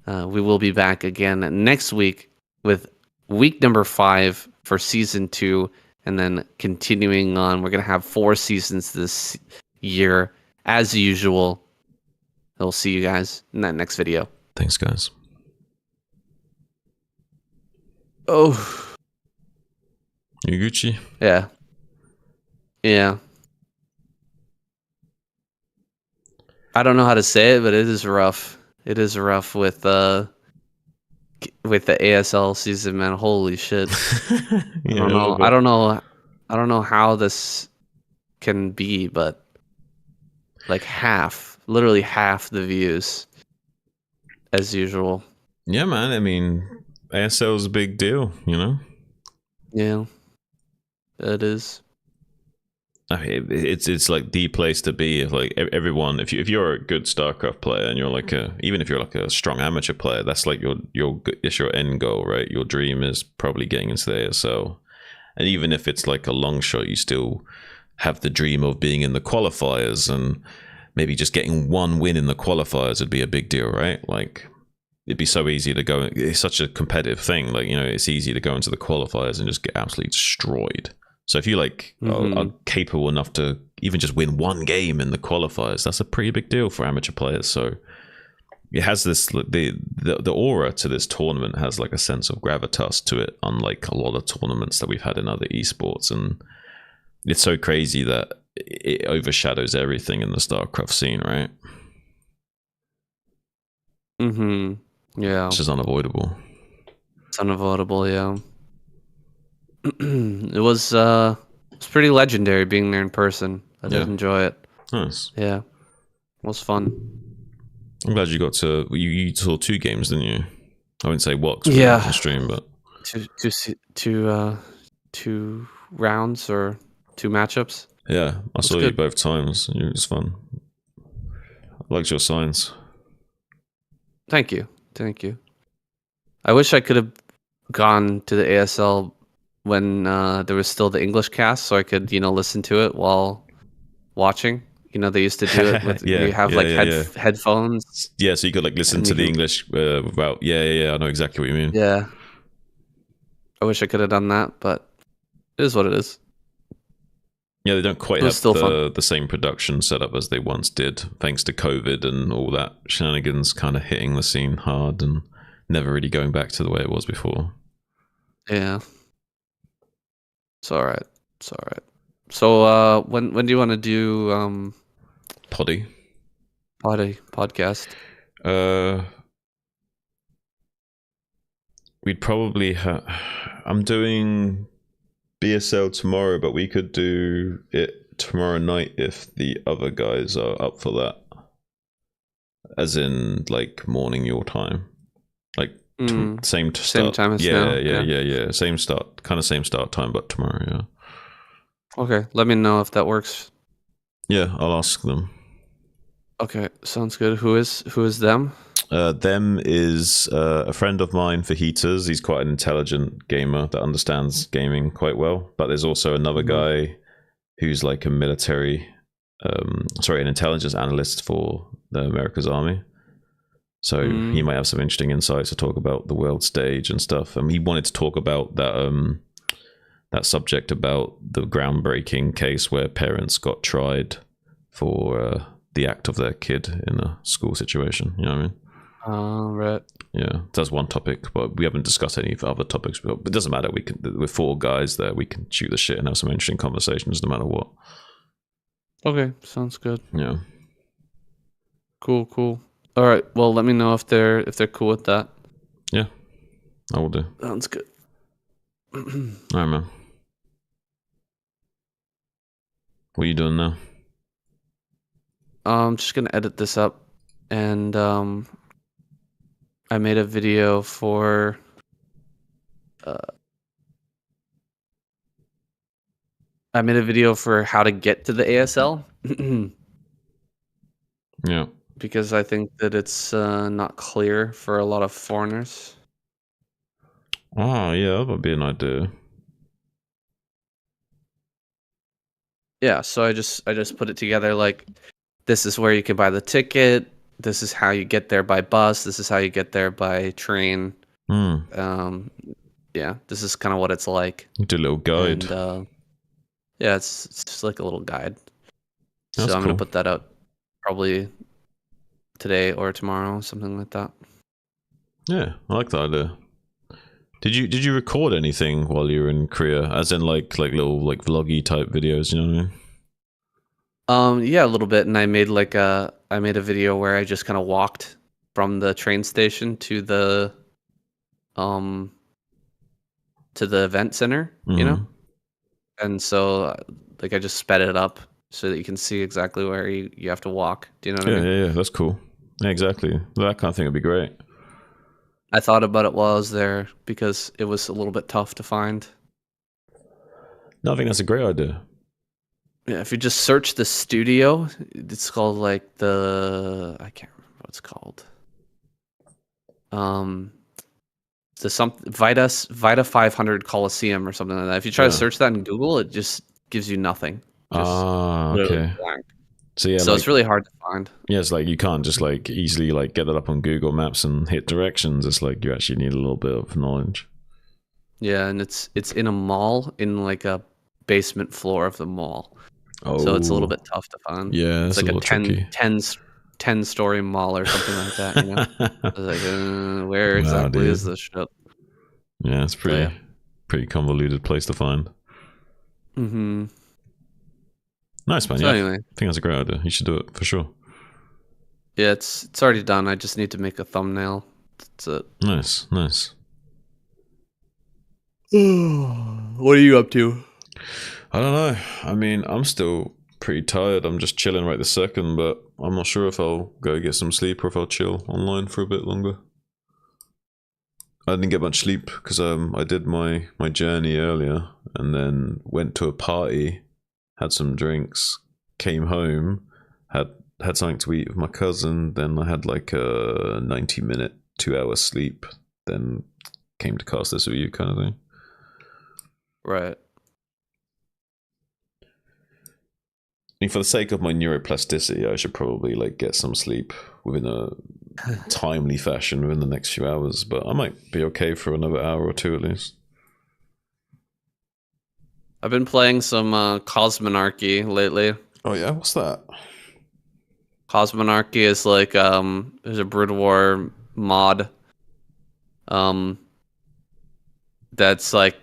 We will be back again next week with week number 5 for season 2, and then continuing on. We're going to have 4 seasons this year as usual. We'll see you guys in that next video. Thanks, guys. Oh, You Gucci? yeah. I don't know how to say it, but it is rough. It is rough with the ASL season, man. Holy shit. Yeah, I don't know how this can be, but like literally half the views as usual. Yeah, man. I mean, ASL is a big deal, you know? Yeah, it is. I mean, it's like the place to be. If like everyone, if you're a good Starcraft player and you're like even if you're like a strong amateur player, that's like it's your end goal, right? Your dream is probably getting into the ASL, and even if it's like a long shot, you still have the dream of being in the qualifiers, and maybe just getting one win in the qualifiers would be a big deal, right? Like it'd be so easy to go. It's such a competitive thing. Like, you know, it's easy to go into the qualifiers and just get absolutely destroyed. So if you like are capable enough to even just win one game in the qualifiers, that's a pretty big deal for amateur players. So it has this the aura to this tournament has like a sense of gravitas to it, unlike a lot of tournaments that we've had in other esports. And it's so crazy that it overshadows everything in the StarCraft scene, right? Yeah. Which is unavoidable. It's unavoidable, yeah. It was pretty legendary being there in person. I did enjoy it. Nice. Yeah. It was fun. I'm glad you got to you saw 2 games, didn't you? I wouldn't say what on stream, but two rounds or 2 matchups. Yeah, I saw you both times. It was fun. I liked your signs. Thank you. I wish I could have gone to the ASL when there was still the English cast, so I could, listen to it while watching. They used to do it with you have headphones. Yeah, so you could like listen to the English without. Yeah. I know exactly what you mean. Yeah. I wish I could have done that, but it is what it is. Yeah, they don't quite have the same production setup as they once did, thanks to COVID and all that shenanigans kind of hitting the scene hard and never really going back to the way it was before. Yeah. It's all right. So when do you want to do podcast? We'd probably I'm doing BSL tomorrow, but we could do it tomorrow night if the other guys are up for that. As in, like, morning your time, like same time as now. Yeah. Same start time, but tomorrow. Yeah. Okay, let me know if that works. Yeah, I'll ask them. Okay, sounds good. Who is them? Them is a friend of mine for heaters. He's quite an intelligent gamer that understands gaming quite well. But there's also another guy who's like a military, an intelligence analyst for the America's Army. So he might have some interesting insights to talk about the world stage and stuff. And he wanted to talk about that subject about the groundbreaking case where parents got tried for the act of their kid in a school situation. You know what I mean? Right. Yeah, that's one topic, but we haven't discussed any other topics. But it doesn't matter. We're four guys there. We can shoot the shit and have some interesting conversations, no matter what. Okay, sounds good. Yeah. Cool. All right. Well, let me know if they're cool with that. Yeah, I will do. Sounds good. All right, man. What are you doing now? I'm just gonna edit this up, and I made a video for how to get to the ASL Yeah. because I think that it's not clear for a lot of foreigners. Oh, yeah, that would be an idea. Yeah, so I just put it together like this is where you can buy the ticket. This is how you get there by bus. This is how you get there by train. Yeah, this is kind of what it's like. Do a little guide. And, yeah, it's just like a little guide. That's so I'm gonna cool. put that out probably today or tomorrow, something like that. Yeah, I like that idea. Did you record anything while you were in Korea? As in like little like vloggy type videos, you know what I mean? Yeah, a little bit, and I made a video where I just kind of walked from the train station to the event center, you know? And so like I just sped it up so that you can see exactly where you have to walk. Do you know what I mean? Yeah, that's cool. Yeah, exactly. That kind of thing would be great. I thought about it while I was there because it was a little bit tough to find. No, I think that's a great idea. Yeah, if you just search the studio, it's called like I can't remember what it's called. Vita 500 Coliseum or something like that. If you try to search that in Google, it just gives you nothing. Just okay. blank. So yeah, So it's really hard to find. Yeah, it's like you can't just like easily like get that up on Google Maps and hit directions. It's like you actually need a little bit of knowledge. Yeah, and it's in a mall, in like a basement floor of the mall. Oh, So it's a little bit tough to find. Yeah, it's like a 10-story mall or something like that. You know, I was like, where exactly is this shit? Yeah, it's pretty convoluted place to find. Mm-hmm. Nice, man. So Yeah, anyway, I think that's a great idea. You should do it for sure. yeah, it's already done. I just need to make a thumbnail. That's it. Nice. What are you up to? I don't know. I mean, I'm still pretty tired. I'm just chilling right this second, but I'm not sure if I'll go get some sleep or if I'll chill online for a bit longer. I didn't get much sleep because I did my journey earlier and then went to a party, had some drinks, came home, had something to eat with my cousin, then I had like a 90-minute, 2-hour sleep, then came to cast this with you kind of thing. Right. I mean, for the sake of my neuroplasticity, I should probably like get some sleep within a timely fashion within the next few hours, but I might be okay for another hour or two at least. I've been playing some Cosmonarchy lately. Oh yeah, what's that? Cosmonarchy is like there's a Broodwar mod that's like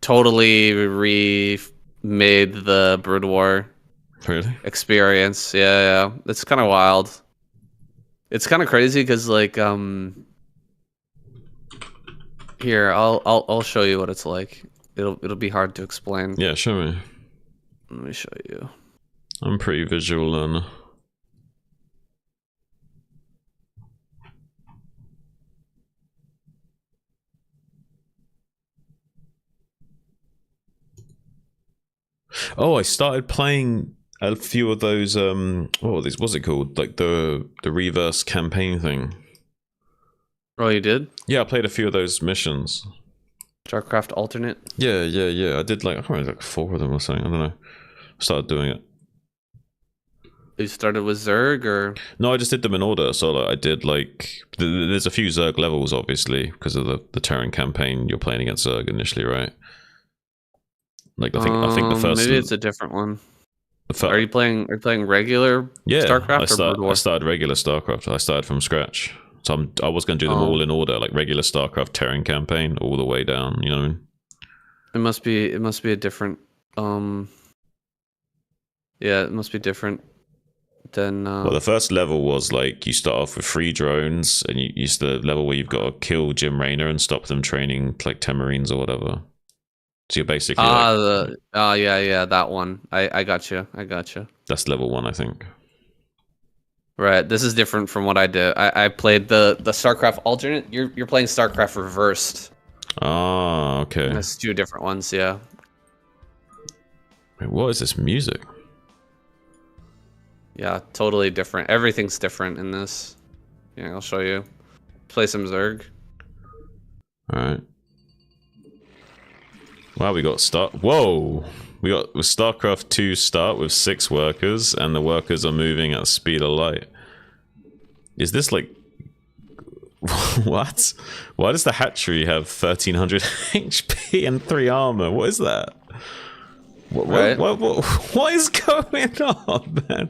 totally remade the Broodwar Really? experience. Yeah. It's kind of wild. It's kind of crazy because like here I'll show you what it's like. It'll be hard to explain. Yeah, show me. Let me show you. I'm a pretty visual learner. Oh, I started playing a few of those what's it called? Like the reverse campaign thing. Oh, you did? Yeah, I played a few of those missions. Starcraft alternate? Yeah. I did like, I can't remember, like 4 of them or something. I don't know. Started doing it. You started with Zerg or? No, I just did them in order. So like, I did like, there's a few Zerg levels, obviously, because of the Terran campaign. You're playing against Zerg initially, right? Like I think the first. Maybe it's a different one. The Are you playing regular Starcraft or Broodwar? I started regular Starcraft. I started from scratch. So I was going to do them all in order, like regular Starcraft Terran campaign, all the way down. You know what I mean? It must be a different. Yeah, it must be different than. Well, the first level was like you start off with 3 drones, and you use the level where you've got to kill Jim Raynor and stop them training like 10 Marines or whatever. So you're basically yeah, that one. I got you. That's level 1, I think. Right. This is different from what I did. I played the StarCraft alternate. You're playing StarCraft reversed. Ah, okay. That's 2 different ones. Yeah. Wait, what is this music? Yeah, totally different. Everything's different in this. Yeah, I'll show you. Play some Zerg. All right. Wow, we got Whoa! We got StarCraft 2 start with 6 workers, and the workers are moving at the speed of light. Is this like... What? Why does the hatchery have 1300 HP and 3 armor? What is that? What is going on, man?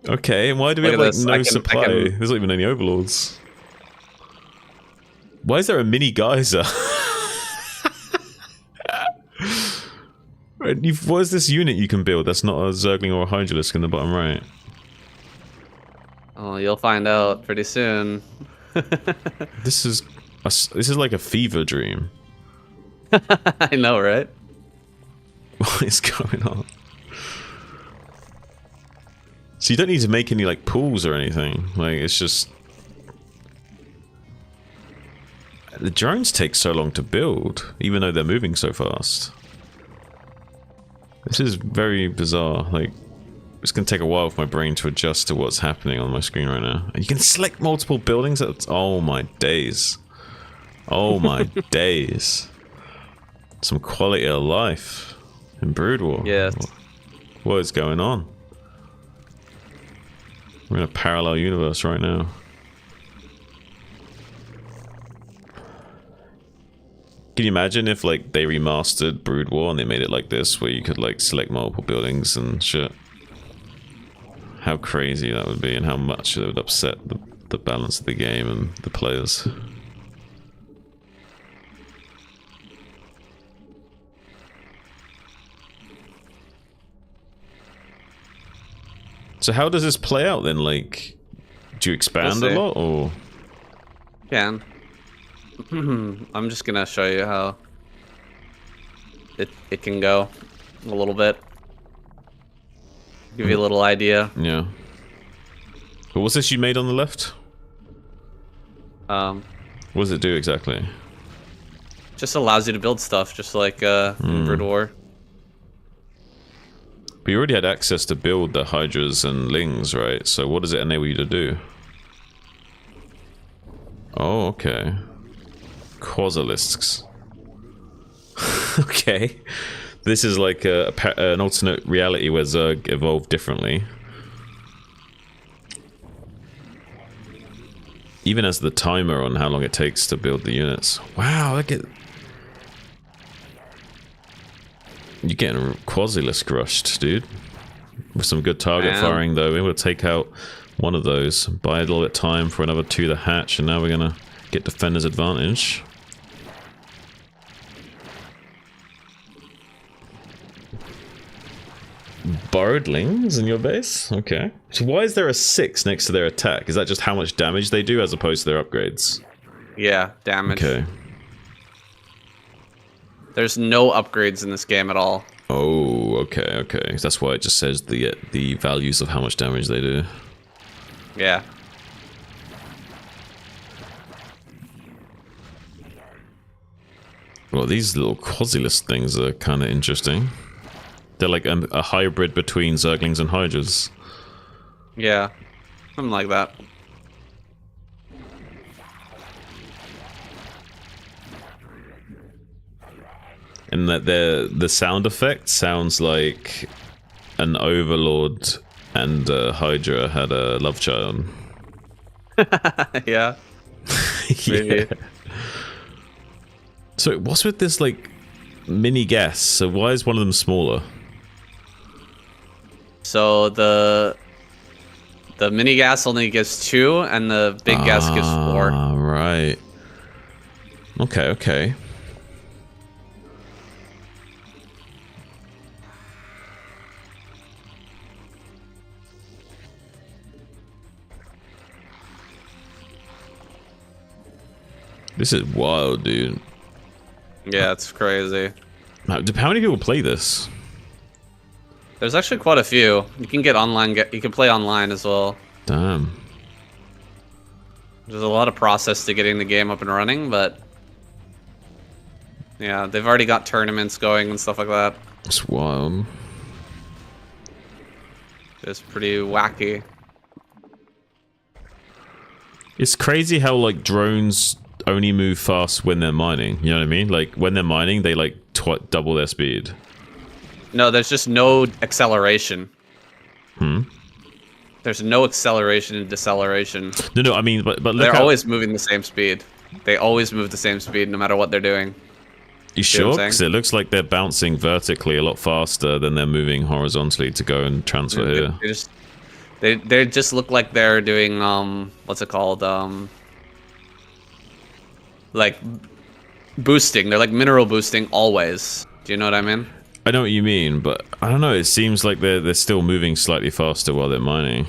Okay, and why do we have like no supply? There's not even any overlords. Why is there a mini geyser? What is this unit you can build that's not a Zergling or a Hydralisk in the bottom right? Oh, you'll find out pretty soon. This is like a fever dream. I know, right? What is going on? So you don't need to make any like pools or anything. Like it's just the drones take so long to build, even though they're moving so fast. This is very bizarre. Like, it's gonna take a while for my brain to adjust to what's happening on my screen right now. And you can select multiple buildings. Oh my days! Oh my days! Some quality of life in Broodwar. Yes. What is going on? We're in a parallel universe right now. Can you imagine if like they remastered Broodwar and they made it like this, where you could like select multiple buildings and shit? How crazy that would be, and how much it would upset the balance of the game and the players. So how does this play out then? Like, do you expand a lot, or? Can. I'm just gonna show you how it can go a little bit. Give you a little idea. Yeah. But what's this you made on the left? What does it do exactly? Just allows you to build stuff, just like in Broodwar. But you already had access to build the Hydras and Lings, right? So what does it enable you to do? Oh, okay. Quasalisks. Okay. This is like an alternate reality where Zerg evolved differently. Even as the timer on how long it takes to build the units. Wow, look at... You're getting Quasilisk rushed, dude. With some good target firing, though. We will take out one of those. Buy a little bit of time for another 2 to hatch, and now we're gonna get defender's advantage. Borrowedlings in your base? Okay. So why is there a 6 next to their attack? Is that just how much damage they do as opposed to their upgrades? Yeah, damage. Okay. There's no upgrades in this game at all. Oh, okay. That's why it just says the values of how much damage they do. Yeah. Well, these little Quasilisk things are kind of interesting. They're like a hybrid between Zerglings and Hydras. Yeah. Something like that. And that the sound effect sounds like an Overlord and Hydra had a love child. Yeah. Maybe. Yeah. So what's with this like mini gas? So why is one of them smaller? So the mini gas only gives 2, and the big gas gives 4. Ah, right. Okay, okay. This is wild, dude. Yeah, it's crazy. How many people play this? There's actually quite a few. You can get online. You can play online as well. Damn. There's a lot of process to getting the game up and running, but yeah, they've already got tournaments going and stuff like that. It's wild. It's pretty wacky. It's crazy how like drones only move fast when they're mining. You know what I mean? Like when they're mining, they like double their speed. No, there's just no acceleration. Hmm. There's no acceleration and deceleration. No. I mean, but look They're how, always moving the same speed. They always move the same speed no matter what they're doing. You See what I'm sure? saying? Because it looks like they're bouncing vertically a lot faster than they're moving horizontally to go and transfer here. They just look like they're doing what's it called, like boosting. They're like mineral boosting always. Do you know what I mean? I know what you mean, but I don't know. It seems like they're still moving slightly faster while they're mining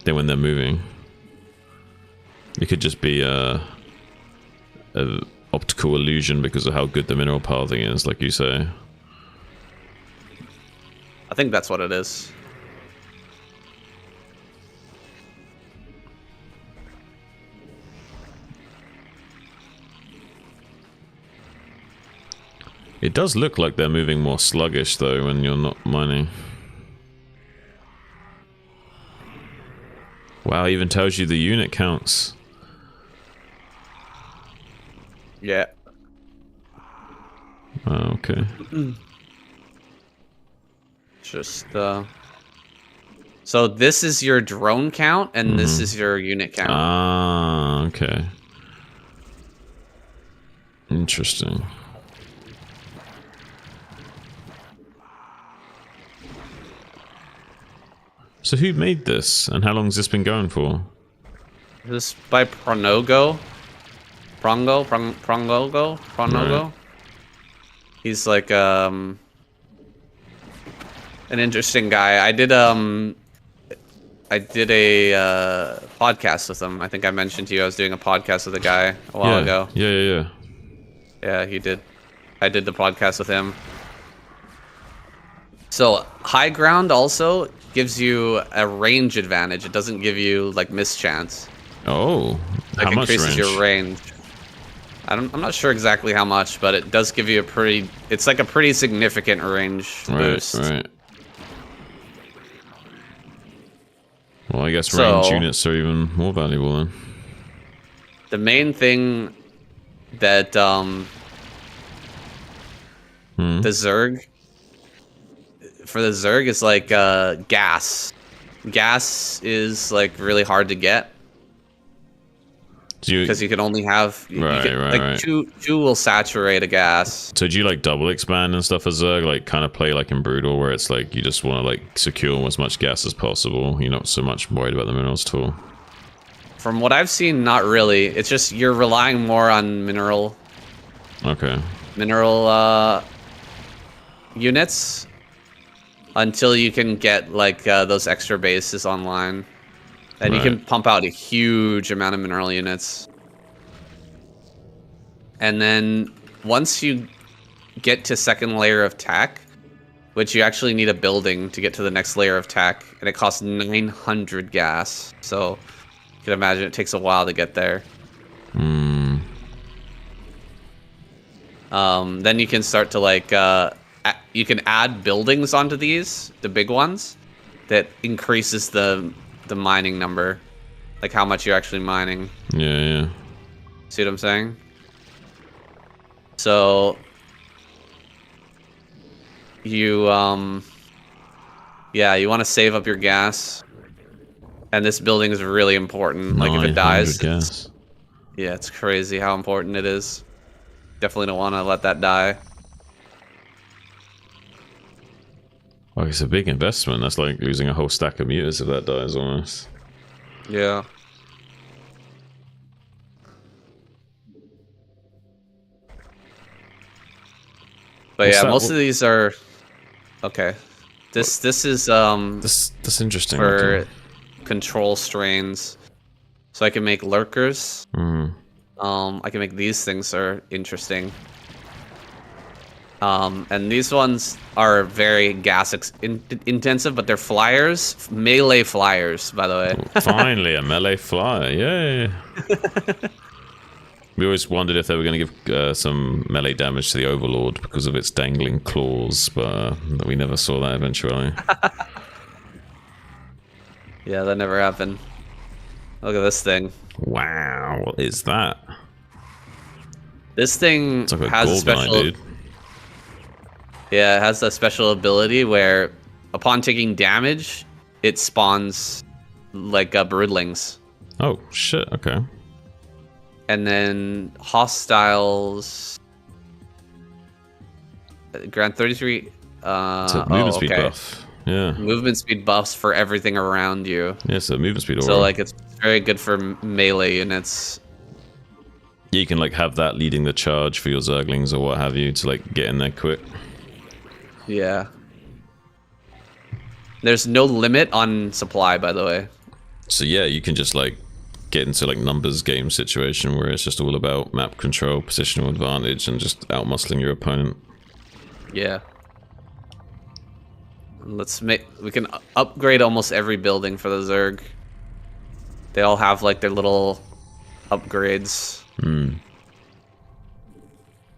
than when they're moving. It could just be a optical illusion because of how good the mineral pathing is, like you say. I think that's what it is. It does look like they're moving more sluggish though when you're not mining. Wow, it even tells you the unit counts. Yeah. Oh, okay. Just so this is your drone count and this is your unit count. Ah, okay. Interesting. So who made this, and how long has this been going for? This is by Pronogo. Pronogo. Right. He's like an interesting guy. I did a podcast with him. I think I mentioned to you I was doing a podcast with a guy a while ago. Yeah. Yeah, he did. I did the podcast with him. So high ground also gives you a range advantage. It doesn't give you like mischance. Oh, Like how much increases range? your range. I'm not sure exactly how much, but it does give you a pretty. It's like a pretty significant range boost. Right. Well, I guess range So- units are even more valuable then. The main thing that the Zerg for the Zerg is like gas. Gas is like really hard to get Do you, because you can only have Right. two will saturate a gas. so do you like double expand and stuff as Zerg? Like kind of play like in Broodwar where it's like you just want to like secure as much gas as possible. You're not so much worried about the minerals at all. From what I've seen, not really. It's just you're relying more on mineral Okay. Units until you can get like those extra bases online, and you can Right. pump out a huge amount of mineral units. And then once you get to second layer of tech, which you actually need a building to get to the next layer of tech, and it costs 900 gas. So you can imagine it takes a while to get there. Then you can start to like you can add buildings onto these, the big ones, that increases the mining number, like how much you're actually mining. Yeah. See what I'm saying? So you yeah, you want to save up your gas. And this building is really important. Like if it 900 dies, gas. yeah, it's crazy how important it is. Definitely don't want to let that die. Oh, it's a big investment. That's like losing a whole stack of mutants if that dies almost. Yeah. But What's yeah, that? most of these are okay. This is That's interesting. for Okay. control strains. So I can make lurkers. Mm. I can make these things are interesting. And these ones are very intensive, but they're flyers, melee flyers, by the way. Finally, a melee flyer. Yay. We always wondered if they were going to give some melee damage to the Overlord because of its dangling claws, but we never saw that eventually. Yeah, that never happened. Look at this thing. Wow, what is that? This thing It's like a has a Gorgonite, special. dude. Yeah, it has a special ability where, upon taking damage, it spawns like broodlings. Oh, shit, okay. And then hostiles grant 33 It's a movement speed buff. Yeah. movement speed buffs for everything around you. Yeah, it's a movement speed aura. So like it's very good for melee units. Yeah, you can like have that leading the charge for your Zerglings or what have you to like get in there quick. Yeah. There's no limit on supply, by the way. So yeah, you can just like get into like numbers game situation where it's just all about map control, positional advantage, and just outmuscling your opponent. Yeah. We can upgrade almost every building for the Zerg. They all have like their little upgrades.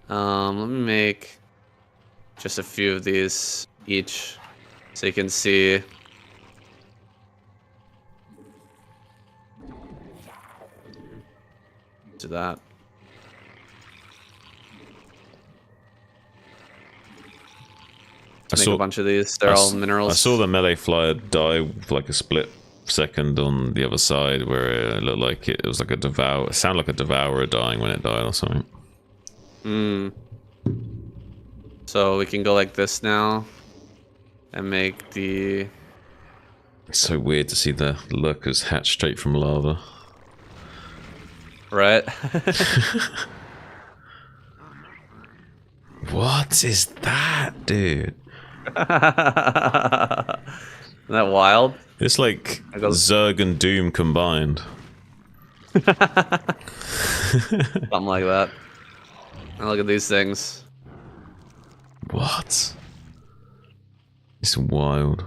Let me make just a few of these each so you can see. Do that. Make a bunch of these. They're all minerals. I saw the melee flyer die for like a split second on the other side where it looked like it was like a devour. It sounded like a devourer dying when it died or something. So we can go like this now and make the. It's so weird to see the lurkers hatch straight from lava. Right. What is that, dude? Isn't that wild? It's like goes- Zerg and Doom combined. Something like that. And look at these things. What? It's wild.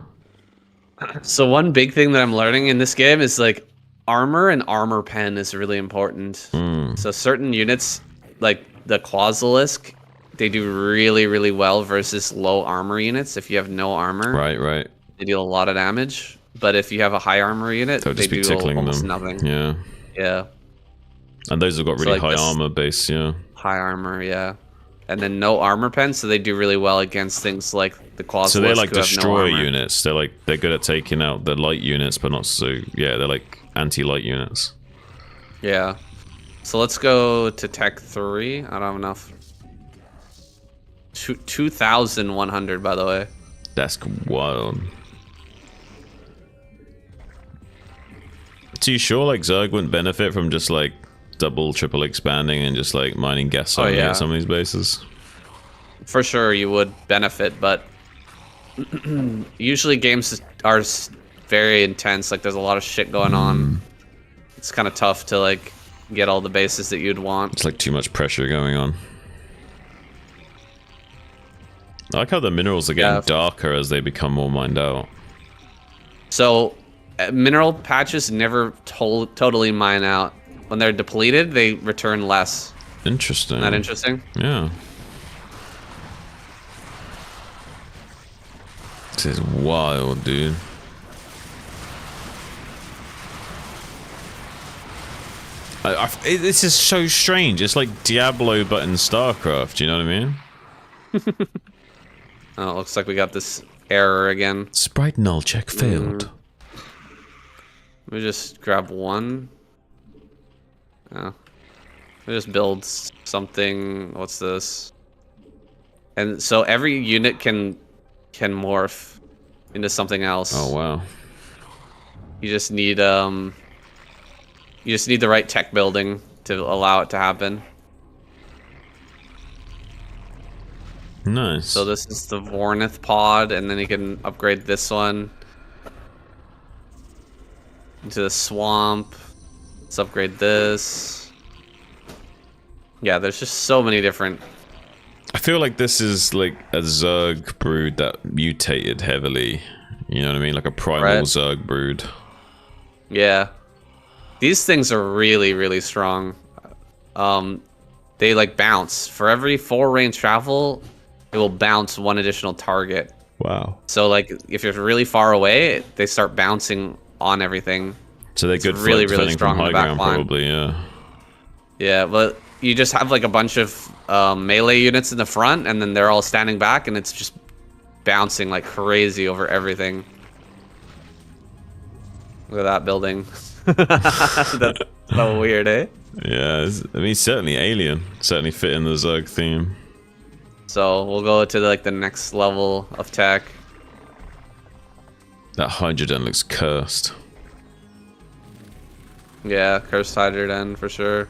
So one big thing that I'm learning in this game is like armor and armor pen is really important. So certain units, like the Quasilisk, they do really, really well versus low armor units. If you have no armor, Right. they deal a lot of damage. But if you have a high armor unit, They'll they just be do tickling almost them. nothing. Yeah. Yeah, And those have got really like high this- armor base, yeah. high armor, yeah. And then no armor pen, so they do really well against things like the Quasilisk. So they're like who have no destroyer armor. units. They're good at taking out the light units, but not so. Yeah, they're like anti-light units. Yeah. So let's go to Tech 3. I don't have enough. 2,100, by the way. That's wild. So you sure like Zerg wouldn't benefit from just like double, triple expanding and just like mining gas only yeah. at some of these bases? For sure, you would benefit, but usually games are very intense. Like, there's a lot of shit going on. It's kind of tough to like get all the bases that you'd want. It's like too much pressure going on. I like how the minerals are getting darker as they become more mined out. So, mineral patches never totally mine out. When they're depleted, they return less. Interesting. Isn't that interesting? Yeah. This is wild, dude. This is so strange. It's like Diablo, but in Starcraft. You know what I mean? Oh, it looks like we got this error again. Sprite null check failed. Let me just grab one. Oh. Let me just build something. What's this? And so every unit can morph into something else. Oh wow. You just need the right tech building to allow it to happen. Nice. So this is the Vornith pod, and then you can upgrade this one into the swamp. Let's upgrade this. Yeah, there's just so many different. I feel like this is like a Zerg brood that mutated heavily. You know what I mean? Like a primal Right. Zerg brood. Yeah, these things are really, really strong. They like bounce for every 4 range travel. It will bounce 1 additional target. Wow. So like if you're really far away, they start bouncing on everything. So they're It's good for really, like, really defending strong from in the high back ground, line. probably. Yeah. Yeah, but you just have like a bunch of melee units in the front, and then they're all standing back, and it's just bouncing like crazy over everything. Look at that building. That's so weird, eh? Yeah. I mean, certainly alien. Certainly fit in the Zerg theme. So we'll go to like the next level of tech. That Hydrogen looks cursed. Yeah, cursed hydrogen for sure.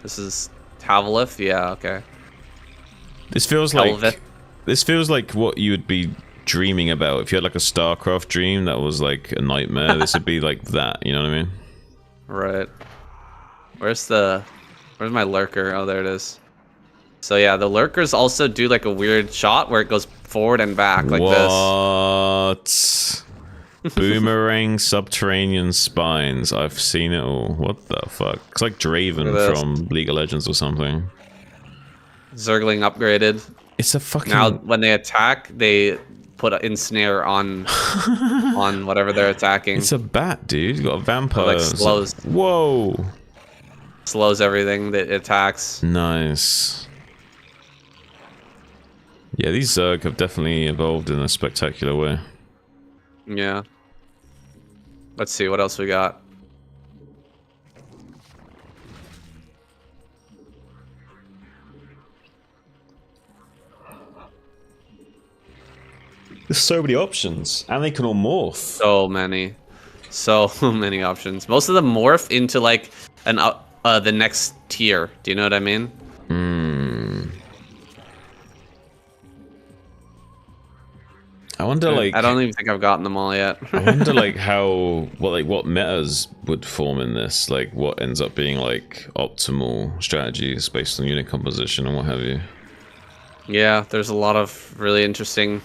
This is Tavalith. Yeah, okay. This feels like Helvet. this feels like what you would be dreaming about if you had like a Starcraft dream that was like a nightmare. This would be like that. You know what I mean? Right. Where's my lurker? Oh, there it is. So yeah, the lurkers also do like a weird shot where it goes forward and back like this. What? Boomerang subterranean spines. I've seen it all. What the fuck? It's like Draven Look at this. from League of Legends or something. Zergling upgraded. It's a fucking. Now when they attack, they put an ensnare on on whatever they're attacking. It's a bat, dude. You got a vampire. Like slows. Whoa. Slows everything that attacks. Nice. Yeah, these Zerg have definitely evolved in a spectacular way. Yeah. Let's see what else we got. There's so many options, and they can all morph. So many options. Most of them morph into like the next tier. Do you know what I mean? I wonder, like, I don't even think I've gotten them all yet. I wonder, like, what metas would form in this, like, what ends up being like optimal strategies based on unit composition and what have you. Yeah, there's a lot of really interesting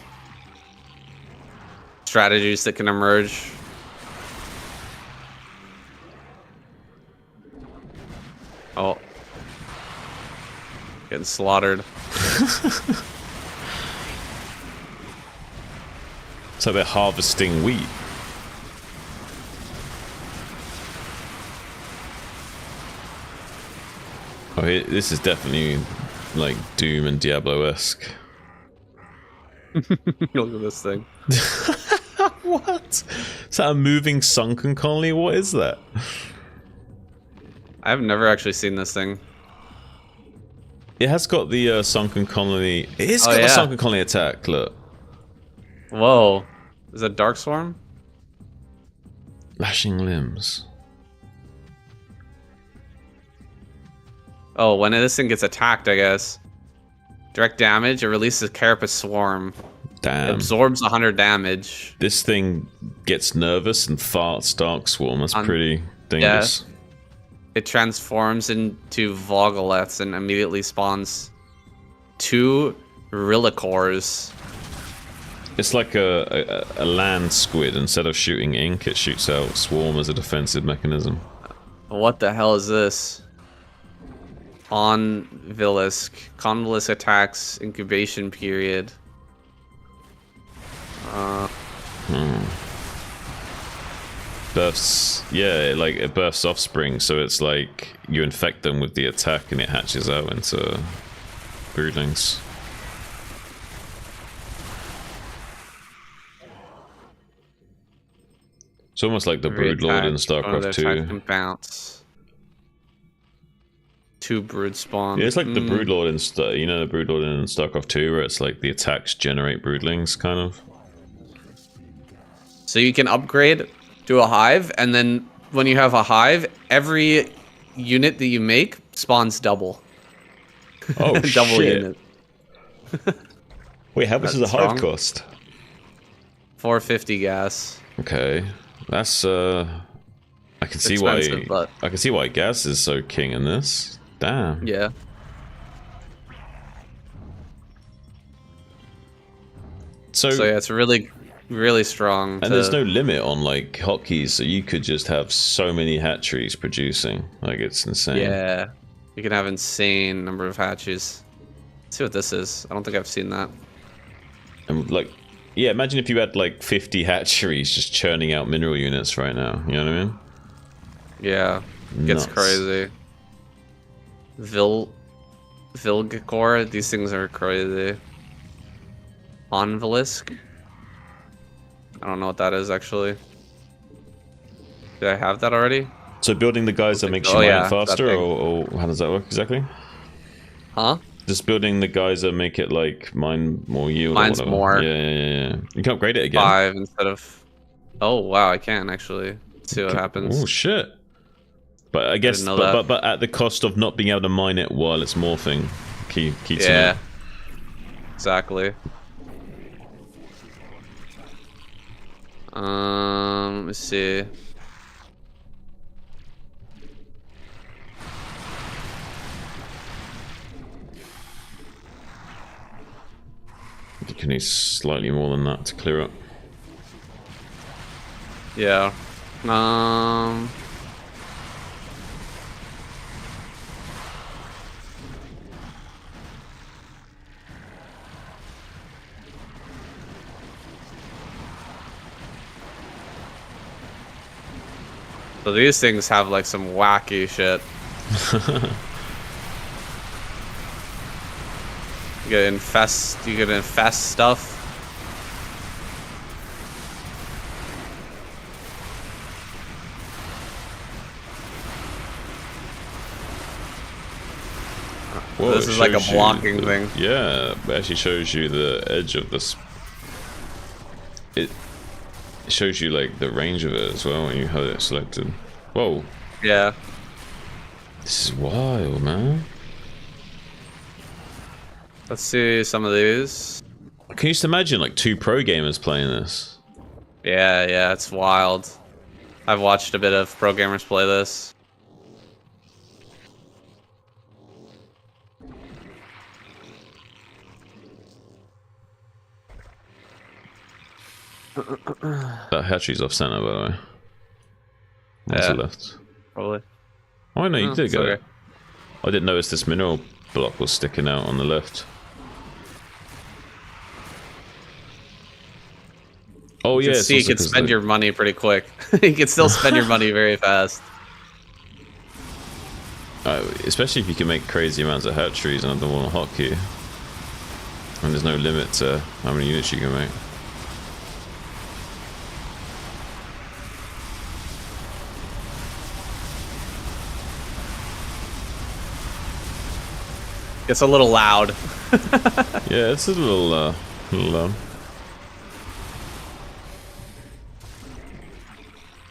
strategies that can emerge. Oh. Getting slaughtered. It's like they're harvesting wheat. Oh, this is definitely like Doom and Diablo-esque. Look at this thing. What? Is that a moving sunken colony? What is that? I've never actually seen this thing. It has got the sunken colony. It has got the yeah. sunken colony attack. Look, Whoa. Is that Dark Swarm? lashing limbs. Oh, when this thing gets attacked, I guess. Direct damage, it releases Carapace Swarm. It Damn. absorbs 100 damage. This thing gets nervous and farts Dark Swarm. That's pretty dangerous. It transforms into Vogeleths and immediately spawns 2 Rillicors. It's like a land squid. Instead of shooting ink, it shoots out swarm as a defensive mechanism. What the hell is this? On Villisk. Convolus attacks incubation period. Births, yeah, like it births offspring, so it's like you infect them with the attack and it hatches out into broodlings. It's almost like the Every Broodlord in attack, one of their StarCraft attacks 2. can bounce. 2 brood spawn. Yeah, it's like the Broodlord in the Broodlord in StarCraft 2, where it's like the attacks generate broodlings, kind of. So you can upgrade to a hive, and then when you have a hive, every unit that you make spawns double. Oh Double shit! unit. Wait, how much That's does a hive strong. cost? 450 gas. Okay, that's I can see Expensive, why. but I can see why gas is so king in this. Damn. yeah. So So yeah, it's really, really strong. and there's no limit on like hotkeys, so you could just have so many hatcheries producing. Like it's insane. Yeah, you can have insane number of hatches. Let's see what this is. I don't think I've seen that. And like, yeah, imagine if you had like 50 hatcheries just churning out mineral units right now. You know what I mean? Yeah, it gets Nuts. crazy. Vilgakor, these things are crazy. Onvelisk. I don't know what that is actually. Did I have that already? So building the guys that makes you Oh, mine yeah, it that faster, thing. or how does that work exactly? Huh? Just building the guys that make it like mine more yield. Mine's or whatever. more. Yeah. You can upgrade it again. 5 instead of. Oh wow, I can actually. Let's see what happens. Oh shit! But I guess, know that. but at the cost of not being able to mine it while it's morphing. Key to Yeah. it. Exactly. Let me see. You can need slightly more than that to clear up. Yeah. So these things have like some wacky shit. You can infest stuff. Whoa, This it is like a shows you blocking the- thing. Yeah, it actually shows you the edge of this. It shows you like the range of it as well when you have it selected. Whoa, Yeah. this is wild, man. Let's see some of these. Can you just imagine like 2 pro gamers playing this? Yeah, it's wild. I've watched a bit of pro gamers play this. That hatchery's off center, by the way. What's Yeah. left? Probably. Oh no, you Oh, did it's get okay. it. I didn't notice this mineral block was sticking out on the left. Oh You yeah, can it's see you also can 'cause spend the- your money pretty quick. You can still spend your money very fast. especially if you can make crazy amounts of hatcheries and I don't want a hotkey. And there's no limit to how many units you can make. It's a little loud. Yeah, it's a little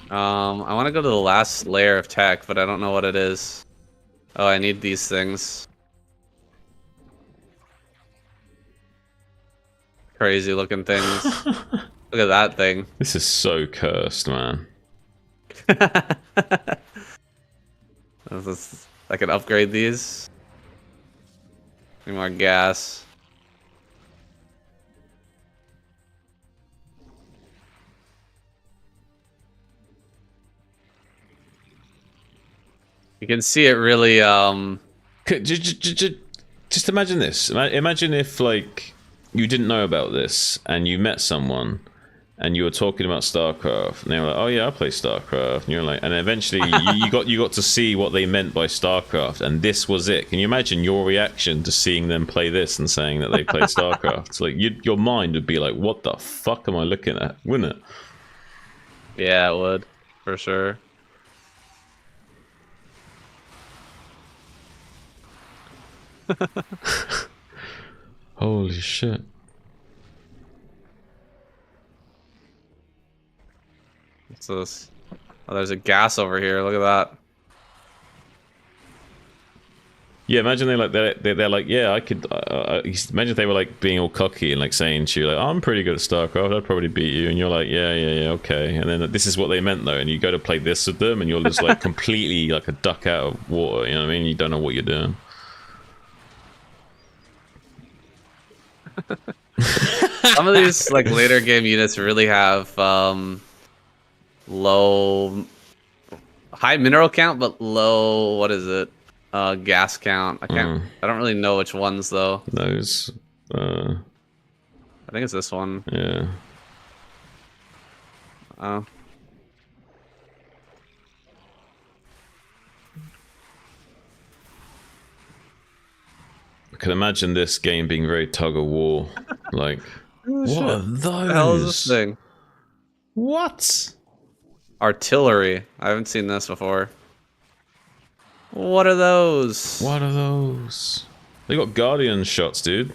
I want to go to the last layer of tech, but I don't know what it is. Oh, I need these things. Crazy looking things. Look at that thing. This is so cursed, man. I can upgrade these. Need more gas. You can see it really, Just imagine this. Imagine if, like, you didn't know about this and you met someone and you were talking about Starcraft and they were like, "Oh yeah, I play Starcraft," and you're like, and eventually you got to see what they meant by Starcraft, and this was it. Can you imagine your reaction to seeing them play this and saying that they play Starcraft? Like, your mind would be like, "What the fuck am I looking at?" Wouldn't it? Yeah, it would for sure. Holy shit. What's this? Oh, there's a gas over here. Look at that. Yeah, imagine they're like, yeah, I could. Imagine if they were like being all cocky and like saying to you, like, I'm pretty good at Starcraft, I'd probably beat you, and you're like, yeah, okay. And then this is what they meant though, and you go to play this with them, and you're just like completely like a duck out of water. You know what I mean? You don't know what you're doing. Some of these like later game units really have low, high mineral count, but low. What is it? Gas count. I can't. I don't really know which ones though. Those. I think it's this one. Yeah. Oh. I can imagine this game being very tug of war. Like, what are those? What the hell is this thing? What? Artillery. I haven't seen this before. What are those? What are those? They got Guardian shots, dude.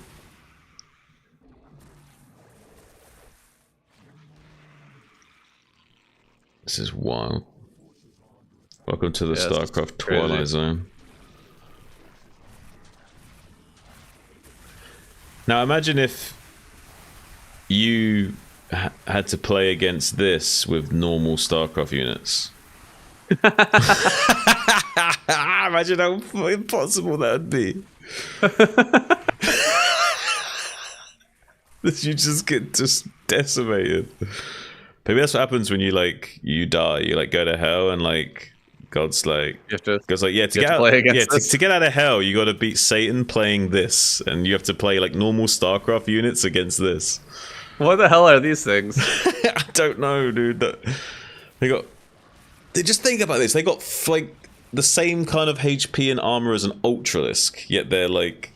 This is wild. Welcome to the Yeah, Starcraft crazy. Twilight Zone. Now imagine if you had to play against this with normal Starcraft units. Imagine how impossible that would be. You just get just decimated. Maybe that's what happens when you die. You like go to hell and like God's like You have to. goes like yeah to you get have to out play against this? to get out of hell you got to beat Satan playing this, and you have to play like normal Starcraft units against this. What the hell are these things? I don't know, dude. They just think about this. They got like the same kind of HP and armor as an Ultralisk, yet they're like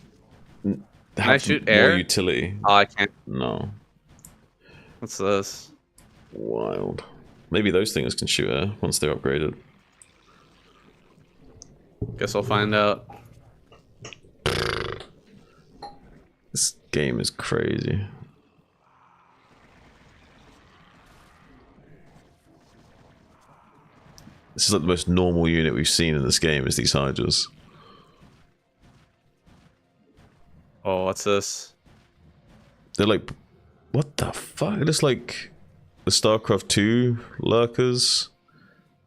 I shoot air? more utility. Oh, I can't. No, What's this? wild. Maybe those things can shoot air once they're upgraded. Guess we'll find out. This game is crazy. This is like the most normal unit we've seen in this game is these Hydras. Oh, what's this? They're like, what the fuck? It looks like the StarCraft 2 lurkers.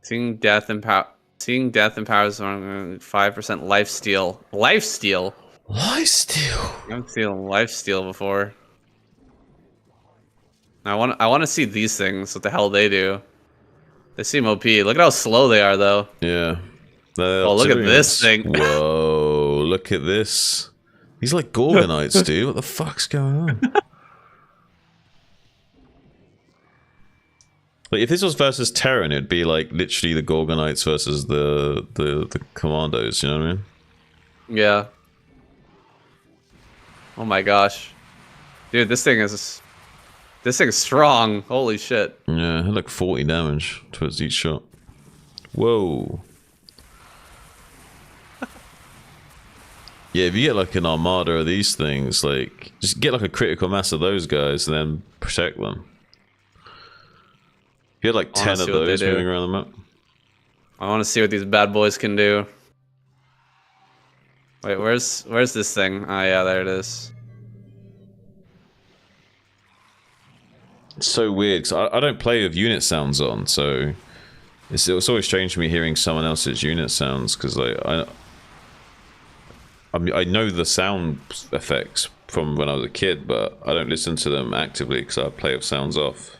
Seeing death empowers 5% life steal. Life steal? Lifesteal. I haven't seen life steal before. I want to see these things. What the hell they do? They seem OP. Look at how slow they are, though. Yeah. Oh, look at this thing. Whoa, look at this. These are like Gorgonites, dude. What the fuck's going on? Like, if this was versus Terran, it'd be like literally the Gorgonites versus the Commandos, you know what I mean? Yeah. Oh my gosh. Dude, this thing is strong. Holy shit. Yeah, it had like 40 damage towards each shot. Whoa. Yeah, if you get like an armada of these things, like just get like a critical mass of those guys and then protect them. You had like 10 of see what they those do. moving around the map. I want to see what these bad boys can do. Wait, where's this thing? Oh yeah, there it is. It's so weird because I don't play with unit sounds on, so it's always strange for me hearing someone else's unit sounds because like I know the sound effects from when I was a kid, but I don't listen to them actively because I play with sounds off.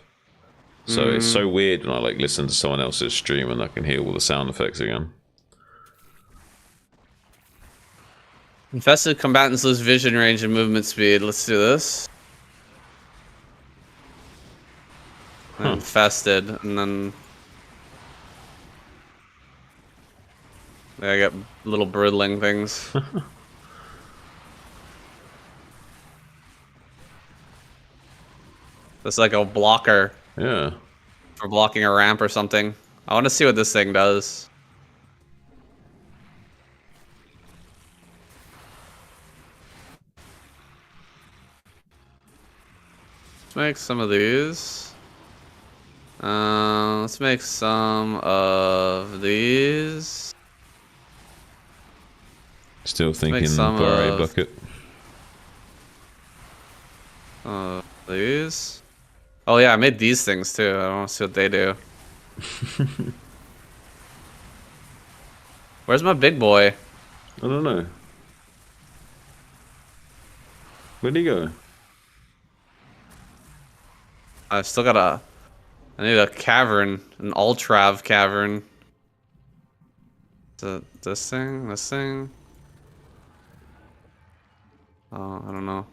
So it's so weird when I like listen to someone else's stream and I can hear all the sound effects again. Infested combatants lose vision range and movement speed. Let's do this. Infested, and then I got little broodling things. That's like a blocker Yeah. for blocking a ramp or something. I want to see what this thing does. Let's make some of these. Let's make some of these. Still thinking some Barry of- bucket. These. Oh yeah, I made these things too. I want to see what they do. Where's my big boy? I don't know. Where'd he go? I've still got a... I need a cavern. An Ultrav cavern. This thing? This thing? Oh, I don't know.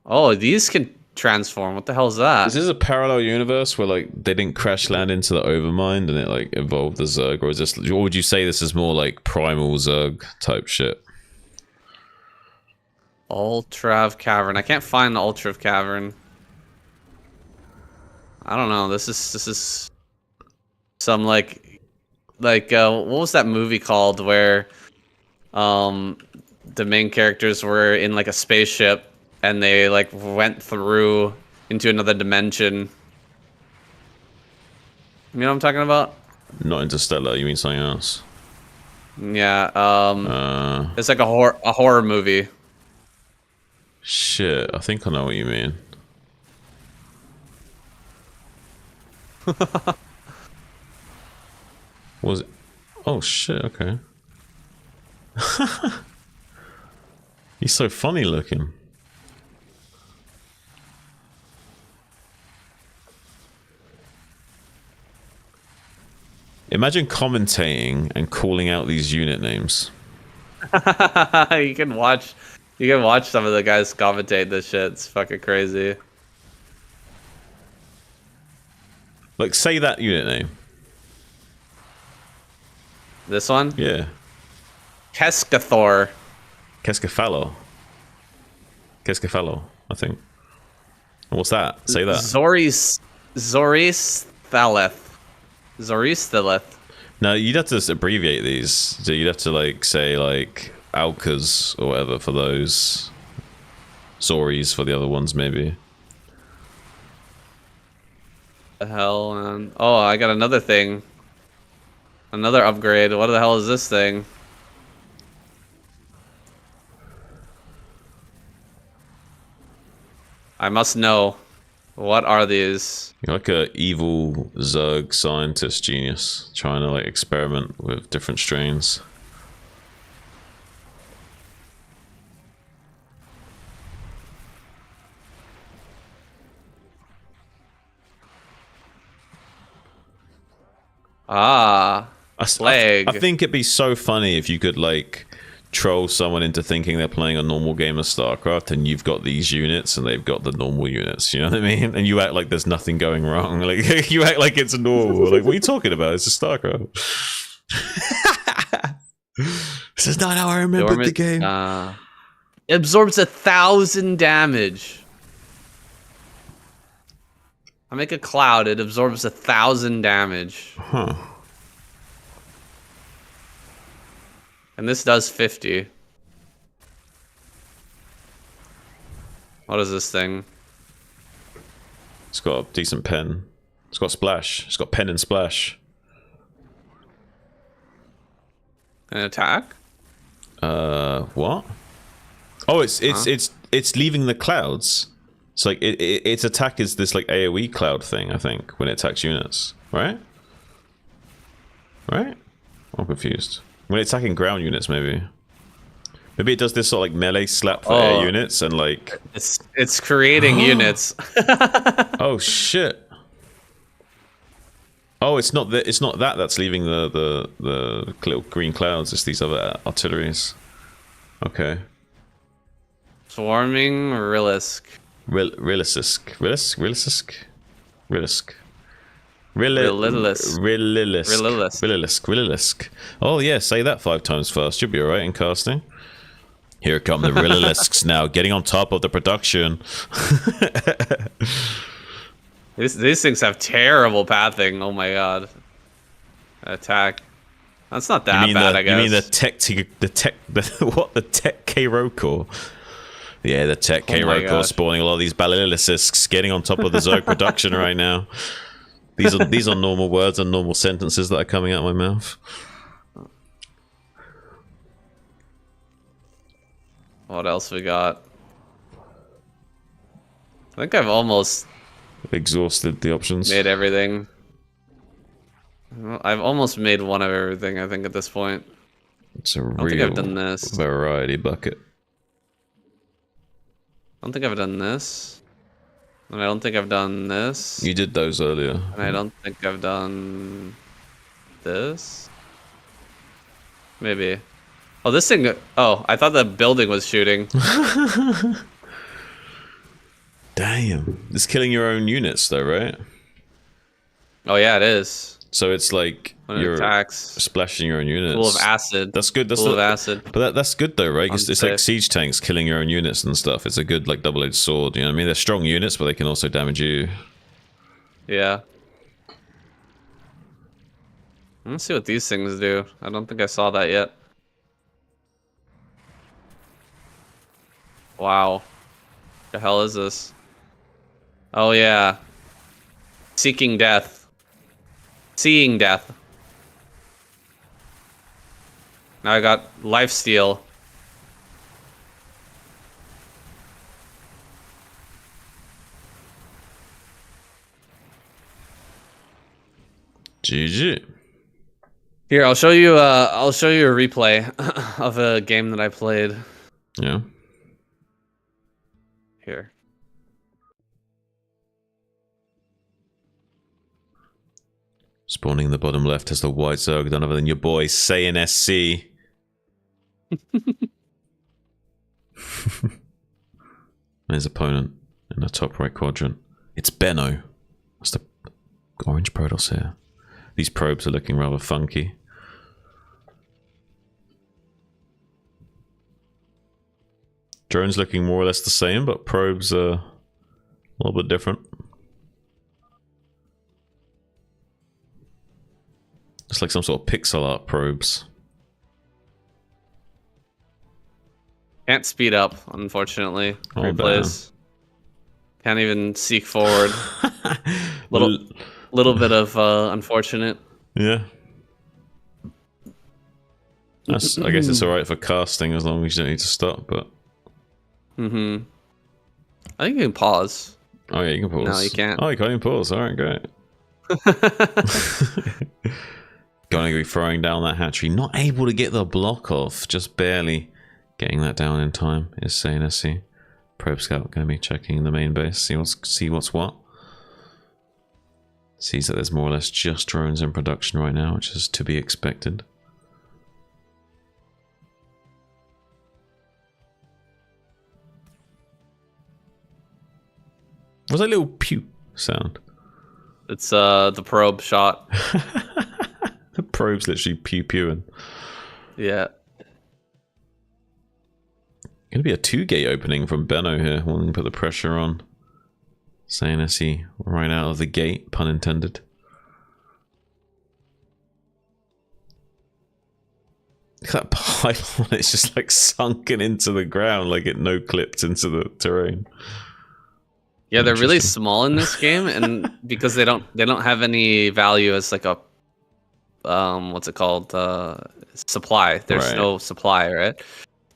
Oh, these can transform. What the hell is that? Is this a parallel universe where like they didn't crash land into the Overmind and it like evolved the Zerg, or is this? Or would you say this is more like primal Zerg type shit? Ultrav cavern. I can't find the Ultrav cavern. I don't know. This is some like what was that movie called where the main characters were in like a spaceship and they like went through into another dimension. You know what I'm talking about? Not Interstellar. You mean something else? Yeah. It's like a horror movie. Shit. I think I know what you mean. Was it? Oh shit. Okay. He's so funny looking. Imagine commentating and calling out these unit names. You can watch some of the guys commentate this shit. It's fucking crazy. Like, say that unit name. This one? Yeah. Keskathor. Keskafalo, I think. What's that? Say that. Zoris Thaleth. No, you'd have to abbreviate these. So you'd have to like say like Alkas or whatever for those. Zoris for the other ones, maybe. The hell, man. Oh, I got another thing. Another upgrade. What the hell is this thing? I must know. What are these? You're like a evil Zerg scientist genius trying to like experiment with different strains. Ah, plague. I think it'd be so funny if you could like troll someone into thinking they're playing a normal game of Starcraft and you've got these units and they've got the normal units, you know what I mean? And you act like there's nothing going wrong. Like you act like it's normal. Like, what are you talking about? It's just Starcraft. This is not how I remembered the game. It absorbs 1,000 damage. I make a cloud, it absorbs 1,000 damage. Huh. And this does 50. What is this thing? It's got a decent pen. It's got splash. It's got pen and splash. An attack? What? Oh, it's leaving the clouds. It's like its attack is this like AoE cloud thing, I think, when it attacks units, right? Right? I'm confused. When it's attacking ground units, maybe. Maybe it does this sort of like melee slap for air units and like. It's creating units. Oh shit! Oh, it's not that. It's not that that's leaving the little green clouds. It's these other artilleries. Okay. Swarming Rillisk. Rillisk. Oh yeah, say that 5 times fast. You'll be alright in casting. Here come the Rillisks now, getting on top of the production. These things have terrible pathing. Oh my god. Attack. That's not that bad, I guess. You mean the tech K-Ro core? Yeah, the tech K-Ro core spawning a lot of these Basilisks, getting on top of the Zerg production right now. These are normal words and normal sentences that are coming out of my mouth. What else we got? I think I've almost exhausted the options. Made everything. I've almost made one of everything, I think, at this point. It's a I don't think I've done this. variety bucket. I don't think I've done this. And I don't think I've done this. You did those earlier. And I don't think I've done this. Maybe. Oh, this thing... Oh, I thought the building was shooting. Damn. It's killing your own units, though, right? Oh, yeah, it is. So it's like when it you're attacks, splashing your own units. Full of acid. That's good. That's full of acid. But that's good, though, right? It's like siege tanks killing your own units and stuff. It's a good, like, double-edged sword. You know what I mean? They're strong units, but they can also damage you. Yeah. Let's see what these things do. I don't think I saw that yet. Wow. The hell is this? Oh yeah. Seeking death. Seeing death. Now I got lifesteal. GG. Here, I'll show you a replay of a game that I played. Yeah. Here. Spawning in the bottom left has the white Zerg, none other than your boy, Saiyan SC. His opponent in the top right quadrant. It's Benno. That's the orange Protoss here. These probes are looking rather funky. Drone's looking more or less the same, but probes are a little bit different. It's like some sort of pixel art probes. Can't speed up, unfortunately. Oh, Replays. Can't even seek forward. Little bit of unfortunate. Yeah. I guess it's alright for casting as long as you don't need to stop, but... Mm-hmm. I think you can pause. Oh yeah, you can pause. No, you can't. Oh, you can't even pause. Alright, great. Going to be throwing down that hatchery. Not able to get the block off. Just barely getting that down in time is saying SC. Probe Scout going to be checking the main base. See what's what. Sees that there's more or less just drones in production right now, which is to be expected. What's that little pew sound? It's the probe shot. The probe's literally pew-pewing. Yeah. Gonna be a 2-gate opening from Benno here. Wanting to put the pressure on. Saying SE right out of the gate, pun intended. Look at that pylon, it's just like sunken into the ground, like it no-clipped into the terrain. Yeah, they're really small in this game, and because they don't have any value as like a what's it called? Supply. There's no supply, right?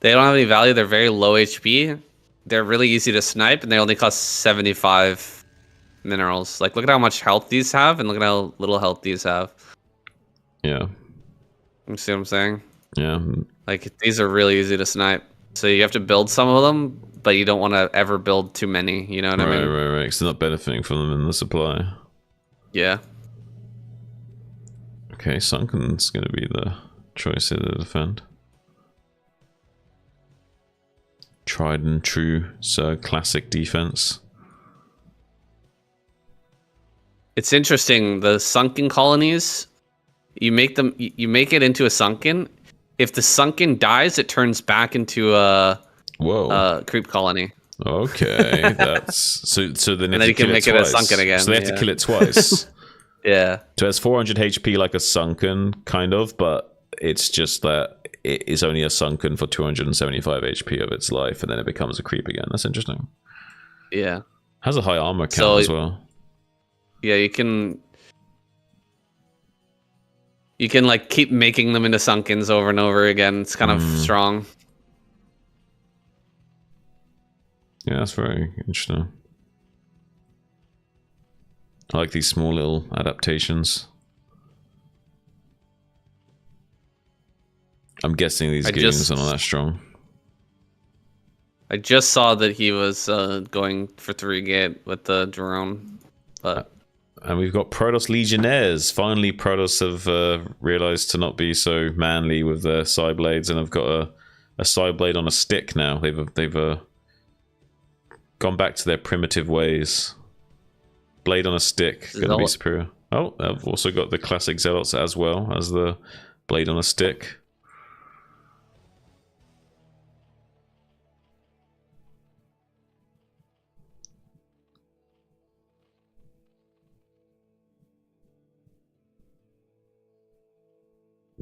They don't have any value. They're very low HP. They're really easy to snipe, and they only cost 75 minerals. Like, look at how much health these have, and look at how little health these have. Yeah. You see what I'm saying? Yeah. Like, these are really easy to snipe. So you have to build some of them, but you don't want to ever build too many. You know what I mean? Right. Because they're not benefiting from them in the supply. Yeah. Okay, Sunken's going to be the choice here to defend. Tried and true Zerg classic defense. It's interesting. The sunken colonies, you make it into a sunken, if the sunken dies, it turns back into a Whoa. creep colony. Okay, that's so. So then, And then you can make it a sunken again. So they have to yeah. kill it twice. Yeah. So it's 400 HP like a sunken, kind of, but it's just that it is only a sunken for 275 HP of its life, and then it becomes a creep again. That's interesting. Yeah. Has a high armor count So- as well. Yeah, you can like keep making them into sunkens over and over again. It's kind of strong. Yeah, that's very interesting. I like these small little adaptations. I'm guessing these goons are not that strong. I just saw that he was going for 3-gate with the drone, but And we've got Protoss Legionnaires. Finally, Protoss have realized to not be so manly with their side blades, and have got a side blade on a stick now. They've gone back to their primitive ways. Blade on a stick, gonna be superior. Oh, I've also got the classic Zealots as well as the blade on a stick.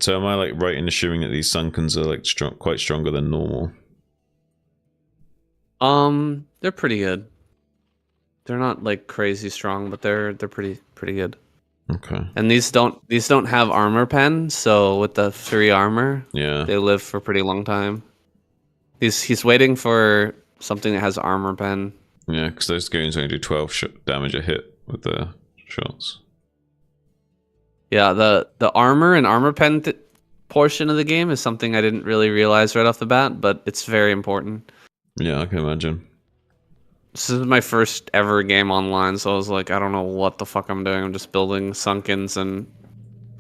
So am I like right in assuming that these Sunkens are like quite stronger than normal? they're pretty good. They're not like crazy strong, but they're pretty good. Okay. And these don't have armor pen, so with the 3 armor, Yeah. they live for a pretty long time. He's waiting for something that has armor pen. Yeah, because those goons only do 12 damage a hit with their shots. Yeah, the armor and armor pen portion of the game is something I didn't really realize right off the bat, but it's very important. Yeah, I can imagine. This is my first ever game online, so I was like, I don't know what the fuck I'm doing. I'm just building sunkens, and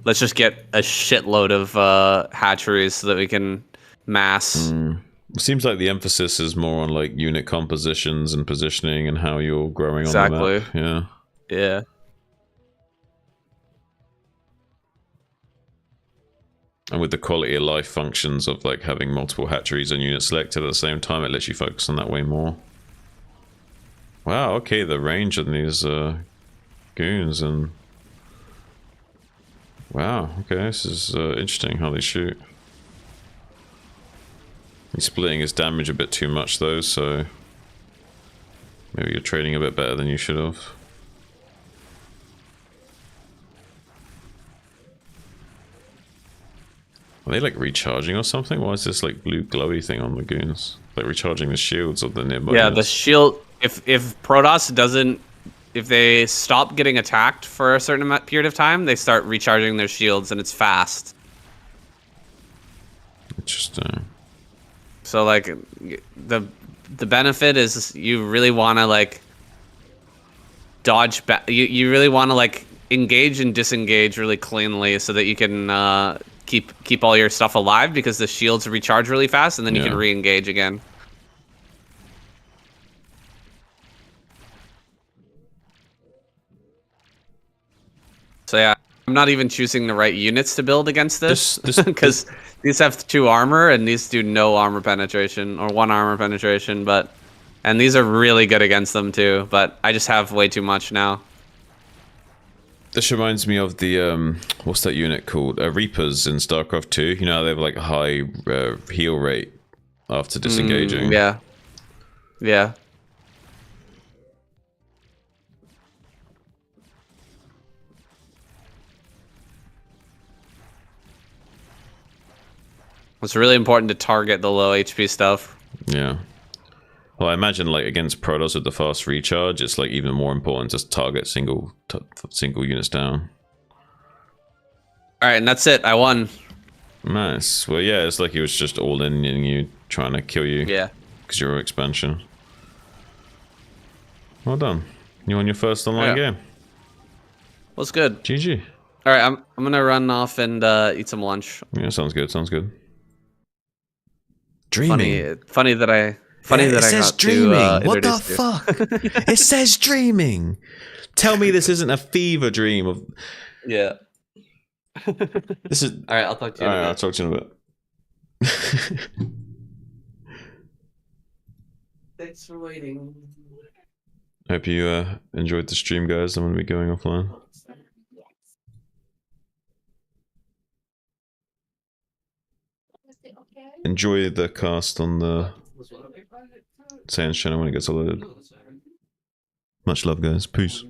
let's just get a shitload of hatcheries so that we can mass. It seems like the emphasis is more on like unit compositions and positioning and how you're growing on the Exactly. map. Yeah. Yeah. And with the quality of life functions of like having multiple hatcheries and units selected at the same time, it lets you focus on that way more. Wow, okay, the range on these goons and... Wow, okay, this is interesting how they shoot. He's splitting his damage a bit too much though, so... Maybe you're trading a bit better than you should have. Are they like recharging or something? Why is this like blue glowy thing on the goons? Like recharging the shields of the nearby Yeah, units. the shield. If Protoss doesn't, if they stop getting attacked for a certain period of time, they start recharging their shields, and it's fast. Interesting. So like, the benefit is you really want to like dodge. You really want to like engage and disengage really cleanly, so that you can keep all your stuff alive, because the shields recharge really fast, and then you Yeah. can re-engage again. So yeah, I'm not even choosing the right units to build against this, because these have 2 armor and these do no armor penetration, or 1 armor penetration, and these are really good against them too, but I just have way too much now. This reminds me of the what's that unit called? Reapers in Starcraft 2. You know, they have like a high heal rate after disengaging. Yeah. Yeah. It's really important to target the low HP stuff. Yeah. Well, I imagine like against Protoss with the fast recharge, it's like even more important to target single units down. All right, and that's it. I won. Nice. Well, yeah, it's like he was just all in you, trying to kill you. Yeah. Because you're expansion. Well done. You won your first online game. What's good? GG. All right, I'm gonna run off and eat some lunch. Yeah, sounds good. Sounds good. Dreaming. Funny that I says got dreaming. to What the introduce you. fuck? It says dreaming. Tell me this isn't a fever dream of. Yeah. This is. All right, I'll talk to you. All in a right, bit. I'll talk to you in a bit. Thanks for waiting. Hope you enjoyed the stream, guys. I'm gonna be going offline. Enjoy the cast on the Saiyan's channel when it gets loaded. Much love, guys. Peace.